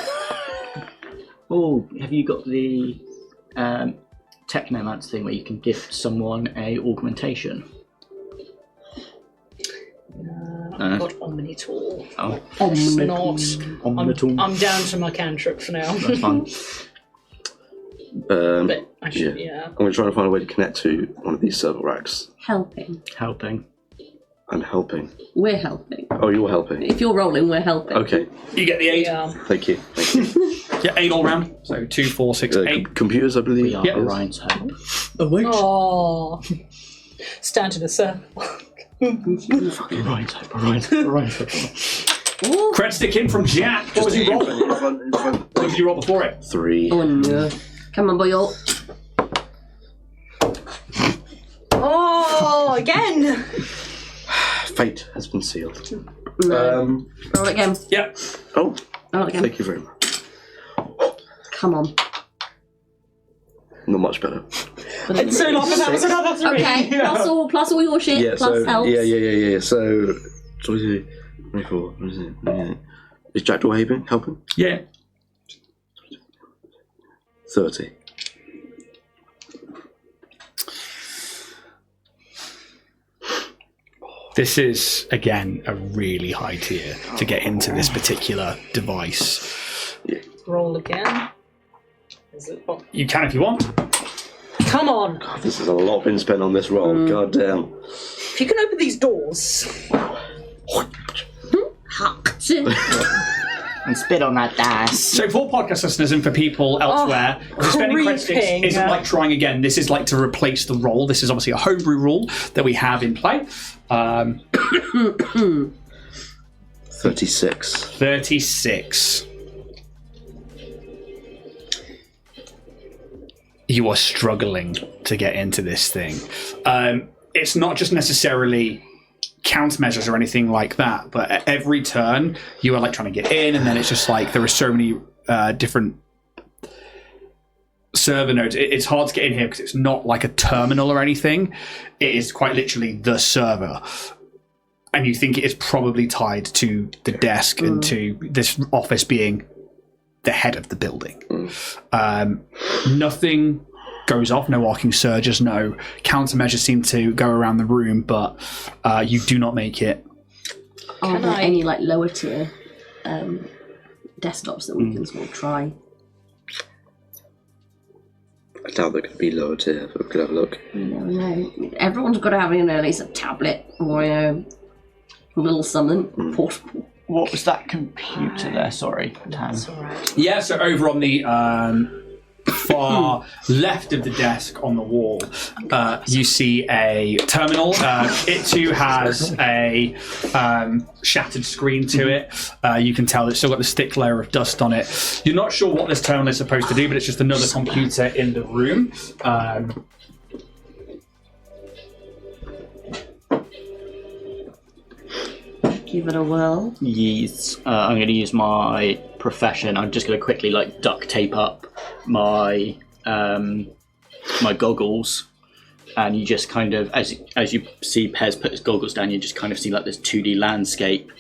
Oh, have you got the technomancer thing where you can gift someone a augmentation? I've got Omni tool. Oh, I'm down to my cantrip for now. that's fine. But I should, yeah. I'm going to try and find a way to connect to one of these server racks. Helping. Helping. I'm helping. We're helping. Oh, you're helping. If you're rolling, we're helping. Okay. You get the 8. Yeah. Thank you. Thank you. Yeah, 8 all round. So 2, 4, 6, 8. Computers, I believe. We are Yeah. Orion's help. Oh. Stand to the circle. Orion's help. Orion's help. Cred stick in from Jack. What was your roll? What did you roll before it? 3. Oh no. Come on, boy. Oh, again! Fate has been sealed. No. Roll it again. Yeah. Oh, Roll it again. thank you very much. Come on. Not much better. And soon after that was another 3. Okay. Plus all your shit. Yeah, plus so... helps. Yeah. So... 22, 24, what is it? 28. Is Jack Door helping? Yeah. 30. This is, again, a really high tier to get into this particular device. Roll again. You can if you want. Come on. This is a lot been spent on this roll. God damn. If you can open these doors. And spit on that dice. So for podcast listeners and for people elsewhere, spending credit sticks isn't like trying again. This is like to replace the roll. This is obviously a homebrew rule that we have in play. 36. 36. You are struggling to get into this thing. It's not just necessarily countermeasures or anything like that, but at every turn you are like trying to get in, and then it's just like there are so many different server nodes. It's hard to get in here because it's not like a terminal or anything. It is quite literally the server, and you think it is probably tied to the desk and to this office being the head of the building. Nothing goes off, no arcing surges, no countermeasures seem to go around the room, but you do not make it. Are there any like lower tier desktops that we can sort of try? I doubt they're going to be lower tier, but we could have a look. No. Everyone's got to have at least a tablet or a little something portable. What was that computer there? Sorry, Tam. Yeah, so over on the far left of the desk on the wall, you see a terminal. It too has a shattered screen to it. You can tell it's still got the thick layer of dust on it. You're not sure what this terminal is supposed to do, but it's just another computer in the room. Give it a whirl. Yes, I'm going to use my profession. I'm just going to quickly like duct tape up my my goggles, and you just kind of, as you see Pez put his goggles down, you just kind of see like this 2D landscape,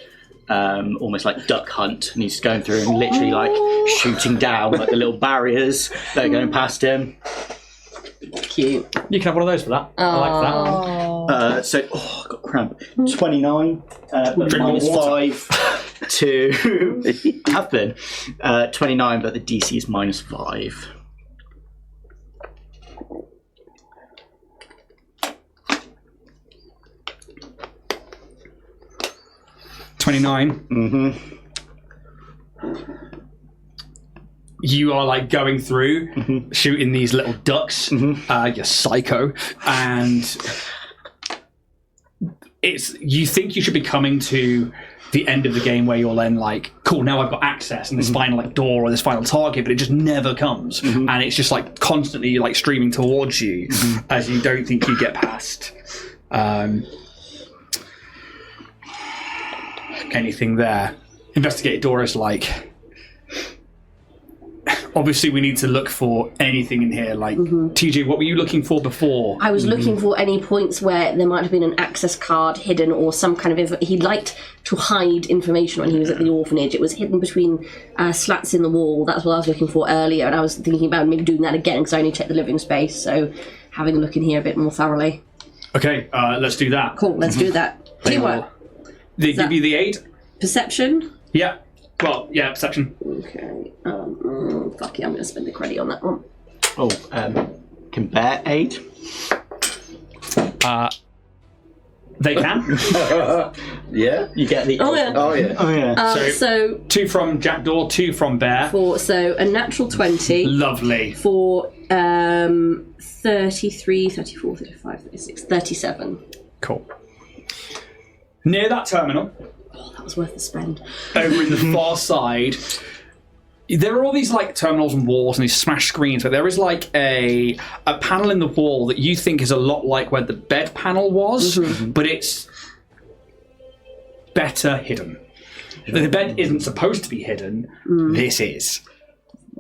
almost like Duck Hunt, and he's going through and literally like shooting down like the little barriers that are going past him. Cute. You can have one of those for that. I like that. I got cramp. 29, minus 5 to... I have been. 29, but the DC is minus 5. $29. You are like going through, shooting these little ducks. You're psycho, and you think you should be coming to the end of the game where you're then like, cool, now I've got access and this final like door or this final target, but it just never comes, and it's just like constantly like streaming towards you as you don't think you get past anything there. Investigator door is like, obviously we need to look for anything in here, like TJ, what were you looking for before? I was looking for any points where there might have been an access card hidden or some kind of he liked to hide information when he was at the orphanage. It was hidden between slats in the wall. That's what I was looking for earlier, and I was thinking about maybe doing that again because I only checked the living space, so having a look in here a bit more thoroughly. Okay, let's do that. Cool, let's do that. Teamwork. They give you the 8? Perception? Yeah. Well, yeah, perception. Okay. Fuck it, I'm going to spend the credit on that one. Can bear 8? They can. Yeah? You get the... Oh, yeah. Oh, yeah. Oh, yeah. So 2 from Jackdaw, 2 from Bear. so a natural 20 Lovely. for 33, 34, 35, 36, 37. Cool. Near that terminal, Oh, that was worth the spend. over in the far side, there are all these like terminals and walls and these smashed screens, but there is like a panel in the wall that you think is a lot like where the bed panel was, but it's better hidden. The bed isn't supposed to be hidden. This is.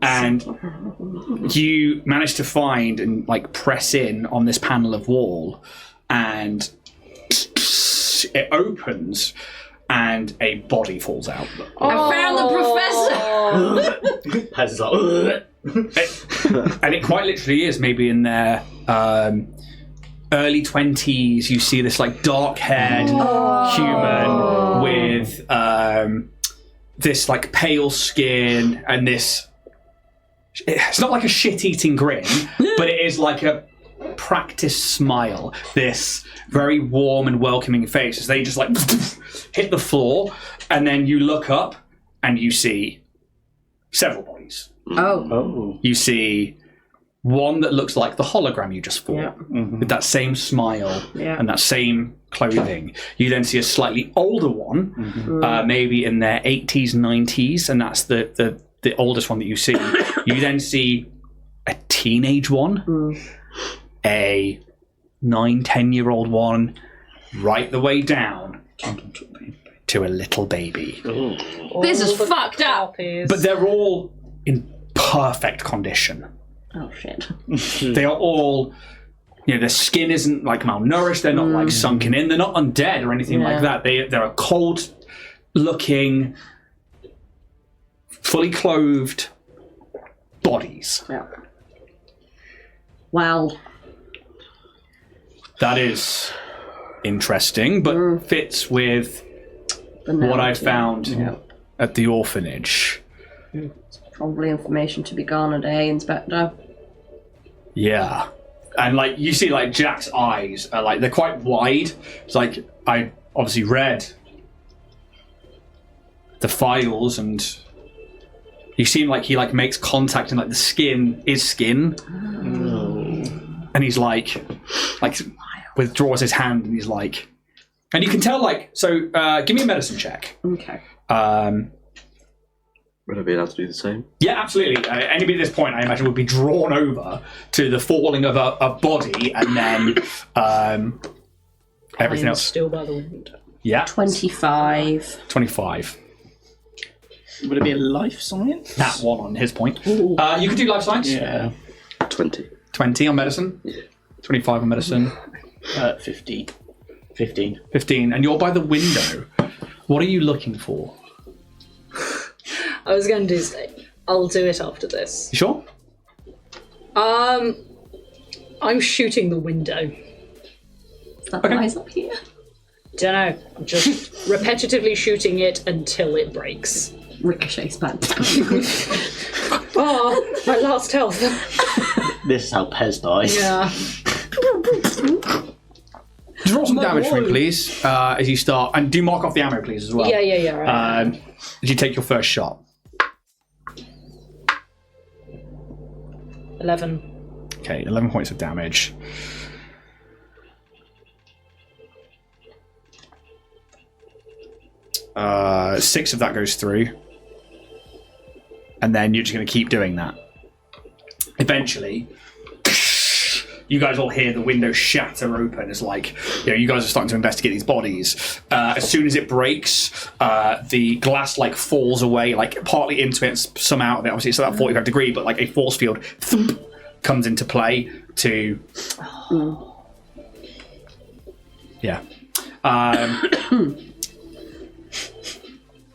And you manage to find and like press in on this panel of wall, and it opens and a body falls out. I found the professor! Pez is like... And it quite literally is maybe in their early 20s. You see this like dark-haired human with this like pale skin and this it's not like a shit-eating grin, but it is like a practiced smile. This very warm and welcoming face as they just like hit the floor, and then you look up and you see several bodies. Oh. You see one that looks like the hologram you just fought, with that same smile and that same clothing. You then see a slightly older one, maybe in their 80s, 90s, and that's the oldest one that you see. You then see a teenage one, a 9-10-year-old one, right the way down to a little baby. This is fucked up. But they're all in perfect condition. Oh shit. They are all, their skin isn't like malnourished, they're not like sunken in, they're not undead or anything like that. They're a cold looking, fully clothed bodies. Yeah. Wow. That is interesting, but fits with what I found at the orphanage. Probably information to be garnered, Inspector? Yeah. And like you see like Jack's eyes are like they're quite wide. It's like I obviously read the files and you seem like he like makes contact and like the skin is skin. And he's like withdraws his hand and he's like, and you can tell give me a medicine check. Okay. Would I be allowed to do the same? Yeah, absolutely. Anybody at this point, I imagine, would be drawn over to the falling of a body and then everything else. Still by the window. Yeah. 25. 25. Would it be a life science? That one on his point. You could do life science. Yeah. 20. 20 on medicine. Yeah. 25 on medicine. 15. 15. 15. And you're by the window. What are you looking for? I was going to say, I'll do it after this. You sure? I'm shooting the window. Is that the eyes up here? Don't know. I'm just repetitively shooting it until it breaks. Ricochet's back. Oh, my last health. This is how Pez dies. Yeah. Just roll some damage for me, please, as you start. And do mark off the ammo, please, as well. Yeah. Right. As you take your first shot. 11. Okay, 11 points of damage. Six of that goes through. And then you're just going to keep doing that. Eventually, you guys all hear the window shatter open. It's like, you guys are starting to investigate these bodies. As soon as it breaks, the glass falls away, partly into it, some out of it. Obviously, it's about 45 degrees, but a force field thump, comes into play to. Yeah.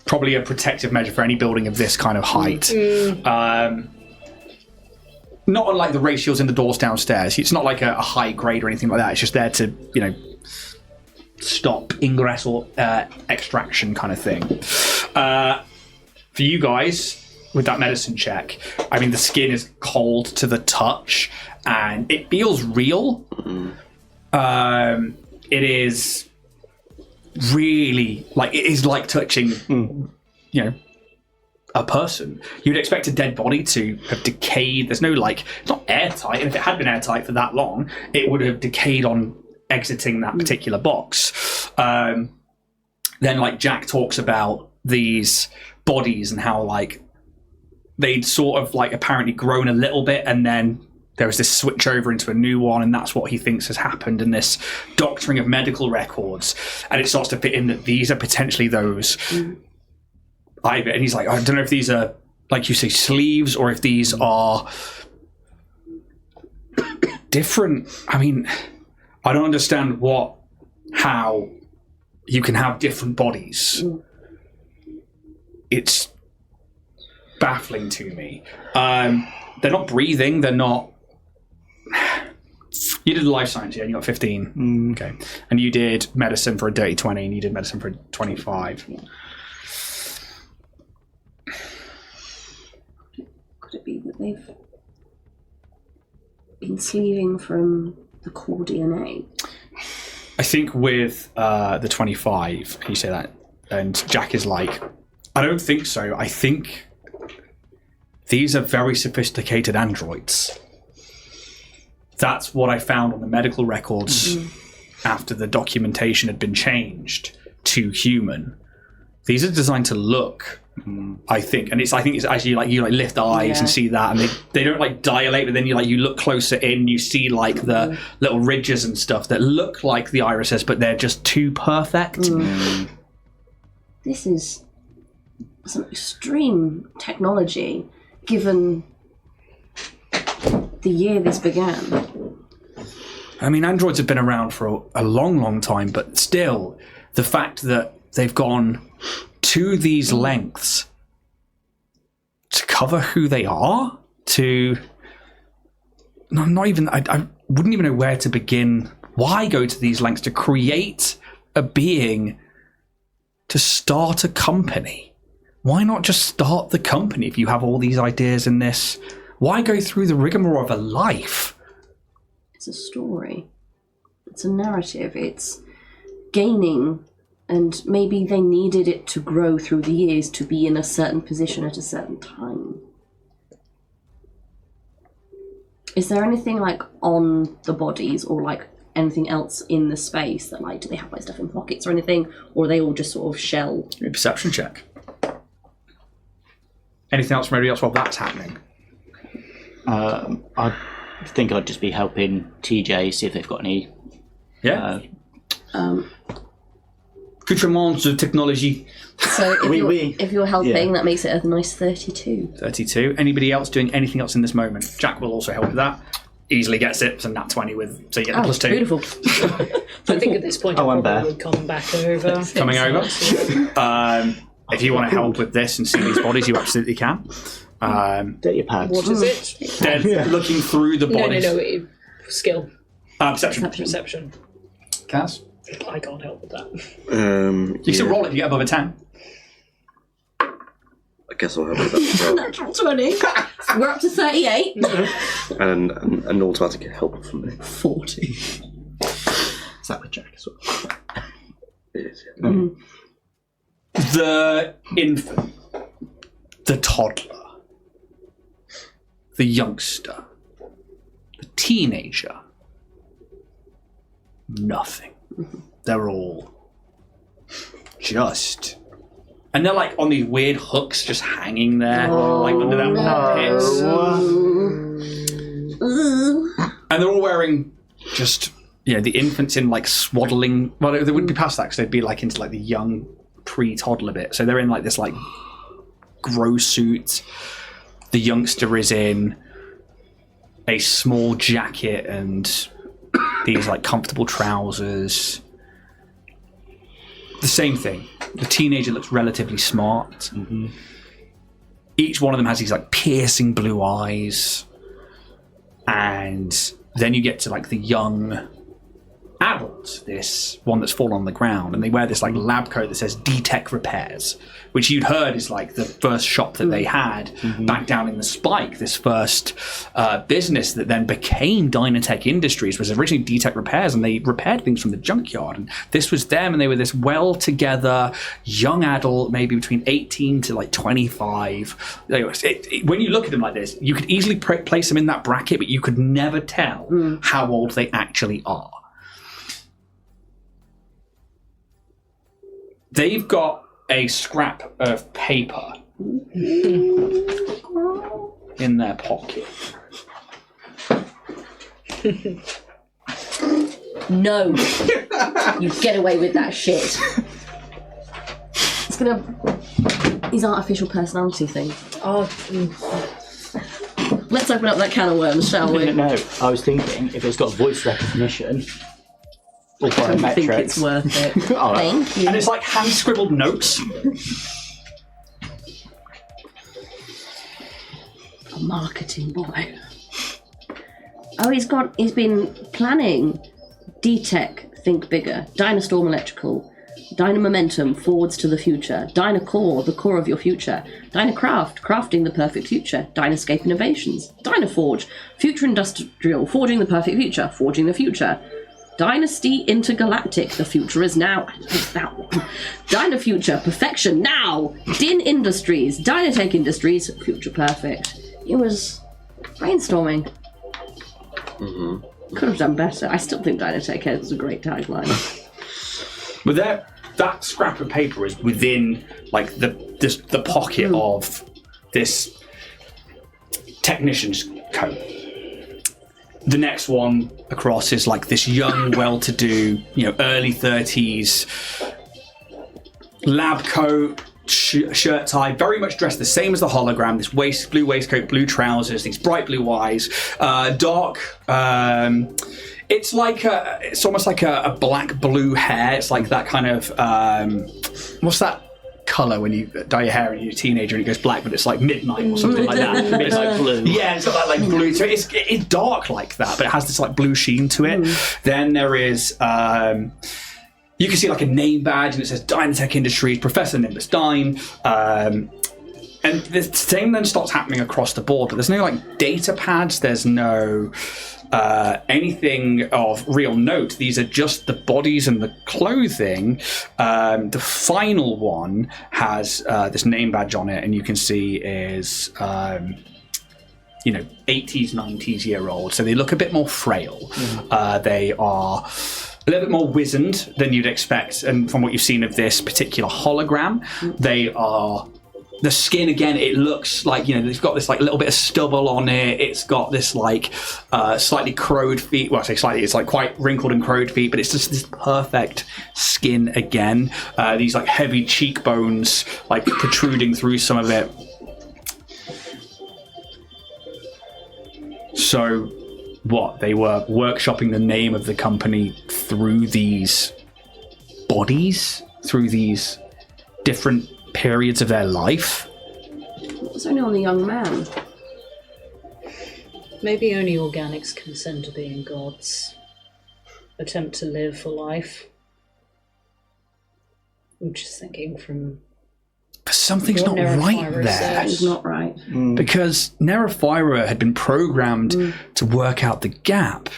Probably a protective measure for any building of this kind of height. Not unlike the ray shields in the doors downstairs. It's not like a high grade or anything like that. It's just there to, stop ingress or extraction kind of thing. For you guys, with that medicine check, the skin is cold to the touch and it feels real. It is really it is like touching, a person. You'd expect a dead body to have decayed. There's no it's not airtight, and if it had been airtight for that long, it would have decayed on exiting that particular box. Then Jack talks about these bodies and how they'd sort of apparently grown a little bit, and then there was this switch over into a new one, and that's what he thinks has happened in this doctoring of medical records. And it starts to fit in that these are potentially those. And he's like, I don't know if these are, like you say, sleeves, or if these are different. I don't understand how you can have different bodies. It's baffling to me. They're not breathing, they're not. You did life science, yeah, and you got 15. Okay. And you did medicine for a dirty 20, and you did medicine for a 25. Could it be that they've been sleeving from the core DNA? I think with the 25, you say that, and Jack is like, I don't think so. I think these are very sophisticated androids. That's what I found on the medical records after the documentation had been changed to human. These are designed to look, I think, and I think it's actually like you like lift eyes and see that, and they don't like dilate, but then you look closer in, you see like the little ridges and stuff that look like the irises, but they're just too perfect. This is some extreme technology, given the year this began. I mean, androids have been around for a long, long time, but still, the fact that they've gone to these lengths to cover who they are, I wouldn't even know where to begin. Why go to these lengths to create a being to start a company? Why not just start the company if you have all these ideas in this? Why go through the rigmarole of a life? It's a story. It's a narrative. It's gaining, and maybe they needed it to grow through the years to be in a certain position at a certain time. Is there anything like on the bodies or like anything else in the space that like, do they have like stuff in pockets or anything, or are they all just sort of shell? A perception check. Anything else from everybody else while that's happening? I think I'd just be helping TJ see if they've got any. Yeah. Accoutrements of technology. So if you're helping, that makes it a nice 32. 32. Anybody else doing anything else in this moment? Jack will also help with that. Easily gets it. It's a nat 20 so you get the plus 2. Beautiful. I think at this point I'm probably would come back over. Coming over. If you want to help with this and see these bodies, you absolutely can. Dirty pads. What is it? They're looking through the bodies. No. Skill. Perception. Perception. Kaz? I can't help with that. You can roll it if you get above a 10. I guess I'll help with that. Natural 20. We're up to 38. And an automatic help from me. 40. Is that with Jack as well? It is, yeah. The infant, the toddler, the youngster, the teenager, nothing. They're all just... And they're like on these weird hooks just hanging there, like under their armpits. And they're all wearing just, the infants in like swaddling... Well, they wouldn't be past that because they'd be like into like the young pre-toddler bit. So they're in like this like grow suit. The youngster is in a small jacket and these like comfortable trousers. The same thing. The teenager looks relatively smart. Mm-hmm. Each one of them has these like piercing blue eyes. And then you get to like the young adult, this one that's fallen on the ground, and they wear this like lab coat that says D-Tech Repairs, which you'd heard is like the first shop that they had back down in the Spike. This first business that then became Dynatech Industries was originally D-Tech Repairs, and they repaired things from the junkyard. And this was them, and they were this well together young adult, maybe between 18 to like 25. When you look at them like this, you could easily place them in that bracket, but you could never tell how old they actually are. They've got a scrap of paper in their pocket. No. You get away with that shit. It's gonna... His artificial personality thing. Let's open up that can of worms, shall we? No, I was thinking if it's got voice recognition... I don't think it's worth it. Thank you. And it's like hand-scribbled notes. A marketing boy. Oh, he's been planning D-Tech, Think Bigger, Dynastorm Electrical, Dynamomentum, forwards to the future. Dynacore, the core of your future. Dynacraft, crafting the perfect future. Dynascape Innovations. Dynaforge, future industrial, forging the perfect future. Forging the future. Dynasty Intergalactic, the future is now. That one. Dynafuture, perfection now. Dyn Industries, Dynatech Industries, future perfect. It was brainstorming. Could have done better. I still think Dynatech is a great tagline. But that scrap of paper is within like the pocket of this technician's coat. The next one across is like this young, well-to-do, early 30s lab coat, shirt tie, very much dressed the same as the hologram. This blue waistcoat, blue trousers, these bright blue eyes, dark. It's almost like a black blue hair. It's like that kind of what's that colour when you dye your hair and you're a teenager and it goes black, but it's like midnight or something like that. Midnight blue. Yeah, it's got that like blue. So it's dark like that, but it has this like blue sheen to it. Then there is. You can see like a name badge and it says Dynatech Industries, Professor Nymbus Dyn. And the same then starts happening across the board, but there's no like data pads, there's no anything of real note. These are just the bodies and the clothing. The final one has this name badge on it, and you can see is 80s, 90s year old. So they look a bit more frail. They are a little bit more wizened than you'd expect, and from what you've seen of this particular hologram, they are. The skin, again, it looks like, they've got this like little bit of stubble on it. It's got this like slightly crowed feet. Well, I say slightly, it's like quite wrinkled and crowed feet, but it's just this perfect skin again. These like heavy cheekbones like protruding through some of it. So what? They were workshopping the name of the company through these bodies, through these different periods of their life. It's only on the young man. Maybe only organics consent to being gods. Attempt to live for life. I'm just thinking from... Something's not right there. It's not right. Because Nerephira had been programmed to work out the gap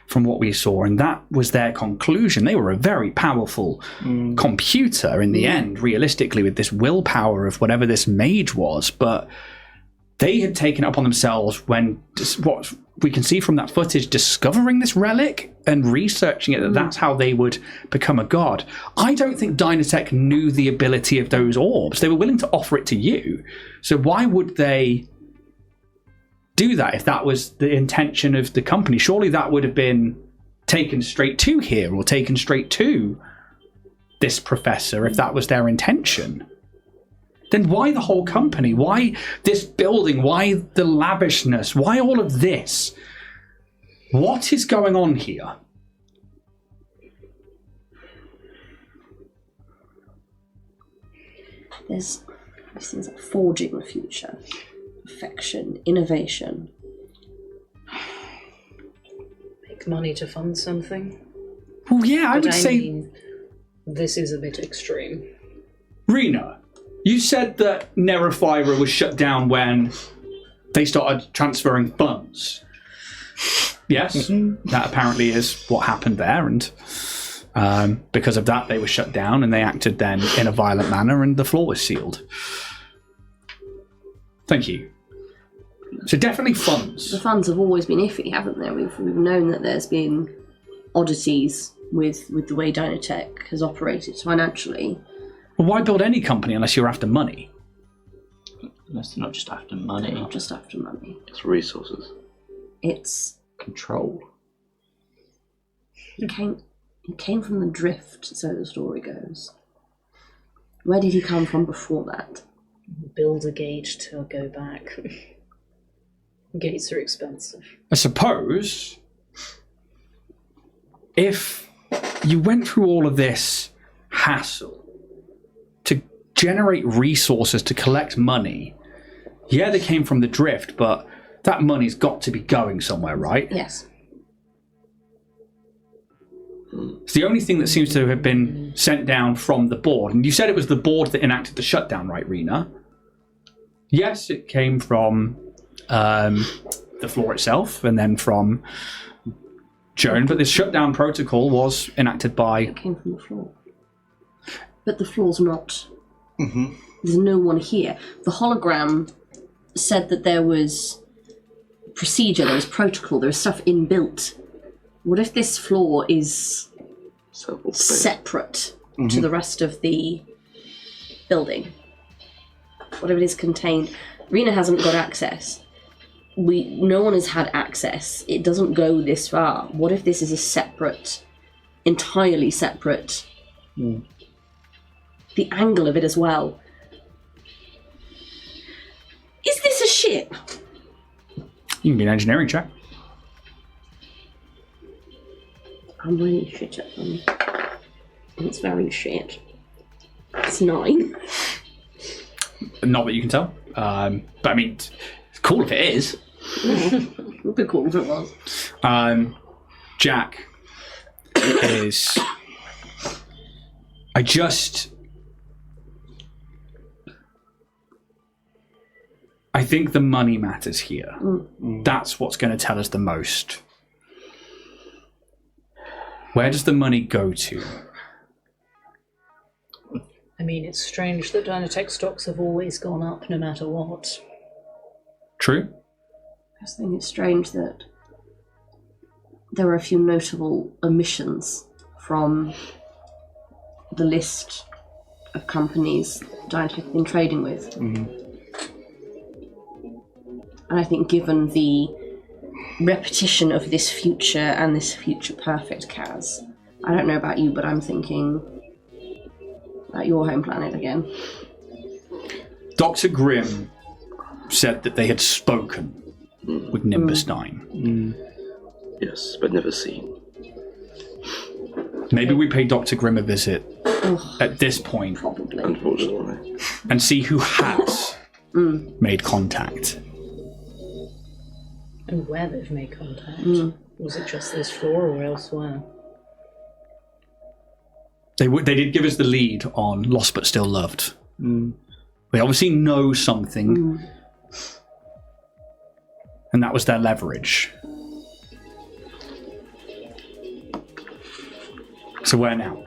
from what we saw, and that was their conclusion. They were a very powerful computer in the end, realistically, with this willpower of whatever this mage was, but they had taken it upon themselves when, what we can see from that footage, discovering this relic and researching it, that's how they would become a god. I don't think Dynatech knew the ability of those orbs. They were willing to offer it to you. So why would they do that if that was the intention of the company? Surely that would have been taken straight to here or taken straight to this professor if that was their intention. Then why the whole company? Why this building? Why the lavishness? Why all of this? What is going on here? There's these things like forging the future. Perfection, innovation. Make money to fund something. Well, yeah, I would say... mean, this is a bit extreme. Rena, you said that Nerephira was shut down when they started transferring funds. Yes, that apparently is what happened there, and because of that they were shut down and they acted then in a violent manner and the floor was sealed. Thank you. So definitely funds. The funds have always been iffy, haven't they? We've known that there's been oddities with the way Dynatech has operated financially. Well, why build any company unless you're after money? Unless they're not just after money. Not just after money. It's resources. It's Control. he came from the drift, so the story goes. Where did he come from before that? Build a gate to go back. Gates are expensive. I suppose if you went through all of this hassle to generate resources to collect money, yeah, they came from the drift, but that money's got to be going somewhere, right? Yes. It's the only thing that seems to have been sent down from the board. And you said it was the board that enacted the shutdown, right, Rena? Yes, it came from the floor itself and then from Joan, but this shutdown protocol was enacted by... It came from the floor. But the floor's not... There's no one here. The hologram said that there was procedure, there was protocol, there was stuff inbuilt. What if this floor is separate to the rest of the building? What if it is contained? Rena hasn't got access. No one has had access. It doesn't go this far. What if this is a separate, entirely separate... The angle of it as well. Is this a ship? You can be an engineering check. I'm really shit at them. It's very shit. It's 9. Not that you can tell. But I mean, it's cool if it is. It would be cool if it was. Jack is... I think the money matters here. That's what's going to tell us the most. Where does the money go to? I mean, it's strange that Dynatech stocks have always gone up no matter what. True. I just think it's strange that there were a few notable omissions from the list of companies Dynatech have been trading with. And I think given the repetition of this future and this future perfect Kaz, I don't know about you, but I'm thinking about your home planet again. Dr. Grimm said that they had spoken with Nymbus Dyn. Yes, but never seen. Maybe we pay Dr. Grimm a visit at this point. Probably. Unfortunately. And see who has made contact. And where they've made contact. Was it just this floor or elsewhere? They did give us the lead on Lost But Still Loved. They obviously know something. And that was their leverage. So where now?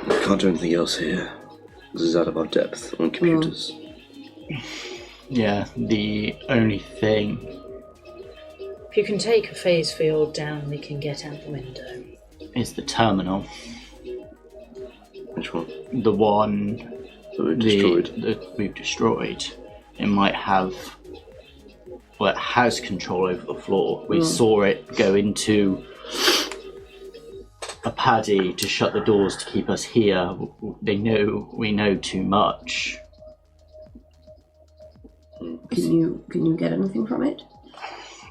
We can't do anything else here. This is out of our depth on computers. Yeah, the only thing If you can take a phase field down, we can get out the window. is the terminal. Which one? The one That we've destroyed. that we've destroyed. It might have... Well, it has control over the floor. We saw it go into a paddy to shut the doors to keep us here. We know too much. Can you get anything from it?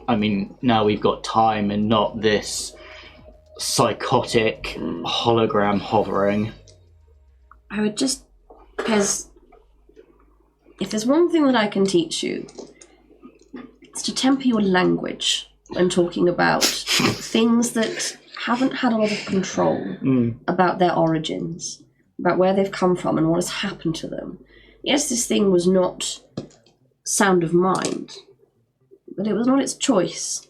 I mean, now we've got time and not this psychotic hologram hovering. I would just... Because if there's one thing that I can teach you, it's to temper your language when talking about things that haven't had a lot of control about their origins, about where they've come from and what has happened to them. Yes, this thing was not sound of mind, but it was not its choice.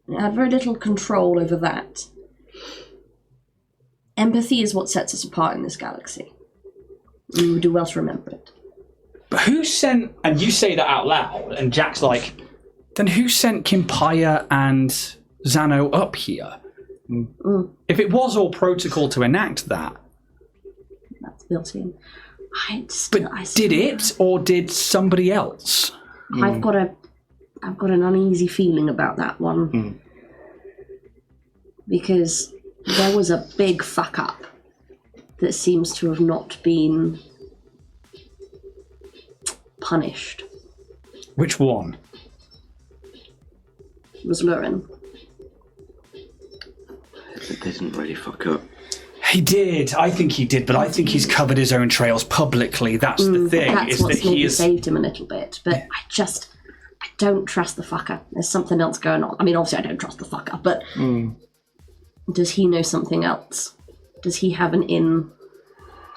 It had very little control over that. Empathy is what sets us apart in this galaxy. You would do well to remember it. But who sent... And you say that out loud, and Jack's like, then who sent Kimpaya and Zano up here? If it was all protocol to enact that... That's built in. Did it, or did somebody else? I've got an uneasy feeling about that one. Because there was a big fuck up that seems to have not been punished. Which one? It was Lurin. They didn't really fuck up. He did. I think he did, but I think he's covered his own trails publicly. That's the thing. That's is what's that he maybe is... saved him a little bit. But I don't trust the fucker. There's something else going on. I mean, obviously I don't trust the fucker, but does he know something else? Does he have an in?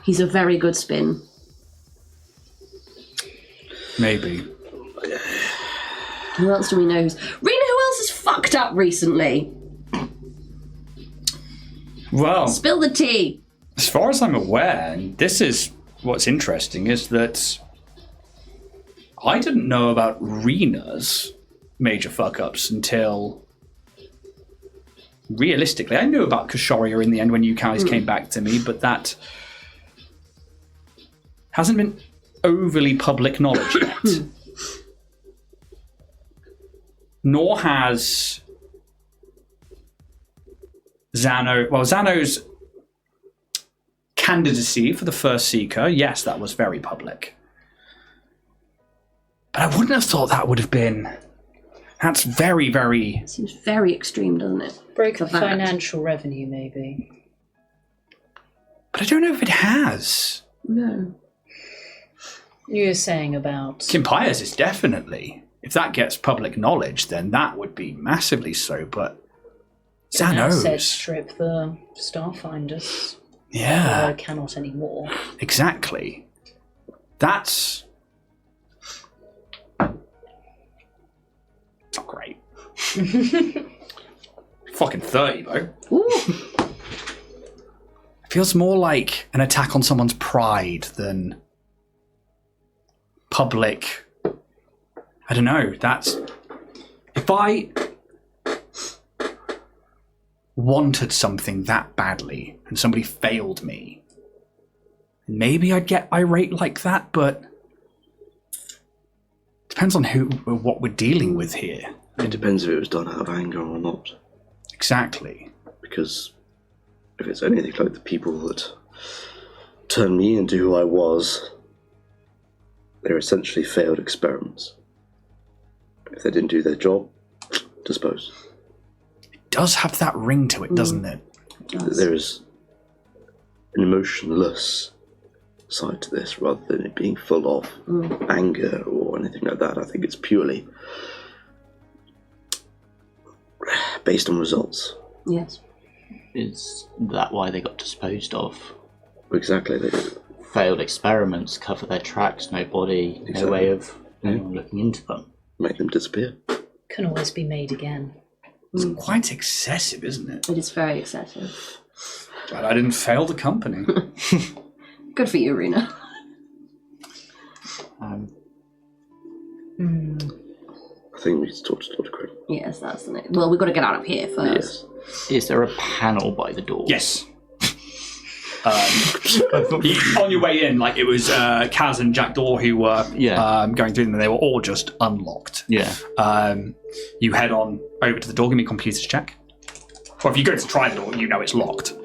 He's a very good spin. Maybe. Who else do we know? Rena, who else is fucked up recently? Well, Spill the tea. as far as I'm aware, and this is what's interesting, is that I didn't know about Rena's major fuck-ups until... Realistically, I knew about Kashoria in the end when you guys came back to me, but that hasn't been overly public knowledge yet. Nor has Xano... Well, Xano's candidacy for the first Seeker, yes, that was very public. But I wouldn't have thought that would have been... That's very, very... Seems very extreme, doesn't it? Broke of For that. financial revenue, maybe. But I don't know if it has. No. You were saying about... Kim Pius is definitely... If that gets public knowledge, then that would be massively so, but... Now said Xanos. strip the Starfinders. Yeah, Cannot anymore. exactly. That's... Not great. Fucking 30, though. Ooh. Feels more like an attack on someone's pride than public. I don't know. That's... If I wanted something that badly and somebody failed me, maybe I'd get irate like that, but depends on who or what we're dealing with here. It depends if it was done out of anger or not. Exactly. Because if it's anything like the people that turned me into who I was, they're essentially failed experiments. If they didn't do their job, dispose. It does have that ring to it, doesn't it? There is an emotionless side to this rather than it being full of anger or anything like that. I think it's purely based on results. Yes. Is that why they got disposed of? Exactly. They did. Failed experiments cover their tracks, no body, no way of anyone looking into them. Make them disappear. Can always be made again. It's quite excessive, isn't it? It is very excessive. But I didn't fail the company. Good for you, Rena. I think we need to talk to Dr. Craig. Yes, that's the name. Well, we've got to get out of here first. Yes. Is there a panel by the door? Yes. On your way in, like it was Kaz and Jack Daw who were going through them, and they were all just unlocked. Yeah. You head on over to the door, give me a computers check. Or if you go to try the door, you know it's locked.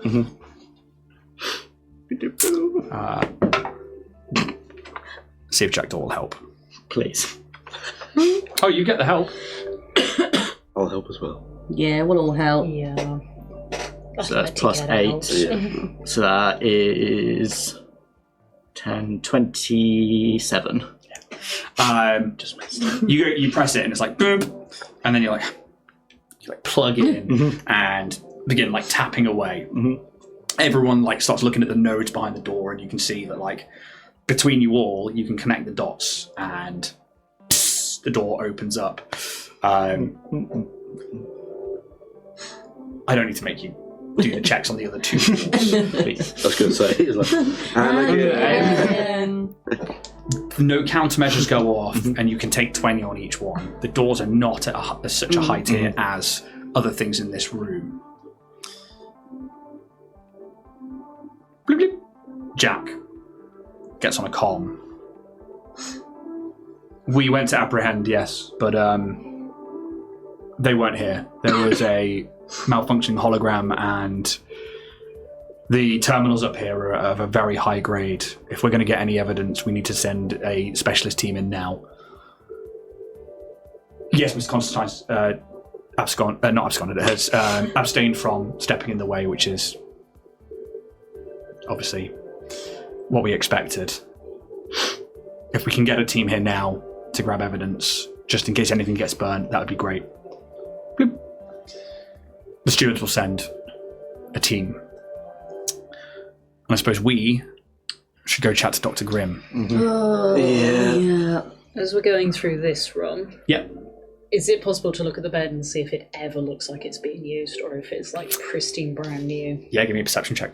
See if Jack Daw will help. Please. Oh, you get the help. I'll help as well. Yeah, we'll all help. Yeah. So that's plus 8. Yeah. So that is 10, 27. Just you press it and it's like boom, and then you plug it in and begin like tapping away. Everyone like starts looking at the nodes behind the door, and you can see that like between you all you can connect the dots, and the door opens up. I don't need to make you do the checks on the other two doors. I was going to say, it's like, and again. No countermeasures go off, and you can take 20 on each one. The doors are not at such a high tier as other things in this room. Bloop, bloop. Jack gets on a comm. We went to apprehend, yes, but they weren't here. There was a malfunctioning hologram, and the terminals up here are of a very high grade. If we're going to get any evidence, we need to send a specialist team in now. Yes, Mr. Constantine's has abstained from stepping in the way, which is obviously what we expected. If we can get a team here now to grab evidence, just in case anything gets burned. That would be great. Bloop. The stewards will send a team. And I suppose we should go chat to Dr. Grimm. Yeah. As we're going through this run, Yep. is it possible to look at the bed and see if it ever looks like it's being used, or if it's like pristine brand new? Yeah, give me a perception check.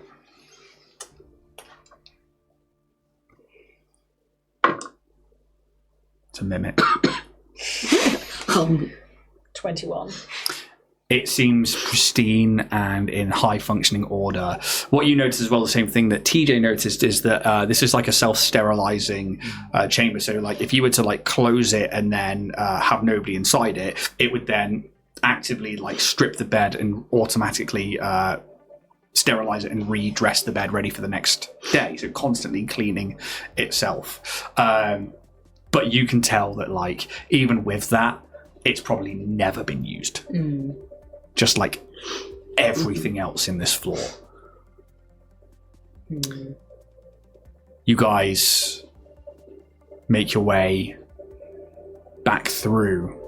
It's a mimic. 21. It seems pristine and in high functioning order. What you notice as well, the same thing that TJ noticed, is that this is like a self-sterilizing chamber. So like if you were to like close it and then have nobody inside it, it would then actively like strip the bed and automatically sterilize it and redress the bed ready for the next day. So constantly cleaning itself. But you can tell that like even with that, it's probably never been used. Just like everything else in this floor. You guys make your way back through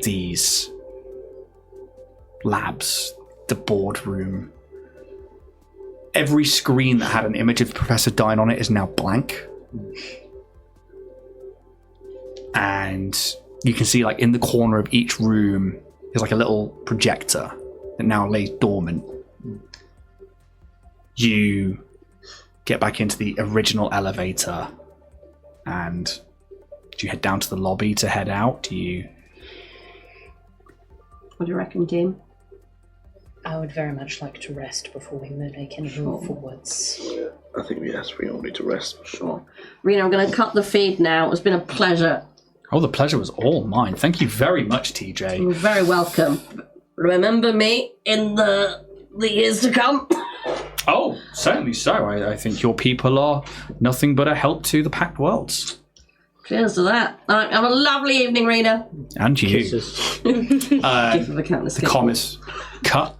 these labs, the boardroom. Every screen that had an image of Professor Dyn on it is now blank. And you can see like in the corner of each room there's like a little projector that now lays dormant. You get back into the original elevator and do you head down to the lobby to head out? Do you... What do you reckon, Dean? I would very much like to rest before we make any move forwards. I think we all need to rest. Sure. Rena, I'm going to cut the feed now. It's been a pleasure. Oh, the pleasure was all mine. Thank you very much, TJ. You're very welcome. Remember me in the years to come? Oh, certainly so. I think your people are nothing but a help to the Packed Worlds. Cheers to that. All right, have a lovely evening, Rena. And you. Kisses. Gift of a countless The gift. comm is cut,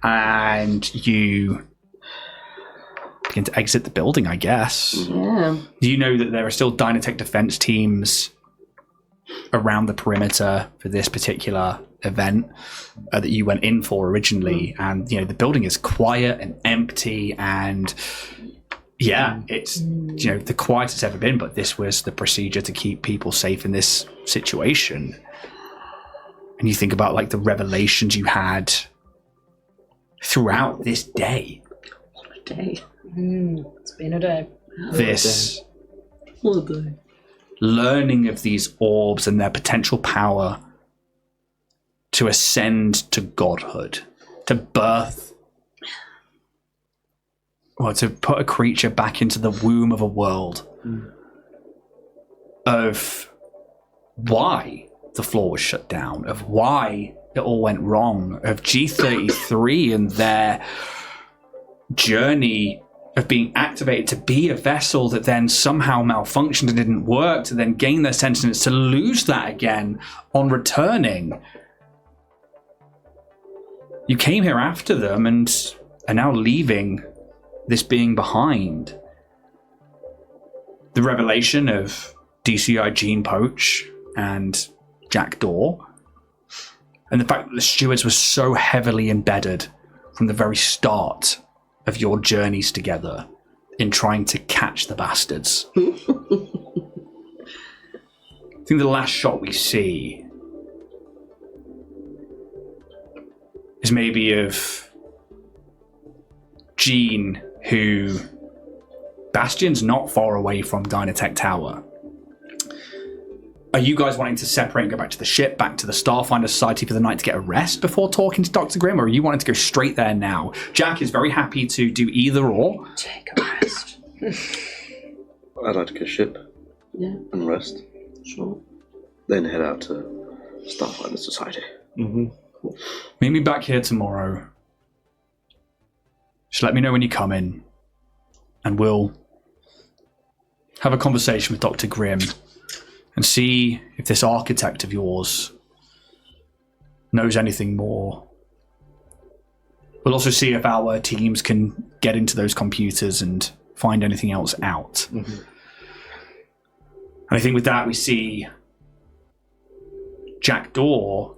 and you begin to exit the building, I guess. Yeah. Do you know that there are still Dynatech defense teams around the perimeter for this particular event that you went in for originally? And, you know, the building is quiet and empty, and yeah, it's, you know, the quietest it's ever been, but this was the procedure to keep people safe in this situation. And you think about, like, the revelations you had throughout this day. What a day. It's been a day. This What a day. learning of these orbs and their potential power to ascend to godhood, to birth, or to put a creature back into the womb of a world, of why the floor was shut down, of why it all went wrong, of G33 and their journey of being activated to be a vessel that then somehow malfunctioned and didn't work, to then gain their sentience, to lose that again on returning. You came here after them and are now leaving this being behind. The revelation of DCI Gene Poach and Jack Daw, and the fact that the stewards were so heavily embedded from the very start of your journeys together in trying to catch the bastards. I think the last shot we see is maybe of Jean, who Bastion's not far away from Dynatech Tower. Are you guys wanting to separate and go back to the ship, back to the Starfinder Society for the night to get a rest before talking to Dr. Grimm, or are you wanting to go straight there now? Jack is very happy to do either or. Take a rest. I'd like to go ship and rest. Sure. Then head out to Starfinder Society. Mm-hmm. Meet me back here tomorrow. Just let me know when you come in, and we'll have a conversation with Dr. Grimm and see if this architect of yours knows anything more. We'll also see if our teams can get into those computers and find anything else out. And I think with that we see Jackdaw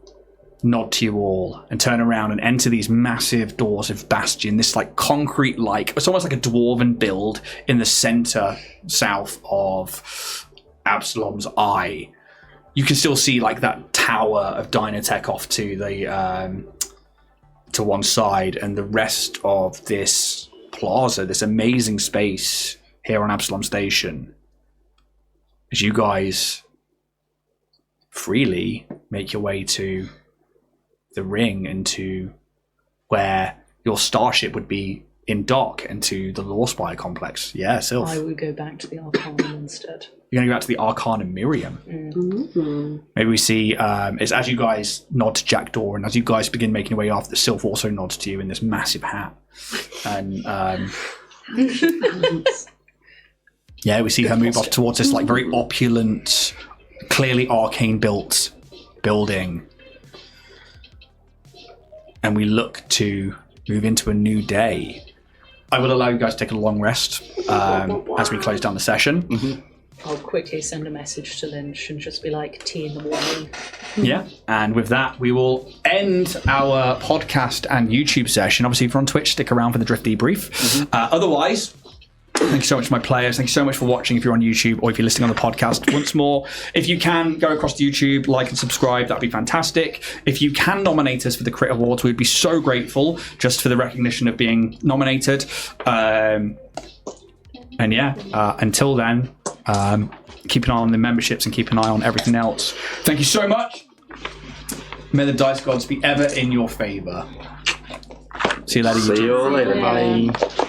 nod to you all and turn around and enter these massive doors of Bastion, this like concrete, like it's almost like a dwarven build in the center south of Absalom's Eye. You can still see like that tower of Dynatech off to the to one side, and the rest of this plaza, this amazing space here on Absalom Station, as you guys freely make your way to the ring and to where your starship would be in dock, and to the Lawspire complex. Yeah, Sylph. I would go back to the Arcanum instead. You're going to go out to the Arcanum Miriam. Maybe we see, it's as you guys nod to Jackdaw, and as you guys begin making your way after, the Sylph also nods to you in this massive hat. And yeah, we see her move off towards this like very opulent, clearly arcane built building. And we look to move into a new day. I will allow you guys to take a long rest as we close down the session. I'll quickly send a message to Lynch and just be like, tea in the morning. Yeah, and with that, we will end our podcast and YouTube session. Obviously, if you're on Twitch, stick around for the Drift Debrief. Otherwise, thank you so much to my players. Thank you so much for watching if you're on YouTube or if you're listening on the podcast. Once more, if you can, go across to YouTube, like and subscribe. That'd be fantastic. If you can nominate us for the Crit Awards, we'd be so grateful just for the recognition of being nominated. And yeah, until then, keep an eye on the memberships and keep an eye on everything else. Thank you so much. May the dice gods be ever in your favour. See you later. See you all later. Bye.